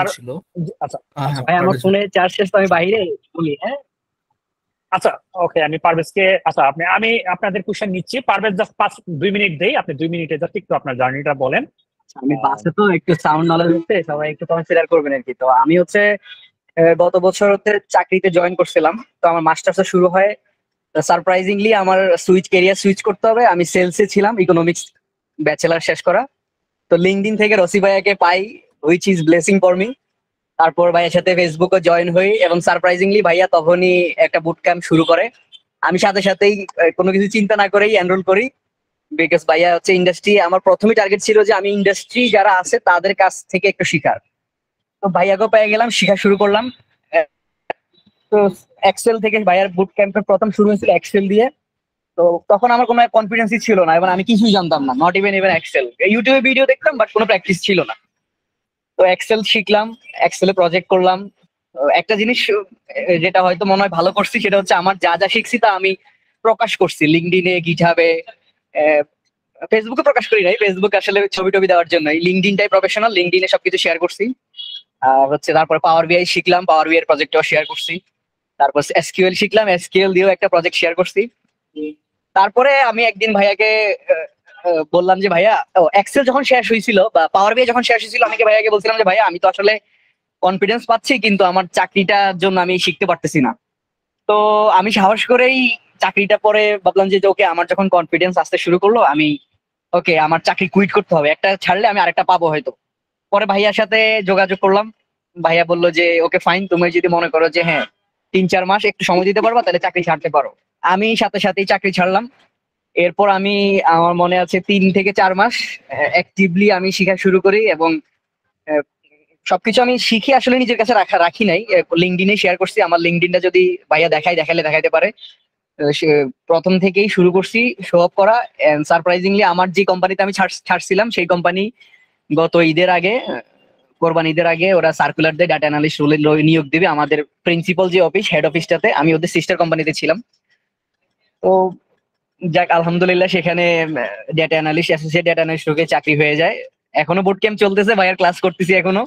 Speaker 1: আচ্ছা
Speaker 10: ভাই আমার ফোনে চার্জ শেষ, তো আমি বাইরে বলি। হ্যাঁ
Speaker 1: আচ্ছা ওকে, আমি পারভেজকে আমি আপনাদের কোশ্চেন নিচ্ছি। পারভেজ জাস্ট 2 মিনিট দেই, আপনি 2 মিনিটে জাস্ট একটু আপনার জার্নিটা বলেন।
Speaker 10: আমি বাসে তো একটু সাউন্ড নলেজ হচ্ছে, সবাই একটু কনসিডার করবেন আর কি। তো আমি গত বছর চাকরিতে জয়েন করছিলাম, তো আমার মাস্টার্স শুরু হয়। সারপ্রাইজিংলি আমার ক্যারিয়ার সুইচ করতে হবে, আমি সেলসে ছিলাম, ইকোনমিক্স ব্যাচেলার শেষ করা। তো লিঙ্কডইন থেকে রসি ভাইয়াকে পাই, which is blessing for me. তারপর ভাইয়ের সাথে ফেসবুকে জয়েন হই, এবং সারপ্রাইজিংলি ভাইয়া তখনই একটা বুট ক্যাম্প শুরু করে। আমি সাথে সাথেই কোনো কিছু চিন্তা না করেই এনরোল করি, বিকজ ভাইয়া ইন্ডাস্ট্রি, আমার প্রথমে টার্গেট ছিল যে আমি ইন্ডাস্ট্রি যারা আছে তাদের কাছ থেকে একটু শিখার। তো ভাইয়াকে পেয়ে গেলাম, শিখা শুরু করলাম। তো এক্সেল থেকে ভাইয়ার বুট ক্যাম্পের প্রথম শুরু হয়েছিল এক্সেল দিয়ে। তো তখন আমার কোনো কনফিডেন্সই ছিল না, এবং আমি কিছুই জানতাম না, নট ইভেন এক্সেল। ইউটিউবে ভিডিও দেখতাম, বাট কোনো প্র্যাকটিস ছিল না। তো এক্সেল শিখলাম, এক্সেলে প্রজেক্ট করলাম। একটা জিনিস যেটা হয়তো মনে হয় ভালো করছি, সেটা হচ্ছে আমার যা যা শিখছি তা আমি প্রকাশ করছি লিঙ্কডইনে, গিটহাবে, ফেসবুকে প্রকাশ করি নাই, ফেসবুক আসলে ছবি টবি দেওয়ার জন্য। লিঙ্কডইনটাই প্রফেশনাল, লিঙ্কডইনে সবকিছু শেয়ার করছি। তারপরে পাওয়ার বিআই শিখলাম, পাওয়ার বিআই এর প্রজেক্টও শেয়ার করছি। তারপর এসকিউএল শিখলাম, এসকিউএল দিয়েও একটা প্রজেক্ট শেয়ার করছি। তারপরে আমি একদিন ভাইয়াকে বললাম যে ভাইয়া, এক্সেল যখন শেষ হয়েছিল বা পাওয়ার বিআই যখন শেষ হয়েছিল, আমি ভাইয়াকে বলছিলাম যে ভাইয়া আমি তো আসলে কনফিডেন্স পাচ্ছি, কিন্তু আমার চাকরিটার জন্য আমি শিখতে পারতেছি না। তো আমি সাহস করেই চাকরিটা পরে ভাবলাম যে ওকে, আমার যখন কনফিডেন্স আসতে শুরু করলো, আমি ওকে আমার চাকরি কুইট করতে হবে, একটা ছাড়লে আমি আরেকটা পাবো হয়তো। পরে ভাইয়ার সাথে যোগাযোগ করলাম, ভাইয়া বললো যে ওকে ফাইন, তুমি যদি মনে করো যে হ্যাঁ 3-4 মাস একটু সময় দিতে পারবা, তাহলে চাকরি ছাড়তে পারো। আমি সাথে সাথেই চাকরি ছাড়লাম। এরপর আমার মনে আছে 3 থেকে 4 মাস অ্যাক্টিভলি আমি শিখা শুরু করি, এবং সবকিছু আমি শিখে আসলে নিজের কাছে রাখি নাই, লিঙ্কডইনে শেয়ার করছি। আমার লিঙ্কডইনটা যদি ভাইয়া দেখাইতে পারে, প্রথম থেকেই শুরু করছি শো অফ করা। সারপ্রাইজিংলি আমার যে কোম্পানিতে আমি ছাড়ছিলাম, সেই কোম্পানি গত ঈদের আগে, কোরবান ঈদের আগে, ওরা সার্কুলার দিয়ে ডাটা অ্যানালিস্ট রোলে নিয়োগ দিবে। আমাদের প্রিন্সিপাল যে অফিস, হেড অফিসটাতে, আমি ওদের সিস্টার কোম্পানিতে ছিলাম। তো যাক আলহামদুলিল্লাহ, সেখানে data analyst, associate data analyst রোগে চাকরি হয়ে যায়। এখনো বুট ক্যাম্প চলতেছে, ভাইয়ার ক্লাস করতেছি এখনো।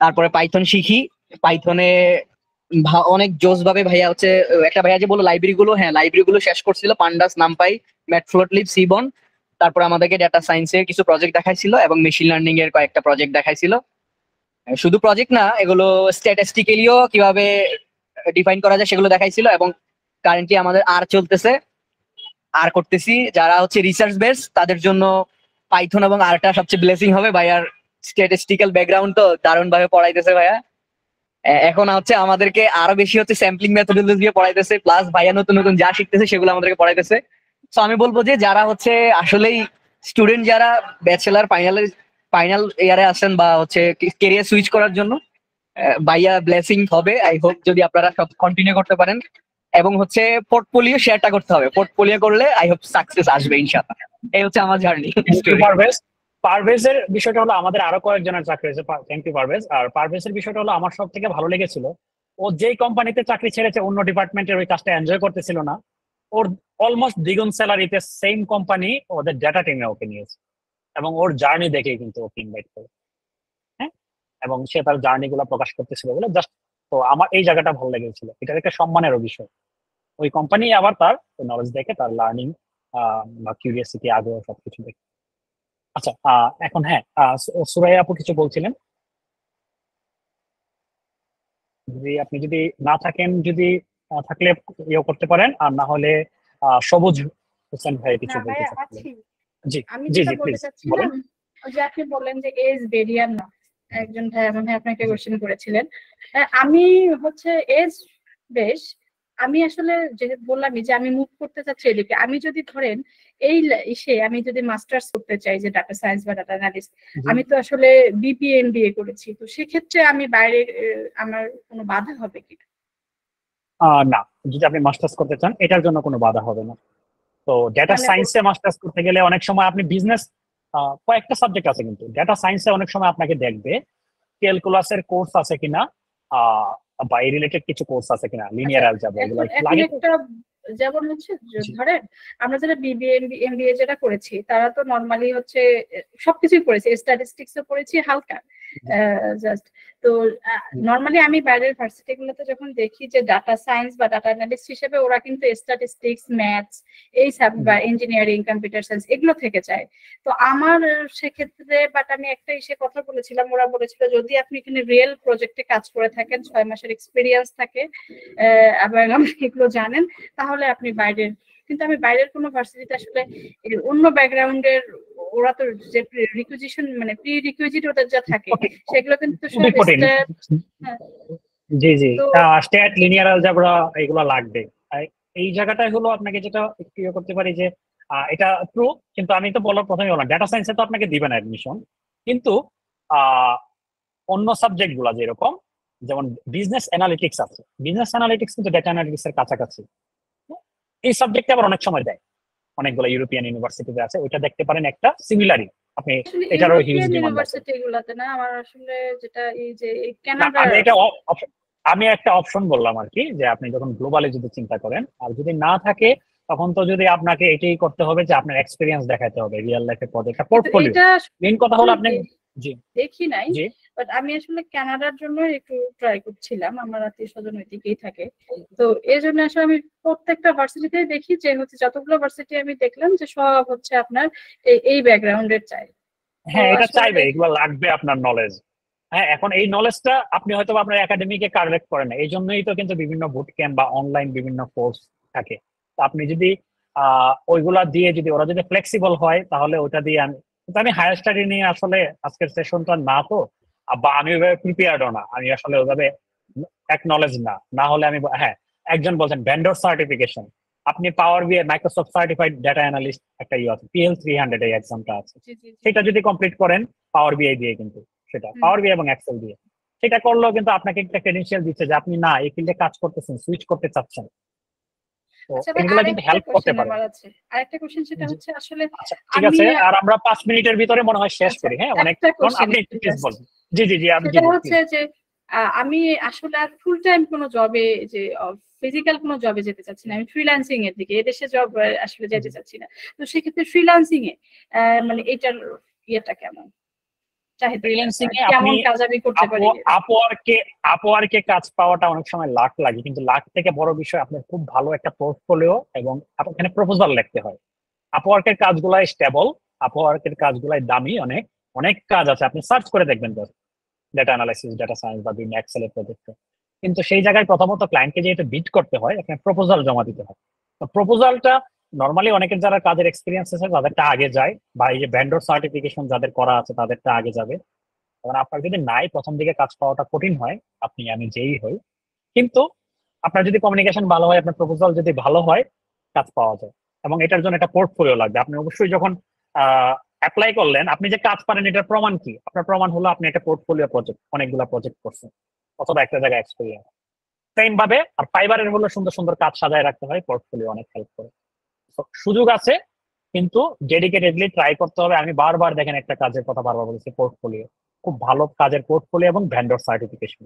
Speaker 10: তারপরে পাইথন শিখি, পাইথনে অনেক জোস ভাবে ভাইয়া একটা ভাইয়া যে বললো লাইব্রেরি গুলো, হ্যাঁ লাইব্রেরি গুলো শেষ করছিল, পান্ডাস, নামপাই, ম্যাটপ্লটলিব, সিবন। তারপর আমাদেরকে ডেটা সায়েন্সের কিছু প্রজেক্ট দেখাইছিল, এবং মেশিন লার্নিং এর কয়েকটা প্রজেক্ট দেখাইছিল। শুধু প্রজেক্ট না, এগুলো স্ট্যাটিস্টিক্যালিও কিভাবে ডিফাইন করা যায় সেগুলো দেখাইছিল। এবং কারেন্টলি আমাদের চলতেছে, করতেছি। যারা রিসার্চ বেস, তাদের জন্য পাইথন এবং আরটা সবচেয়ে ব্লেসিং হবে। ভাইয়ার স্ট্যাটিস্টিক্যাল ব্যাকগ্রাউন্ড তো দারুণ ভাবে পড়াইতেছে ভাইয়া। এখন আমাদেরকে আরো বেশি স্যাম্পলিং মেথডোলজি দিয়ে পড়াইতেছে, প্লাস ভাইয়া নতুন নতুন যা শিখতেছে সেগুলো আমাদেরকে পড়াইতেছে। তো আমি বলবো যে যারা আসলেই স্টুডেন্ট, যারা ব্যাচেলার ফাইনাল ইয়ারে আসেন বা ক্যারিয়ার সুইচ করার জন্য, ভাইয়া ব্লেসিং হবে। আই হোপ যদি আপনারা সব কন্টিনিউ করতে পারেন, এবং পোর্টফোলিও শেয়ারটা করতে হবে। পোর্টফোলিও করলে আই হোপ সাকসেস আসবে ইনশাআল্লাহ। এই আমার জার্নি।
Speaker 1: পারভেজের বিষয়টা হলো, আমাদের আরো কয়েকজনের চাকরি হয়েছে, থ্যাংক ইউ পারভেজ। আর পারভেজের বিষয়টা হলো, আমার সব থেকে ভালো লেগেছিল, ও যেই কোম্পানিতে চাকরি ছেড়েছে, অন্য ডিপার্টমেন্টের ওই কাজটা এনজয় করতেছিল না, ওর অলমোস্ট দ্বিগুণ স্যালারিতে সেম কোম্পানি ওদের ডেটা টিমে ওকে নিয়েছে, এবং ওর জার্নি দেখেই কিন্তু ওকে ইনভাইট করে। হ্যাঁ, এবং সে তার জার্নি গুলো প্রকাশ করতেছিল বলে জাস্ট, তো আমার এই জায়গাটা ভালো লেগেছিল। এটা একটা সম্মানেরও বিষয়, ওই কোম্পানি আবার তার নলেজ দেখে, তার লার্নিং বা কিউরিয়াসিটি, আগ্রহ সবকিছু দেখে। আচ্ছা, এখন হ্যাঁ, সুরাইয়া আপু কিছু বলছিলেন, আপনি যদি না থাকেন, যদি থাকলে ইয়ে করতে পারেন, আর না হলে সবুজ হোসেন ভাই কিছু বলতে চাচ্ছিলেন। জি
Speaker 6: আমি
Speaker 1: জি
Speaker 6: যেটা
Speaker 1: জি
Speaker 6: বলতে
Speaker 1: প্লিজ
Speaker 6: চাচ্ছিলাম,
Speaker 1: বলেন।
Speaker 6: ওই যে আপনি বললেন যে এজ বেরিয়ার না, একজন ভাই মনে হয় আপনাকে কোশ্চেন করেছিলেন। আমি এজ বেশ, আমি আসলে যে বললামই যে আমি মুভ করতে চাচ্ছি এদিকে। আমি যদি ধরেন আমি যদি মাস্টার্স করতে চাই, যে ডাটা সায়েন্স বা ডাটা অ্যানালিস্ট, আমি তো আসলে বিপিএ MBA করেছি, তো সেক্ষেত্রে আমি বাইরে আমার কোনো বাধা হবে কিনা?
Speaker 1: না, যদি আপনি মাস্টার্স করতে চান এটার জন্য কোনো বাধা হবে না। তো ডেটা
Speaker 6: মানে
Speaker 1: সায়েন্সে মাস্টার্স করতে গেলে অনেক সময় আপনি বিজনেস কয়েকটা সাবজেক্ট আছে, কিন্তু ডেটা সায়েন্সে অনেক সময় আপনাকে দেখবে ক্যালকুলাসের কোর্স আছে কিনা বা এই রিলেটেড কিছু কোর্স আছে কিনা, লিনিয়ার অ্যালজেব্রা এগুলো
Speaker 6: এখন
Speaker 1: লাগে।
Speaker 6: একটা যেমন হচ্ছে ধরেন আমরা যারা বিবিএ এমবিএ যেটা করেছি তারা তো নরমালি হচ্ছে সবকিছুই করেছি, স্ট্যাটিস্টিক্সও পড়েছি হালকা জাস্ট। তো নরমালি আমি বাইরের ভার্সিটি গুলোতে যখন দেখি যে ডাটা সায়েন্স বা ডাটা অ্যানালিস্ট হিসেবে ওরা কিন্তু স্ট্যাটিস্টিক্স, ম্যাথস এই সব বা ইঞ্জিনিয়ারিং, কম্পিউটার সায়েন্স এগুলো থেকে যায়। তো আমার সেক্ষেত্রে বাট আমি একটা ইসে কথা বলেছিলাম, ওরা বলেছিল যদি আপনি এখানে রিয়েল প্রজেক্টে কাজ করে থাকেন, 6 মাসের এক্সপিরিয়েন্স থাকে এবং আপনি এগুলো জানেন, তাহলে আপনি বাইরের, কিন্তু আমি বাইরের কোনো ভার্সিটিতে আসলে অন্য ব্যাকগ্রাউন্ডের ওরা তো যে রিকুইজিশন মানে প্রি রিকুইজিট ওদের যা থাকে সেগুলো কিন্তু সব স্ট্যাট।
Speaker 1: জি জি, স্ট্যাট, লিনিয়ার অ্যালজেব্রা এগুলো লাগবে। এই জায়গাটায় হলো আপনাকে যেটা একটু ইয়ে করতে পারি যে এটা ট্রু, কিন্তু আমি তো বলার প্রথমে বললাম ডেটা সায়েন্সে তো আপনাকে দিবেন অ্যাডমিশন, কিন্তু অন্য সাবজেক্ট গুলা যেরকম যেমন বিজনেস অ্যানালিটিক্স আছে, বিজনেস অ্যানালিটিক্স কিন্তু ডেটা অ্যানালিটিক্স এর কাছাকাছি। এই সাবজেক্টে আবার অনেক সময় দেয়, অনেকগুলো ইউরোপিয়ান ইউনিভার্সিটিতে আছে, ওইটা দেখতে পারেন একটা সিমিলারই। আপনি এটারও হিউজ ডিমান্ড আছে
Speaker 6: ইউনিভার্সিটিগুলোতে না, আমার আসলে যেটা এই যে কানাডা,
Speaker 1: আমি একটা অপশন বললাম আর কি, যে আপনি যখন গ্লোবালি যদি চিন্তা করেন, আর যদি না থাকে তখন তো যদি আপনাকে এটাই করতে হবে যে আপনার এক্সপেরিয়েন্স দেখাতে হবে, রিয়েল লাইফে প্রজেক্ট, পোর্টফোলিও। মেইন কথা হলো আপনি জি
Speaker 6: দেখি নাই, বাট আমি আসলে কানাডার জন্য একটু ট্রাই করছিলাম, আমার আত্মীয় স্বজন ওইদিকেই থাকে। তো এই জন্য আসলে আমি প্রত্যেকটা ভার্সিটিতে দেখি যে হচ্ছে যতগুলো ভার্সিটি আমি দেখলাম যে সব হচ্ছে আপনার এই ব্যাকগ্রাউন্ডের চাই।
Speaker 1: হ্যাঁ, এটা চাইবে, এগুলো লাগবে আপনার নলেজ। হ্যাঁ, এখন এই নলেজটা আপনি হয়তো আপনার একাডেমিকে কালেক্ট করেন না, এই জন্যই তো কিন্তু বিভিন্ন বুট ক্যাম্প বা অনলাইন বিভিন্ন কোর্স থাকে। তো আপনি যদি ওইগুলা দিয়ে যদি ওরা যদি ফ্লেক্সিবল হয় তাহলে ওটা দিয়ে আমি হায়ার স্টাডি নিয়ে আসলে আজকের সেশনটা না তো, বা আমি ওইভাবে প্রিপেয়ার্ডও না, আমি আসলে ওইভাবে নলেজ না হলে আমি হ্যাঁ, একজন বলছেন ভেন্ডর সার্টিফিকেশন, আপনি পাওয়ার বিআই মাইক্রোসফট সার্টিফাইড ডেটা অ্যানালিস্ট একটা ইয়ে আছে, PL 300 এই এক্সামটা আছে, সেটা যদি কমপ্লিট করেন পাওয়ার বিআই দিয়ে, কিন্তু সেটা পাওয়ার বিআই এবং এক্সেল দিয়ে সেটা করলেও কিন্তু আপনাকে একটা ক্রেডেনশিয়াল দিচ্ছে যে আপনি না এই ফিল্ডে কাজ করতেছেন, সুইচ করতে চাচ্ছেন। তো এগুলো কিন্তু হেল্প করতে পারে।
Speaker 6: আরেকটা কোশ্চেন সেটা হচ্ছে আসলে
Speaker 1: ঠিক আছে, আর আমরা 5 মিনিটের ভিতরে মনে হয় শেষ করি। হ্যাঁ, অনেক আপনি প্লিজ বলুন। জি জি জি, আপনি
Speaker 6: সেটা হচ্ছে যে আমি আসলে আর ফুল টাইম কোনো জবে যে ফিজিক্যাল কোনো জবে যেতে চাচ্ছি না, আমি ফ্রিল্যান্সিং এর দিকে, এদেশে জব আসলে যেতে চাচ্ছি না। তো সেক্ষেত্রে ফ্রিল্যান্সিং এ মানে এটার ইয়েটা কেমন,
Speaker 1: ফ্রিল্যান্সিং এ আপনি আপওয়ার্কে কাজ পাওয়াটা অনেক সময় লাক লাগে, কিন্তু লাক থেকে বড় বিষয় আপনার খুব ভালো একটা পোর্টফোলিও এবং এখানে প্রপোজাল লিখতে হয়। আপওয়ার্কের কাজগুলাই স্টেবল, আপওয়ার্কের কাজগুলাই দামি, অনেক অনেক কাজ আছে, আপনি সার্চ করে দেখবেন ডেটা অ্যানালাইসিস, ডেটা সায়েন্স বা বিভিন্ন এক্সেলের প্রজেক্টে। কিন্তু সেই জায়গায় প্রথমত ক্লায়েন্টকে যেহেতু বিট করতে হয়, এখানে প্রপোজাল জমা দিতে হয়। তো প্রপোজালটা নর্মালি অনেকের যারা কাজের এক্সপিরিয়েন্স আছে তাদেরটা আগে যায়, বা এই যে ভেন্ডর সার্টিফিকেশন যাদের করা আছে তাদেরটা আগে যাবে। কারণ আপনার যদি নাই, প্রথম দিকে কাজ পাওয়াটা কঠিন হয়, আমি যেই হই। কিন্তু আপনার যদি কমিউনিকেশন ভালো হয়, আপনার প্রপোজাল যদি ভালো হয়, কাজ পাওয়া যায়। এবং এটার জন্য একটা পোর্টফোলিও লাগবে। আপনি অবশ্যই যখন অ্যাপ্লাই করলেন, আপনি যে কাজ পারেন এটার প্রমাণ কি? আপনার প্রমাণ হলো আপনি একটা পোর্টফোলিও প্রজেক্ট, অনেকগুলো প্রজেক্ট করছেন অথবা একটা জায়গায় এক্সপেরিয়েন্স। সেম ভাবে আর ফাইবারের হলো সুন্দর সুন্দর কাজ সাজায় রাখতে হয়, পোর্টফোলিও অনেক হেল্প করে। সুযোগ আছে, কিন্তু ডেডিকেটেডলি ট্রাই করতে হবে। আমি বারবার দেখেন একটা কাজের কথা বারবার বলেছি, পোর্টফোলিও, খুব ভালো কাজের পোর্টফোলিও এবং ভেন্ডর সার্টিফিকেশন,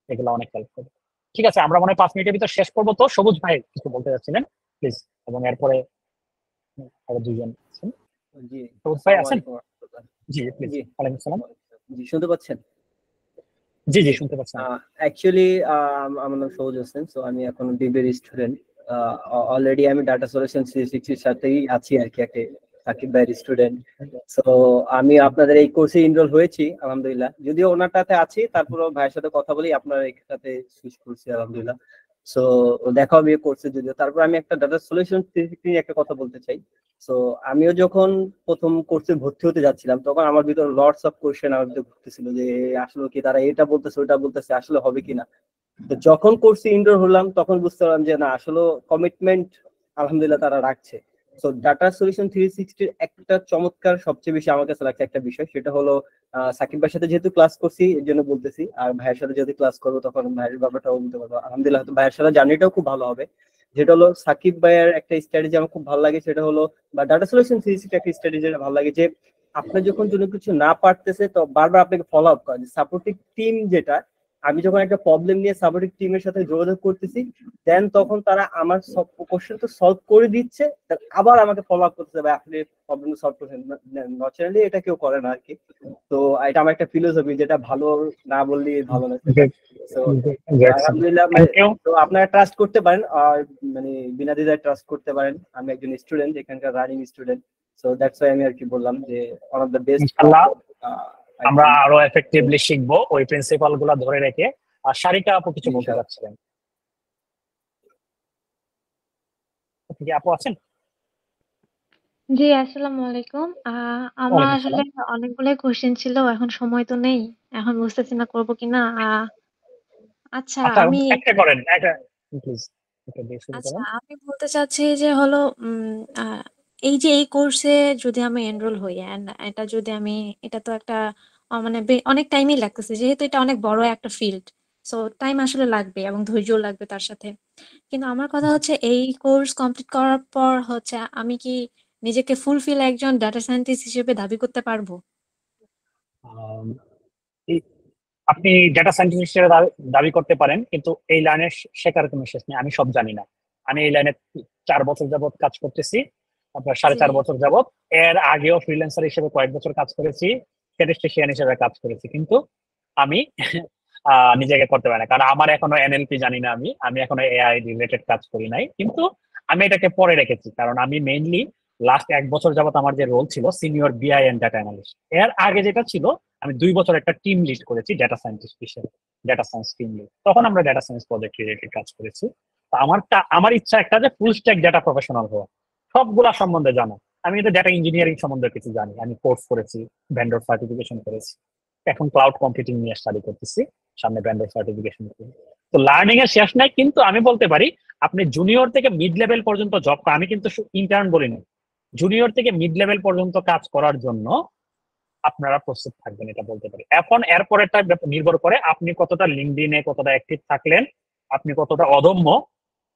Speaker 1: এগুলো অনেক হেল্প করে। ঠিক আছে, আমরা মনে হয় 5 মিনিটের ভিতর শেষ করবো। তো সবুজ ভাই কিছু বলতে যাচ্ছিলেন প্লিজ, এবং এরপরে আরো দুইজন আছেন।
Speaker 7: জি,
Speaker 1: সবুজ ভাই আছেন? জি প্লিজ। ওয়ালাইকুম আসসালাম।
Speaker 7: জি, শুনতে পাচ্ছেন?
Speaker 1: জি জি, শুনতে পাচ্ছেন।
Speaker 7: অ্যাকচুয়ালি আমার নাম সবুজ হোসেন। সো আমি এখন বিবিএর স্টুডেন্ট। অলরেডি আমি ডাটা সলিউশন 360 এর সাথেই আছি আর কি, একটা সাকিব ভাইয়ের স্টুডেন্ট। সো আমি আপনাদের এই কোর্সে এনরোল হয়েছি আলহামদুলিল্লাহ, যদিও ওনারটাতে আছি, তারপরেও ভাইয়ের সাথে কথা বলি আপনার এটাতে সুইচ করছি আলহামদুলিল্লাহ। সো দেখা হবে এই কোর্সে যদিও। তারপর আমি একটা ডাটা সলিউশন 360 নিয়ে একটা কথা বলতে চাই। সো আমিও যখন প্রথম কোর্সে ভর্তি হতে যাচ্ছিলাম, তখন আমার ভিতর লটস অফ কোশ্চেন আমার ভিতরে ঘুরতেছিল যে আসলে কি তারা এটা বলতেছে ওটা বলতেছে, আসলে হবে কিনা। তো যখন কোর্সে এনরোল হলাম তখন বুঝতে পারলাম যে না, আসলে কমিটমেন্ট আলহামদুলিল্লাহ তারা রাখছে। সো ডাটা সলিউশন 360 একটা চমৎকার সবচেয়ে বেশি আমার কাছে লাগছে একটা বিষয়, সেটা হলো সাকিব ভাইয়ের সাথে যেহেতু ক্লাস করছি এর জন্য বলতেছি, আর ভাইয়ের সাথে যদি ক্লাস করবো তখন ভাইয়ের ব্যাপারটাও বলতে পারবো। আলহামদুলিল্লাহ হয়তো ভাইয়ের সাথে জার্নিটাও খুব ভালো হবে। যেটা হলো সাকিব ভাইয়ের একটা স্ট্র্যাটেজি আমার খুব ভালো লাগে, সেটা হলো বা ডাটা সলিউশন 360 একটা স্ট্র্যাটেজি যেটা ভালো লাগে, যে আপনি যখন কোনো কিছু না পারতেছে তো বারবার আপনাকে ফলো আপ করেন। সাপোর্টিভ টিম যেটা, আমি যখন একটা প্রবলেম নিয়ে সাপোর্টিভ টিমের সাথে যোগাযোগ করতেছি, দেন তখন তারা আমার সব কোশ্চেন তো সলভ করে দিচ্ছে, আবার আমাকে ফলো আপ করতে হবে আপনি প্রবলেম সলভ করছেন। ন্যাচারালি এটা কেউ করে না আর কি। তো এটা আমার একটা ফিলোসফি, যেটা ভালো না বললে ভালো না। তো আলহামদুলিল্লাহ, তো আপনারা ট্রাস্ট করতে পারেন, আর মানে বিনা দ্বিধায় ট্রাস্ট করতে পারেন। আমি একজন স্টুডেন্ট, এখানকার running student, so that's why আমি আর কি বললাম যে ওয়ান অফ দ্য বেস্ট।
Speaker 1: ইনশাআল্লাহ আমরা আরো এফেক্টিভলি শিখবো ওই প্রিন্সিপাল গুলা ধরে রেখে। আর শারিকা আপু কিছু বলতে চাচ্ছিলেন, কি আপু আছেন?
Speaker 14: জি, আসসালামু আলাইকুম। আমার আসলে অনেকগুলো কোশ্চেন ছিল, এখন সময় তো নেই, এখন বুঝতেছি না করবো কিনা। আচ্ছা আমি
Speaker 1: একটা করেন, একটা প্লিজ এটা দিয়ে শুরু
Speaker 14: আচ্ছা
Speaker 1: করেন।
Speaker 14: আমি বলতে চাচ্ছি যে হলো এই যে এই কোর্সে যদি আমি এনরোল হই, এন্ড এটা যদি আমি, এটা তো একটা মানে অনেক টাইমই লাগতেছে, যেহেতু এটা অনেক বড় একটা ফিল্ড, সো টাইম আসলে লাগবে এবং ধৈর্য লাগবে তার সাথে। কিন্তু আমার কথা হচ্ছে এই কোর্স কমপ্লিট করার পর হচ্ছে আমি কি নিজেকে ফুলফিল একজন ডাটা সায়েন্টিস্ট হিসেবে দাবি করতে পারবো?
Speaker 1: আপনি ডেটা সায়েন্টিস্ট হিসেবে দাবি করতে পারেন, কিন্তু এই লাইনে শেখার কোনো শেষ নেই। আমি সব জানি না। আমি এই লাইনে 4 বছর যাবত কাজ করতেছি, আপনার 4.5 বছর যাবত। এর আগেও ফ্রিল্যান্সার হিসেবে কয়েক বছর কাজ করেছি, স্ট্যাটিস্টিশিয়ান হিসেবে কাজ করেছি, কিন্তু আমি নিজেকে করতে পারি না, কারণ আমার এখনো এনএলপি জানি না। আমি এখনো এআই রিলেটেড কাজ করি নাই, কিন্তু আমি এটাকে পরে রেখেছি, কারণ আমি মেইনলি লাস্ট 1 বছর যাবত আমার যে রোল ছিল সিনিয়র বিআই এন্ড ডাটা অ্যানালিস্ট। এর আগে যেটা ছিল, আমি 2 বছর একটা টিম লিড করেছি ডাটা সায়েন্টিস্ট হিসেবে, ডাটা সায়েন্স টিম লিড। তখন আমরা ডাটা সায়েন্স প্রজেক্ট রিলেটেড কাজ করেছি। তো আমার ইচ্ছা একটা যে ফুল স্ট্যাক ডাটা প্রফেশনাল হওয়া, সবগুলা সম্বন্ধে জানা। আমি কিন্তু ডাটা ইঞ্জিনিয়ারিং সম্বন্ধে কিছু জানি, আমি কোর্স করেছি, ভেন্ডর সার্টিফিকেশন করেছি, এখন ক্লাউড কম্পিউটিং নিয়ে স্টাডি করতেছি, সামনে ভেন্ডর সার্টিফিকেশন। তো লার্নিং এর শেষ নাই, কিন্তু আমি বলতে পারি আপনি জুনিয়র থেকে মিড লেভেল পর্যন্ত জব, আমি কিন্তু ইন্টার্ন বলিনি, জুনিয়র থেকে মিড লেভেল পর্যন্ত কাজ করার জন্য আপনারা প্রস্তুত থাকবেন, এটা বলতে পারি। এখন এরপরেরটা নির্ভর করে আপনি কতটা লিঙ্কডইনে কতটা অ্যাক্টিভ থাকলেন, আপনি কতটা অদম্য,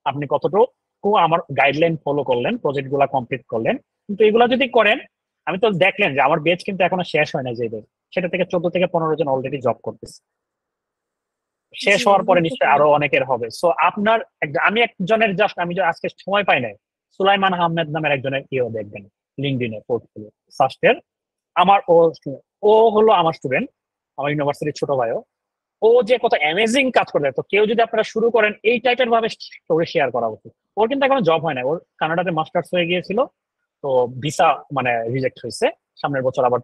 Speaker 1: আপনি কতটুকু আমার গাইডলাইন ফলো করলেন, প্রজেক্ট গুলা কমপ্লিট করলেন। কিন্তু এগুলা যদি করেন, আমি তো দেখলেন যে আমার বেচ কিন্তু এখনো শেষ হয় না, যে বেচ সেটা থেকে 14 থেকে 15 জন অলরেডি জব করতেছে। শেষ হওয়ার পরে নিশ্চয়ই আরো অনেকের হবে। সো আপনার আমি একজনের জাস্ট, আমি যে আজকে সময় পাই নাই, সুলাইমান আহমেদ নামের একজনের ইও দেখবেন লিঙ্কডইনে পোর্টফোলিও সাস্টের, আমার ও হলো আমার স্টুডেন্ট, আমার ইউনিভার্সিটির ছোট ভাইও। ও যে কত অ্যামেজিং কাজ করে, তো কেউ যদি আপনারা শুরু করেন এই টাইপের ভাবে স্টোরি শেয়ার করা উচিত। ওর কিন্তু এখনো জব হয় না, ওর কানাডাতে মাস্টার্স হয়ে গিয়েছিল, তো ভিসা মানে রিজেক্ট হয়েছে, সামনের বছর আবার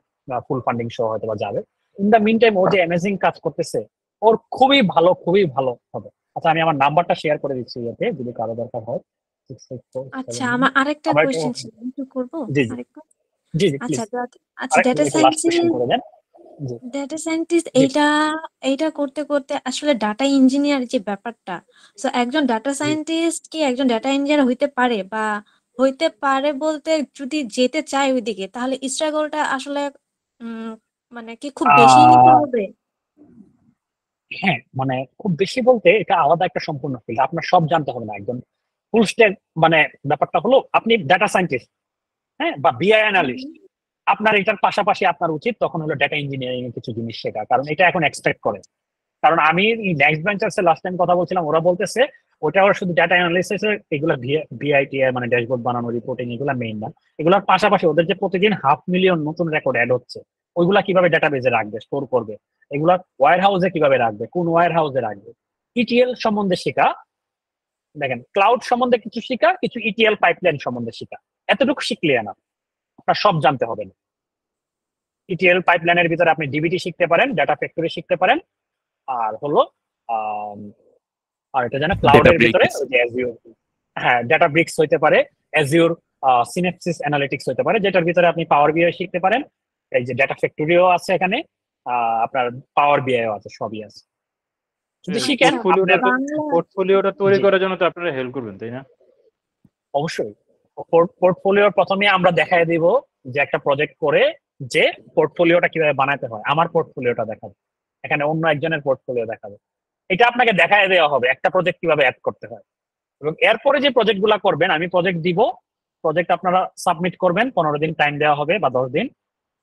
Speaker 1: ফুল ফান্ডিং সহ হয়তো বা যাবে। ইন দ্য মিন টাইম ও যে অ্যামেজিং কাজ করতেছে, ওর খুবই ভালো হবে। আচ্ছা আমি আমার নাম্বারটা শেয়ার করে দিচ্ছি এতে, যদি কারো দরকার হয়।
Speaker 14: আচ্ছা আমার আরেকটা কোশ্চেন ছিল, একটু করব আরেকটা।
Speaker 1: জি
Speaker 14: আচ্ছা
Speaker 1: প্লিজ।
Speaker 14: আচ্ছা ডাটা সায়েন্টিস্ট,
Speaker 1: করে দেন।
Speaker 14: ডাটা সায়েন্টিস্ট এইটা করতে করতে আসলে ডাটা ইঞ্জিনিয়ার যে ব্যাপারটা, সো একজন ডাটা সায়েন্টিস্ট কি একজন ডাটা ইঞ্জিনিয়ার হইতে পারে, বা হইতে পারে বলতে যদি যেতে চায় ওইদিকে, তাহলে স্ট্রাগলটা আসলে মানে কি খুব বেশি নিতে হবে?
Speaker 1: হ্যাঁ, মানে খুব বেশি বলতে এটা আলাদা একটা সম্পূর্ণ ফিল্ড, আপনার সব জানতে হবে না। একজন ফুল স্ট্যাক মানে ব্যাপারটা হলো আপনি ডাটা সায়েন্টিস্ট, হ্যাঁ, বা বিআই অ্যানালিস্ট, আপনার এটার পাশাপাশি আপনার উচিত তখন হলো ডাটা ইঞ্জিনিয়ারিং এর কিছু জিনিস শেখা, কারণ এটা এখন এক্সপেক্ট করে। কারণ আমি নেক্সট ভেঞ্চার্স লাস্ট টাইম কথা বলছিলাম, ওরা বলতেছে ওটা ওরা শুধু ডাটা অ্যানালিসিস এগুলো বিআইটিআই মানে ড্যাশবোর্ড বানানো, রিপোর্টিং, এগুলো মেইন না। এগুলোর পাশাপাশি ওদের যে প্রতিদিন 500,000 নতুন রেকর্ড অ্যাড হচ্ছে, ওইগুলা কিভাবে ডাটাবেজে রাখবে, স্টোর করবে, এগুলা ওয়্যার হাউসে কিভাবে রাখবে, কোন ওয়্যার হাউসে রাখবে, ইটিএল সম্বন্ধে শেখা। দেখেন ক্লাউড সম্বন্ধে কিছু শেখা, কিছু ইটিএল পাইপলাইন সম্বন্ধে শেখা, এতটুকু শিখলে না, আপনার সব জানতে হবে না। ইটিএল পাইপলাইনের ভিতরে আপনি ডিবিটি শিখতে পারেন, ডাটা ফ্যাক্টরি শিখতে পারেন, আর হলো আর এটা জানা ক্লাউডের ভিতরে ওই যে অ্যাজিওর, হ্যাঁ ডাটা ব্রিক্স হইতে পারে, অ্যাজিওর সিনেপসিস অ্যানালিটিক্স হইতে পারে, যেটার ভিতরে আপনি পাওয়ার বিআই শিখতে পারেন। এই যে ডাটা ফ্যাক্টরিও আছে এখানে, আপনার পাওয়ার বিআইও আছে, সবই আছে। যদি শিখেন
Speaker 4: পোর্টফোলিওটা তৈরি করার জন্য তো আপনারা হেল্প করবেন, তাই না?
Speaker 1: অবশ্যই পোর্টফোলিওর প্রথমে আমরা দেখাই দিব যে একটা প্রজেক্ট করে যে পোর্টফোলিওটা কিভাবে বানাতে হয়, আমার পোর্টফোলিওটা দেখাবো, এখানে অন্য একজনের পোর্টফোলিও দেখাবো। এটা আপনাকে দেখায় দেওয়া হবে একটা প্রজেক্ট কিভাবে অ্যাড করতে হয়। এবং এরপরে যে প্রজেক্ট গুলা করবেন, আমি প্রজেক্ট দিব, প্রজেক্ট আপনারা সাবমিট করবেন, 15 দিন টাইম দেওয়া হবে বা 10 দিন।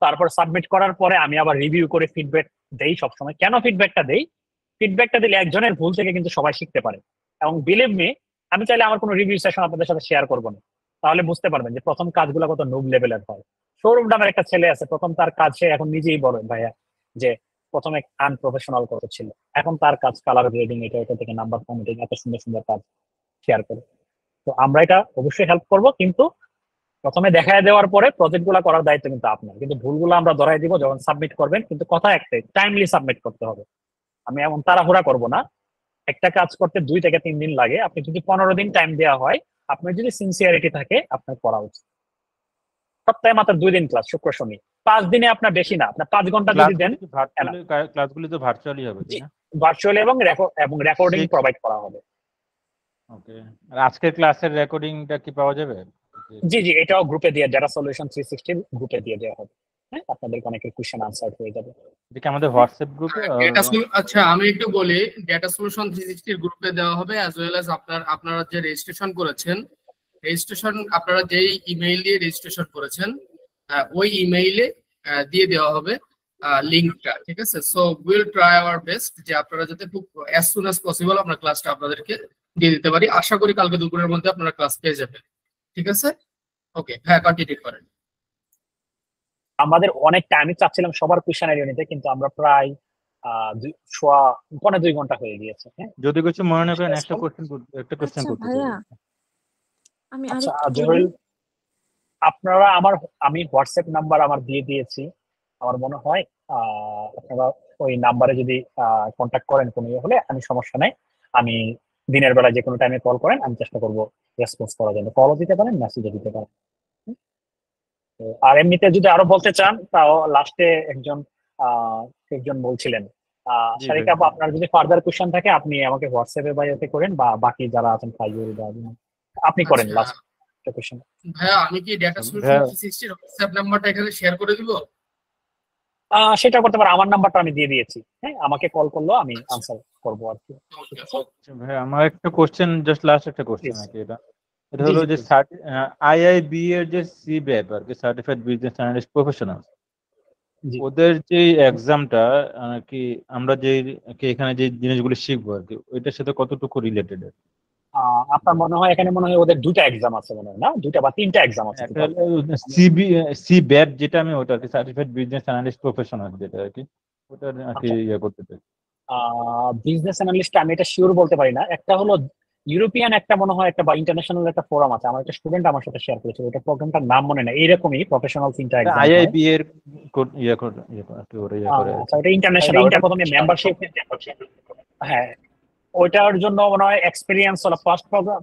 Speaker 1: তারপর সাবমিট করার পরে আমি আবার রিভিউ করে ফিডব্যাক দেই সবসময়। কেন ফিডব্যাকটা দেই? ফিডব্যাকটা দিলে একজনের ভুল থেকে কিন্তু সবাই শিখতে পারে। এবং বিলিভ মি, আমি চাইলে আমার কোনো রিভিউ সেশন আপনাদের সাথে শেয়ার করবো না, তাহলে বুঝতে পারবেন যে প্রথম কাজগুলো কত নুব লেভেলের হয়। সৌরভ নামের একটা ছেলে আছে, প্রথম তার কাজ সে এখন নিজেই বলে ভাইয়া যে প্রথমে আনপ্রফেশনাল কত ছিল, এখন তার কাজ কালার গ্রেডিং, এটা থেকে নাম্বার ফর্মেটিং, এত সুন্দর সুন্দর কাজ শেয়ার করে। তো আমরা এটা অবশ্যই হেল্প করব, কিন্তু প্রথমে দেখায় দেওয়ার পরে প্রজেক্ট গুলা করার দায়িত্ব কিন্তু আপনার। কিন্তু ভুলগুলো আমরা ধরাই দিব যখন সাবমিট করবেন, কিন্তু কথা একটাই, টাইমলি সাবমিট করতে হবে। আমি এমন তাড়াহুড়া করবো না, একটা কাজ করতে 2 থেকে 3 দিন লাগে। আপনি যদি 15 দিন টাইম দেওয়া হয়, আপনার যদি সিনসিয়ারিটি থাকে, আপনার করা উচিত। সপ্তাহে মাত্র 2 দিন ক্লাস, শুক্র শনি, 5 দিনে আপনার বেশি না, আপনার 5 ঘন্টা যদি দেন।
Speaker 4: ক্লাসগুলি তো ভার্চুয়ালি হবে,
Speaker 1: ভার্চুয়ালি এবং রেকর্ডিং প্রোভাইড করা হবে।
Speaker 4: ওকে, আর আজকের ক্লাসের রেকর্ডিংটা কি পাওয়া যাবে?
Speaker 1: জি জি, এটাও গ্রুপে দিয়ে, ডাটা সলিউশন 360 গ্রুপে দিয়ে দেওয়া হবে। হ্যাঁ, আপনাদের অনেকের কোশ্চেন আনসার হয়ে যাবে।
Speaker 4: এটা আমাদের হোয়াটসঅ্যাপ গ্রুপে।
Speaker 3: আচ্ছা, আমি একটু বলি, ডেটা সলিউশন 360 গ্রুপে দেওয়া হবে, অ্যাজ ওয়েল অ্যাজ আপনারা যে রেজিস্ট্রেশন করেছেন, আপনারা যেই ইমেইল দিয়ে রেজিস্ট্রেশন করেছেন, ওই ইমেইলে দিয়ে দেওয়া হবে লিংকটা, ঠিক আছে? So will try our best যে আপনারা যাতে খুব অ্যাজ সুন অ্যাজ পসিবল আমরা ক্লাসটা আপনাদেরকে দিয়ে দিতে পারি। আশা করি কালকে দুপুরের মধ্যে আপনারা ক্লাস পেয়ে যাবেন, ঠিক আছে? ওকে, হ্যাঁ, কন্টিনিউ করেন।
Speaker 1: আমাদের অনেক টাইম চাচ্ছিলাম সবার কোশ্চেন আইডিয়া নিতে, কিন্তু আমরা প্রায় 2 ঘন্টা হয়ে গিয়েছে। হ্যাঁ,
Speaker 4: যদি কিছু মনে না করেন একটা কোশ্চেন করতে চাই।
Speaker 14: আমি
Speaker 1: আচ্ছা জহিরুল, আপনারা আমি হোয়াটসঅ্যাপ নাম্বার আমার দিয়ে দিয়েছি, আমার মনে হয় আপনারা ওই নাম্বারে যদি কন্ট্যাক্ট করেন কোনো ইয়ে হলে, আমি সমস্যা নাই, আমি দিনের বেলা যে কোনো টাইমে কল করেন, আমি চেষ্টা করবো রেসপন্স করার জন্য। কলও দিতে পারেন, মেসেজও দিতে পারেন। আর এমনিতে যদি আরো বলতে চান, তাও লাস্টে একজন বলছিলেন, শারিকা আপু, আপনার যদি ফার্দার কোশ্চেন থাকে আপনি আমাকে হোয়াটসঅ্যাপে বা ইয়েতে করেন, বা বাকি যারা আছেন ফাইজুল বা আপনি করেন লাস্ট কোশ্চেন।
Speaker 3: ভাইয়া, আমি কি ডেটা সলিউশন 360 এর হোয়াটসঅ্যাপ নাম্বারটা এখানে শেয়ার করে দিব?
Speaker 1: সেটা করতে পারেন, আমার নাম্বারটা আমি দিয়ে দিয়েছি। হ্যাঁ, আমাকে কল করলেও আমি আনসার করবো আর কি।
Speaker 4: ভাই, আমার একটা কোশ্চেন, জাস্ট লাস্ট একটা কোশ্চেন আছে। এটা হলো যে আইআইবি এর যে সিবিএপ আর কি, সার্টিফাইড বিজনেস অ্যানালিস্ট প্রফেশনাল, ওদের যে এক্সামটা কি আমরা যে এখানে যে জিনিসগুলো শিখবো আর কি, ওইটার সাথে কতটুকু রিলেটেড?
Speaker 1: আপনার মনে হয় এখানে মনে হয় ওদের 2টা এক্সাম আছে, মনে হয় না 2টা বা 3টা এক্সাম আছে।
Speaker 4: সিবিএপ যেটা, আমি ওটা আর কি, সার্টিফাইড বিজনেস অ্যানালিস্ট প্রফেশনাল যেটা আর কি, ওটা আর কি ইয়ে করতে চাই।
Speaker 1: বিজনেস অ্যানালিস্ট আমি এটা শিওর বলতে পারি না। একটা হলো ইউরোপিয়ান, একটা মনে হয় একটা বা ইন্টারন্যাশনাল একটা ফোরাম আছে, আমার একটা স্টুডেন্ট আমার সাথে শেয়ার করেছিল, ওটা প্রোগ্রামটার নাম মনে নাই, এরকমই প্রফেশনাল 3টা এক্সাম।
Speaker 4: আইআইবি এর ইয়ে করে
Speaker 1: আচ্ছা, ওটা ইন্টারন্যাশনাল, ওটা প্রথমে মেম্বারশিপ। হ্যাঁ, ওইটার জন্য মনে হয় এক্সপেরিয়েন্স হলো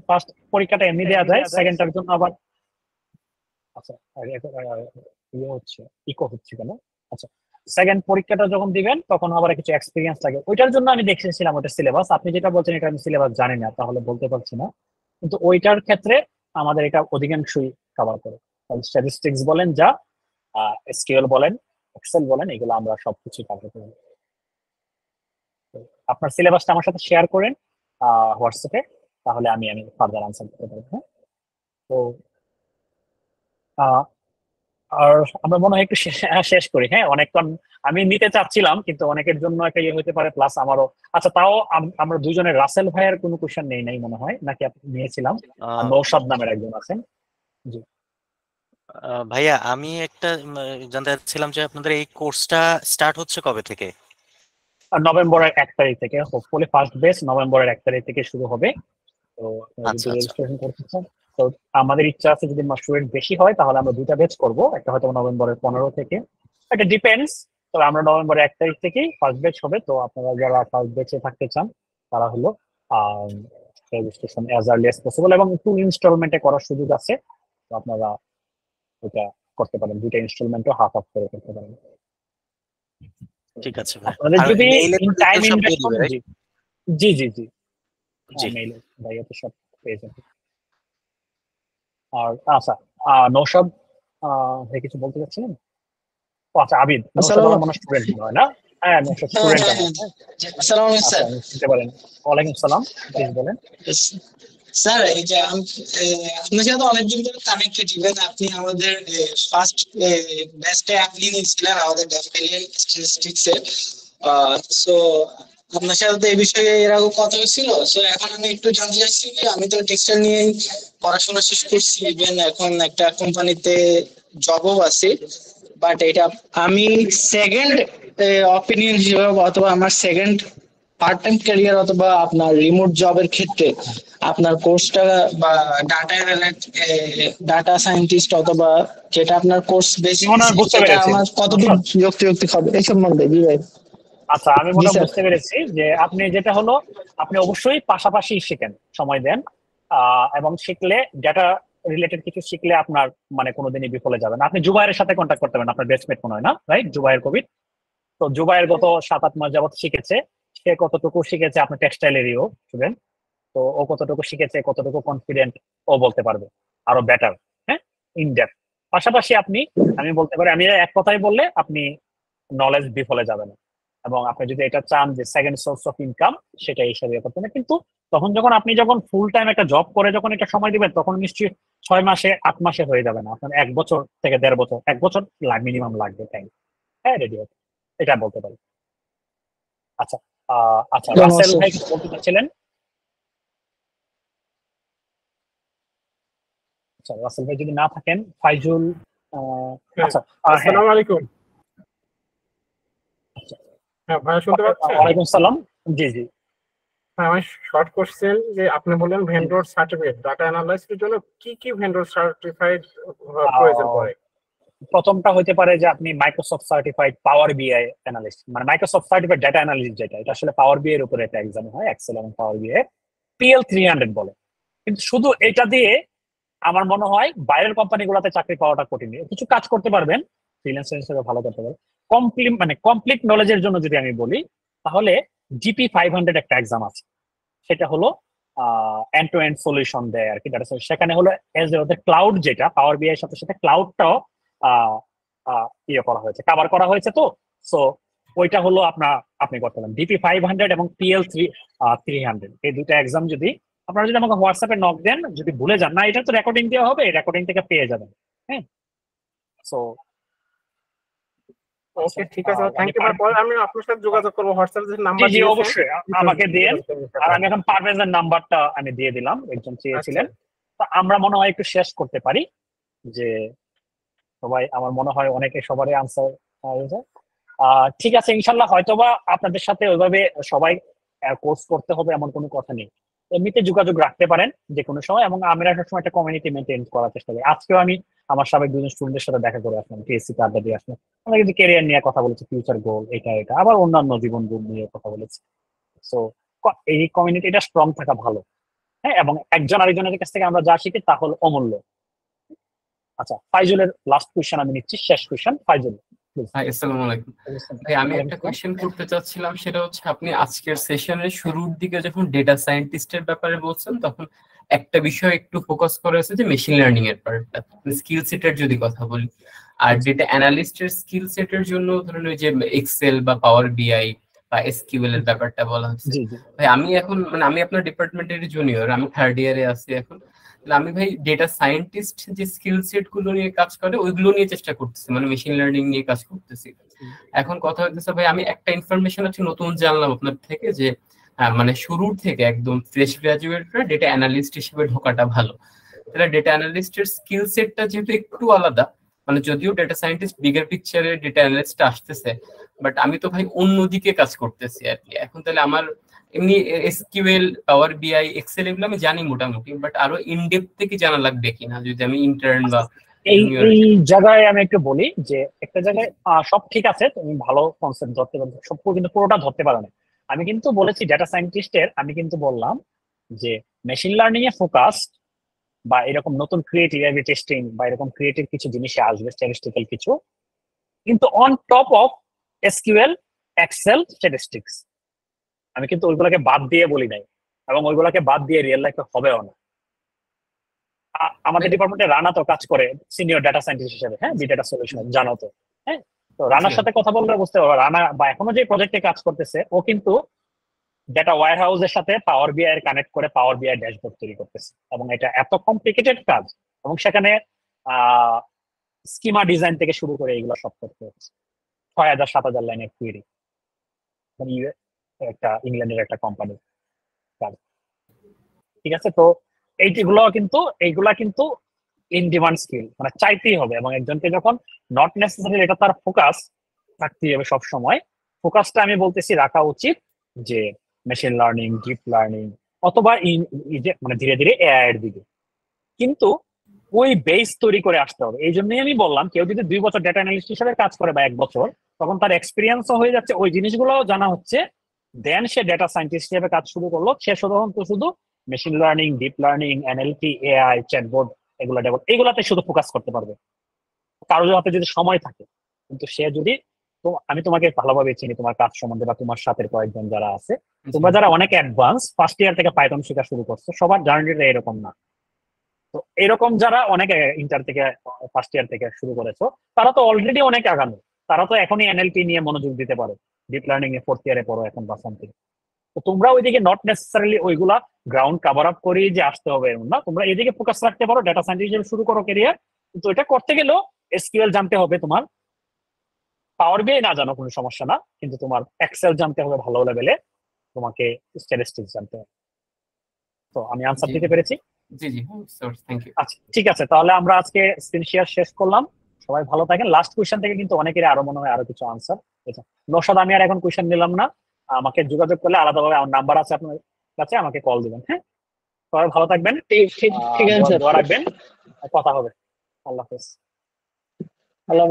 Speaker 1: ফার্স্ট পরীক্ষাটা এমনি দেওয়া যায়, সেকেন্ডটার জন্য আবার আচ্ছা ইয়ে হচ্ছে, ইকো হচ্ছে কেন? আচ্ছা, সেকেন্ড পরীক্ষাটা যখন দিবেন তখন আবার কিছু এক্সপেরিয়েন্স লাগে, ওইটার জন্য আমি দেখেছিলাম ওটা সিলেবাস। আপনি যেটা বলছেন এটা আমি সিলেবাস জানি না, তাহলে বলতে পারছি না, কিন্তু ওইটার ক্ষেত্রে আমাদের এটা অধিকাংশই কভার করে। স্ট্যাটিস্টিক্স বলেন, যা এসকিউএল বলেন, এক্সেল বলেন, এগুলো আমরা সবকিছু কভার করি। আপনার সিলেবাসটা আমার সাথে শেয়ার করেন হোয়াটসঅ্যাপে, তাহলে আমি ফার্দার আনসার করতে পারবো। হ্যাঁ, তো আর আমরা মনে হয় একটু শেষ করি। হ্যাঁ, অনেকক্ষণ আমি নিতে চাচ্ছিলাম, কিন্তু অনেকের জন্য একটা ইয়ে হতে পারে, প্লাস আমারও। আচ্ছা, তাও আমরা দুজনের রাসেল ভাইয়ের কোনো কোশ্চেন নেই নাই মনে হয়, নাকি আপনি নিয়েছিলাম? নৌশাদ নামের একজন আছেন। জি
Speaker 15: ভাইয়া, আমি একটা জানতে চাচ্ছিলাম যে আপনাদের এই কোর্সটা স্টার্ট হচ্ছে কবে থেকে?
Speaker 1: নভেম্বরের 1 তারিখ থেকে, হোপফুলি ফার্স্ট বেচ নভেম্বরের 1 তারিখ থেকে শুরু হবে। তো রেজিস্ট্রেশন করতেছেন, তো আমাদের ইচ্ছা আছে যদি স্টুডেন্ট বেশি হয় তাহলে আমরা 2টা ব্যাচ করবো, একটা হয়তো নভেম্বরের 15 থেকে, এটা ডিপেন্ডস। তো আমরা নভেম্বরের 1 তারিখ থেকেই ফার্স্ট ব্যাচ হবে। তো আপনারা যারা ফার্স্ট ব্যাচে থাকতে চান তারা হলো registration as early as possible, এবং 2 ইনস্টলমেন্টে করার সুযোগ আছে। তো আপনারা এটা করতে পারেন, 2টা ইনস্টলমেন্টও হাফ করে করতে পারেন।
Speaker 15: ঠিক আছে,
Speaker 1: আপনাদের যদি টাইম ইনভেস্টমেন্ট, জি জি জি জি, মেইলে ভাইয়া তো সব পেয়ে যাবেন। আর আচ্ছা নৌশাদ ভাই কিছু বলতে চাচ্ছিলেন? ও আচ্ছা আবিদ, নৌশাদ
Speaker 16: আসসালামু
Speaker 1: আমার মনে স্টুডেন্ট হয় না? হ্যাঁ নৌশাদ স্টুডেন্ট আমার।
Speaker 16: আসসালামু আলাইকুম
Speaker 1: আচ্ছা
Speaker 16: স্যার।
Speaker 1: শুনতে পারেন। ওয়ালাইকুম সালাম, প্লিজ বলেন।
Speaker 16: স্যার এই যে আপনার সাথে অনেকদিন ধরে কানেক্টেড, ইভেন আপনি আমাদের ফার্স্ট ব্যাচে আপনি নিয়েছিলেন আমাদের ডেফিনেটলি স্ট্যাটিস্টিক্স এর। সো আপনার সাথে তো এই বিষয়ে এর আগে কথা হয়েছিল। সো এখন আমি একটু জানতে চাচ্ছি যে আমি তো টেক্সটাইল নিয়ে পড়াশোনা শেষ করছি, ইভেন এখন একটা কোম্পানিতে জবও আছি, বাট এটা আমি সেকেন্ড অপিনিয়ন হিসেবে অথবা আমার সেকেন্ড পার্ট টাইম ক্যারিয়ার অথবা আপনার রিমোট জবের ক্ষেত্রে আপনার কোর্সটা বা ডাটা সায়েন্টিস্ট অথবা যেটা আপনার কোর্স বেসিক
Speaker 1: বুঝতে
Speaker 16: সেটা
Speaker 1: পেরেছি।
Speaker 16: আমার কতটুকু যুক্তিযুক্ত হবে এই সম্বন্ধে জি ভাই।
Speaker 1: আচ্ছা আমি মনে হয় বুঝতে পেরেছি যে আপনি যেটা হলো আপনি অবশ্যই পাশাপাশি শিখেন, সময় দেন, এবং শিখলে ডেটা রিলেটেড কিছু শিখলে আপনার মানে কোনোদিনই বিফলে যাবে না। আপনি জুবাইরের সাথে কন্ট্যাক্ট করতে পারেন, আপনার বেস্টমেট মনে হয় না রাইট? জুবাইর কবির। তো জুবাইর গত 7-8 মাস যাবত শিখেছে, সে কতটুকু শিখেছে আপনার টেক্সটাইলেরইও স্টুডেন্ট, তো ও কতটুকু শিখেছে কতটুকু কনফিডেন্ট ও বলতে পারবে আরো বেটার, হ্যাঁ ইন ডেপথ। পাশাপাশি আপনি আমি বলতে পারি, আমি এক কথাই বললে আপনি নলেজ বিফলে যাবে না, এবং আপনি যদি এটা চান যে সেকেন্ড সোর্স অফ ইনকাম সেটা হিসাবে করতে না, কিন্তু তখন যখন আপনি যখন ফুল টাইম একটা জব করে যখন এটা সময় দিবেন তখন নিশ্চয়ই 6 মাসে 8 মাসে হয়ে যাবে না, আপনার 1 বছর থেকে 1.5 বছর 1 বছর মিনিমাম লাগবে টাইম। হ্যাঁ রেডি হবে, এটা বলতে পারি। আচ্ছা আচ্ছা রাসেল ভাই কিছু বলতে চাচ্ছিলেন? আচ্ছা রাসেল ভাই যদি না থাকেন ফাইজুল। আচ্ছা
Speaker 17: আসসালামু আলাইকুম। হ্যাঁ ভাইয়া শুনতে পাচ্ছেন?
Speaker 1: ওয়ালাইকুম সালাম। জি জি
Speaker 17: হ্যাঁ আমি শর্ট কোশ্চেন যে আপনি বললেন ভেন্ডর সার্টিফিকেট ডাটা অ্যানালাইসিসের জন্য কি কি ভেন্ডর সার্টিফাইড প্রয়োজন পড়ে?
Speaker 1: প্রথমটা হতে পারে যে আপনি মাইক্রোসফট সার্টিফাইড পাওয়ার বিআই অ্যানালিস্ট, মানে মাইক্রোসফট সার্টিফাইড ডাটা অ্যানালিস্ট যেটা, এটা আসলে পাওয়ার বিআই এর উপরে একটা এক্সাম হয়, এক্সেল এবং পাওয়ার বিআই PL 300 বলে। কিন্তু শুধু এটা দিয়ে আমার মনে হয় বাইরের কোম্পানিগুলোতে চাকরি পাওয়াটা কঠিন। কিছু কাজ করতে পারবেন, ফ্রিল্যান্সার হিসেবে ভালো করতে পারবেন। কমপ্লিট নলেজের জন্য যদি আমি বলি তাহলে GP 500 একটা এক্সাম আছে, সেটা হলো এন্ড টু এন্ড সলিউশন দেয় আর কি। সেখানে হলো এজ ওদের ক্লাউড, যেটা পাওয়ার বিআই এর সাথে সাথে ক্লাউডটাও ইয়ে করা হয়েছে, কভার করা হয়েছে। তো সো ওইটা হলো আপনি করতে পারেন DP 500 এবং PL 300, এই দুটো এক্সাম যদি আপনারা যদি আমাকে হোয়াটসঅ্যাপে নক দেন, যদি ভুলে যান না, এটা তো রেকর্ডিং দেওয়া হবে, রেকর্ডিং থেকে পেয়ে যাবেন। হ্যাঁ সো
Speaker 17: ওকে ঠিক আছে, থ্যাংক ইউ। পরে আমি আপনার সাথে যোগাযোগ করব, হোয়াটসঅ্যাপে যে নাম্বার
Speaker 1: জি
Speaker 17: দিয়েছেন
Speaker 1: অবশ্যই আমাকে দেন। আর আমি এখন পারভেজের নাম্বারটা আমি দিয়ে দিলাম, একজন চেয়েছিলেন। তো আমরা মনে হয় একটু শেষ করতে পারি, যে সবাই আমার মনে হয় অনেকে সবারই আনসার হয়েছে। ঠিক আছে ইনশাল্লাহ, হয়তোবা আপনাদের সাথে ওইভাবে সবাই কোর্স করতে হবে এমন কোনো কথা নেই, এমনিতে যোগাযোগ রাখতে পারেন যে কোনো সময়, এবং আমরা সবসময় একটা কমিউনিটি মেনটেন করার চেষ্টা করি। আজকেও আমি আমার সাবেক দুজন স্টুডেন্টের সাথে দেখা করে আসলাম, TSC তে আড্ডা দিয়ে আসলাম, আমরা কিন্তু ক্যারিয়ার নিয়ে কথা বলেছি, ফিউচার গোল এটা এটা, আবার অন্যান্য জীবন গোল নিয়ে কথা বলেছি। সো এই কমিউনিটিটা স্ট্রং থাকা ভালো, হ্যাঁ, এবং একজন আরেকজনের কাছ থেকে আমরা যা শিখি তা হলো অমূল্য। আচ্ছা ফাইজুলের লাস্ট কোয়েশ্চেন আমি নিচ্ছি, শেষ কোয়েশ্চেন ফাইজুল।
Speaker 18: ভাই আসসালামু আলাইকুম। ভাই আমি একটা কোয়েশ্চেন করতে চাচ্ছিলাম, সেটা হচ্ছে আপনি আজকের সেশনের শুরুর দিকে যখন ডেটা সায়েন্টিস্টের ব্যাপারে বলছেন তখন একটা বিষয় একটু ফোকাস করা হয়েছে যে মেশিন লার্নিং এর পার্টটা, স্কিল সেটের যদি কথা বলি, আর ডেটা অ্যানালিস্টের স্কিল সেটের জন্য ধরুন ওই যে এক্সেল বা পাওয়ার বিআই বা SQL এর ব্যাপারটা বলা হচ্ছে। ভাই আমি এখন মানে আমি আপনার ডিপার্টমেন্টের জুনিয়র, আমি 3rd ইয়ারে আছি এখন। আমি ভাই ডেটা সায়েন্টিস্ট যে স্কিল সেট গুলো নিয়ে কাজ করে ওইগুলো নিয়ে চেষ্টা করতেছি, মানে মেশিন লার্নিং নিয়ে কাজ করতেছি। এখন কথা হচ্ছে ভাই আমি একটা ইনফরমেশন আছে নতুন জানলাম আপনার থেকে, যে মানে শুরুর থেকে একদম ফ্রেশ গ্রাজুয়েটরা ডেটা অ্যানালিস্ট হিসেবে ঢোকাটা ভালো। তাহলে ডেটা অ্যানালিস্টের স্কিল সেটটা যেহেতু একটু আলাদা, মানে যদিও ডেটা সায়েন্টিস্ট বিগার পিকচারে ডেটা অ্যানালিস্ট আসতেছে, বাট আমি তো ভাই অন্যদিকে কাজ করতেছি আর কি। এখন তাহলে আমার এমনি SQL পাওয়ার বিআই এক্সেল এগুলো আমি জানি মোটামুটি, বাট আরো ইনডেপথ থেকে জানা লাগবে কিনা যদি আমি ইন্টার্ন বা
Speaker 1: এই জায়গায় আমি একটু বলি যে একটা জায়গায় সব ঠিক আছে, তুমি ভালো কনসেপ্ট ধরতে পারো, সব কিন্তু পুরোটা ধরতে পারো না। আমি কিন্তু বলেছি ডেটা সায়েন্টিস্টের, আমি কিন্তু বললাম যে মেশিন লার্নিং এ ফোকাসড বা এরকম নতুন ক্রিয়েটিভ এআই টেস্টিং বা এরকম ক্রিয়েটিভ কিছু জিনিসে আসবে, স্ট্যাটিস্টিক্যাল কিছু, কিন্তু on top of SQL Excel statistics. আমি কিন্তু ওইগুলোকে বাদ দিয়ে বলি নাই, এবং ওইগুলোকে বাদ দিয়ে রিয়েল লাইফে হবেও না। আমাদের ডিপার্টমেন্টে রানা তো কাজ করে সিনিয়র ডাটা সায়েন্টিস্ট হিসেবে, হ্যাঁ, বি ডাটা সলিউশন জানো তো, হ্যাঁ। তো রানার সাথে কথা বললে বুঝতে পারবো রানা বা এখনো যে প্রজেক্টে কাজ করতেছে ও কিন্তু ডেটা ওয়্যার হাউসের সাথে পাওয়ার বিআই এর কানেক্ট করে পাওয়ার বিআই ড্যাশবোর্ড তৈরি করতেছে, এবং এটা এত কমপ্লিকেটেড কাজ, এবং সেখানে স্কিমা ডিজাইন থেকে শুরু করে এগুলো সব করতে হচ্ছে, 6,000-7,000 লাইনের কুয়েরি, মানে একটা ইংল্যান্ডের একটা কোম্পানি কাজ। ঠিক আছে, তো এইগুলা কিন্তু ইন ডিমান্ড স্কিল, মানে চাইতেই হবে, এবং একজনকে যখন নট নেসেসারি এটা তার ফোকাস থাকতেই হবে সব সময়। ফোকাসটা আমি বলতেছি রাখা উচিত যে মেশিন লার্নিং, ডিপ লার্নিং, অথবা মানে ধীরে ধীরে এআই এর দিকে, কিন্তু ওই বেস তৈরি করে আসতে হবে। এই জন্যই আমি বললাম কেউ যদি 2 বছর ডেটা অ্যানালিস্ট হিসেবে কাজ করে বা 1 বছর, তখন তার এক্সপিরিয়েন্সও হয়ে যাচ্ছে, ওই জিনিসগুলোও জানা হচ্ছে, দেন সে ডেটা সায়েন্টিস্ট হিসেবে কাজ শুরু করলো। সে শুধু machine learning, deep learning, NLP, AI, chatboard এগুলাতে শুধু ফোকাস করতে পারবে কারোর হাতে যদি সময় থাকে। কিন্তু সে যদি, আমি তোমাকে ভালোভাবে চিনি তোমার কাজ সম্বন্ধে বা তোমার সাথে কয়েকজন যারা আছে, তোমরা যারা অনেক অ্যাডভান্স ফার্স্ট ইয়ার থেকে পাইথন শেখা শুরু করছো, সবার জার্নিটা এরকম না। তো এরকম যারা অনেক ইন্টার থেকে ফার্স্ট ইয়ার থেকে শুরু করেছো, তারা তো অলরেডি অনেক আগানো, তারা তো এখনই এনএলপি নিয়ে মনোযোগ দিতে পারে, ডিপ লার্নিং এ 4th ইয়ারে পড়ো এখন বা সামথিং। তো তোমরা ওইদিকে নট নেসেসারিলি ওইগুলা গ্রাউন্ড কভার আপ করেই যে আসতে হবে এমন না, তোমরা এদিকে ফোকাস রাখতে পারো, ডেটা সায়েন্টিস্ট হিসেবে শুরু করো ক্যারিয়ার। কিন্তু এটা করতে গেলেও এসকিউএল জানতে হবে তোমার, পাওয়ার বিআই না জানো কোনো সমস্যা না, কিন্তু তোমার এক্সেল জানতে হবে ভালো লেভেলে, তোমাকে স্ট্যাটিস্টিক্স জানতে হবে। তো আমি আনসার দিতে পেরেছি?
Speaker 18: জি জি স্যার, থ্যাংক ইউ।
Speaker 1: আচ্ছা ঠিক আছে, তাহলে আমরা আজকে স্ক্রিন শেয়ার শেষ করলাম। সবাই ভালো থাকেন। লাস্ট কোয়েশ্চেন থেকে কিন্তু অনেকেরই আরো মনে হয় আরো কিছু আনসার। নওশাদ, আমি আর এখন কোয়েশ্চেন নিলাম না, আমাকে যোগাযোগ করলে আলাদাভাবে আমার নাম্বার আছে আপনার কাছে, আমাকে কল দিবেন। হ্যাঁ, সবাই ভালো থাকবেন,
Speaker 16: ঠিক আছে,
Speaker 1: দোয়া রাখবেন, কথা হবে। আল্লাহ হাফেজ।
Speaker 16: আল্লাহ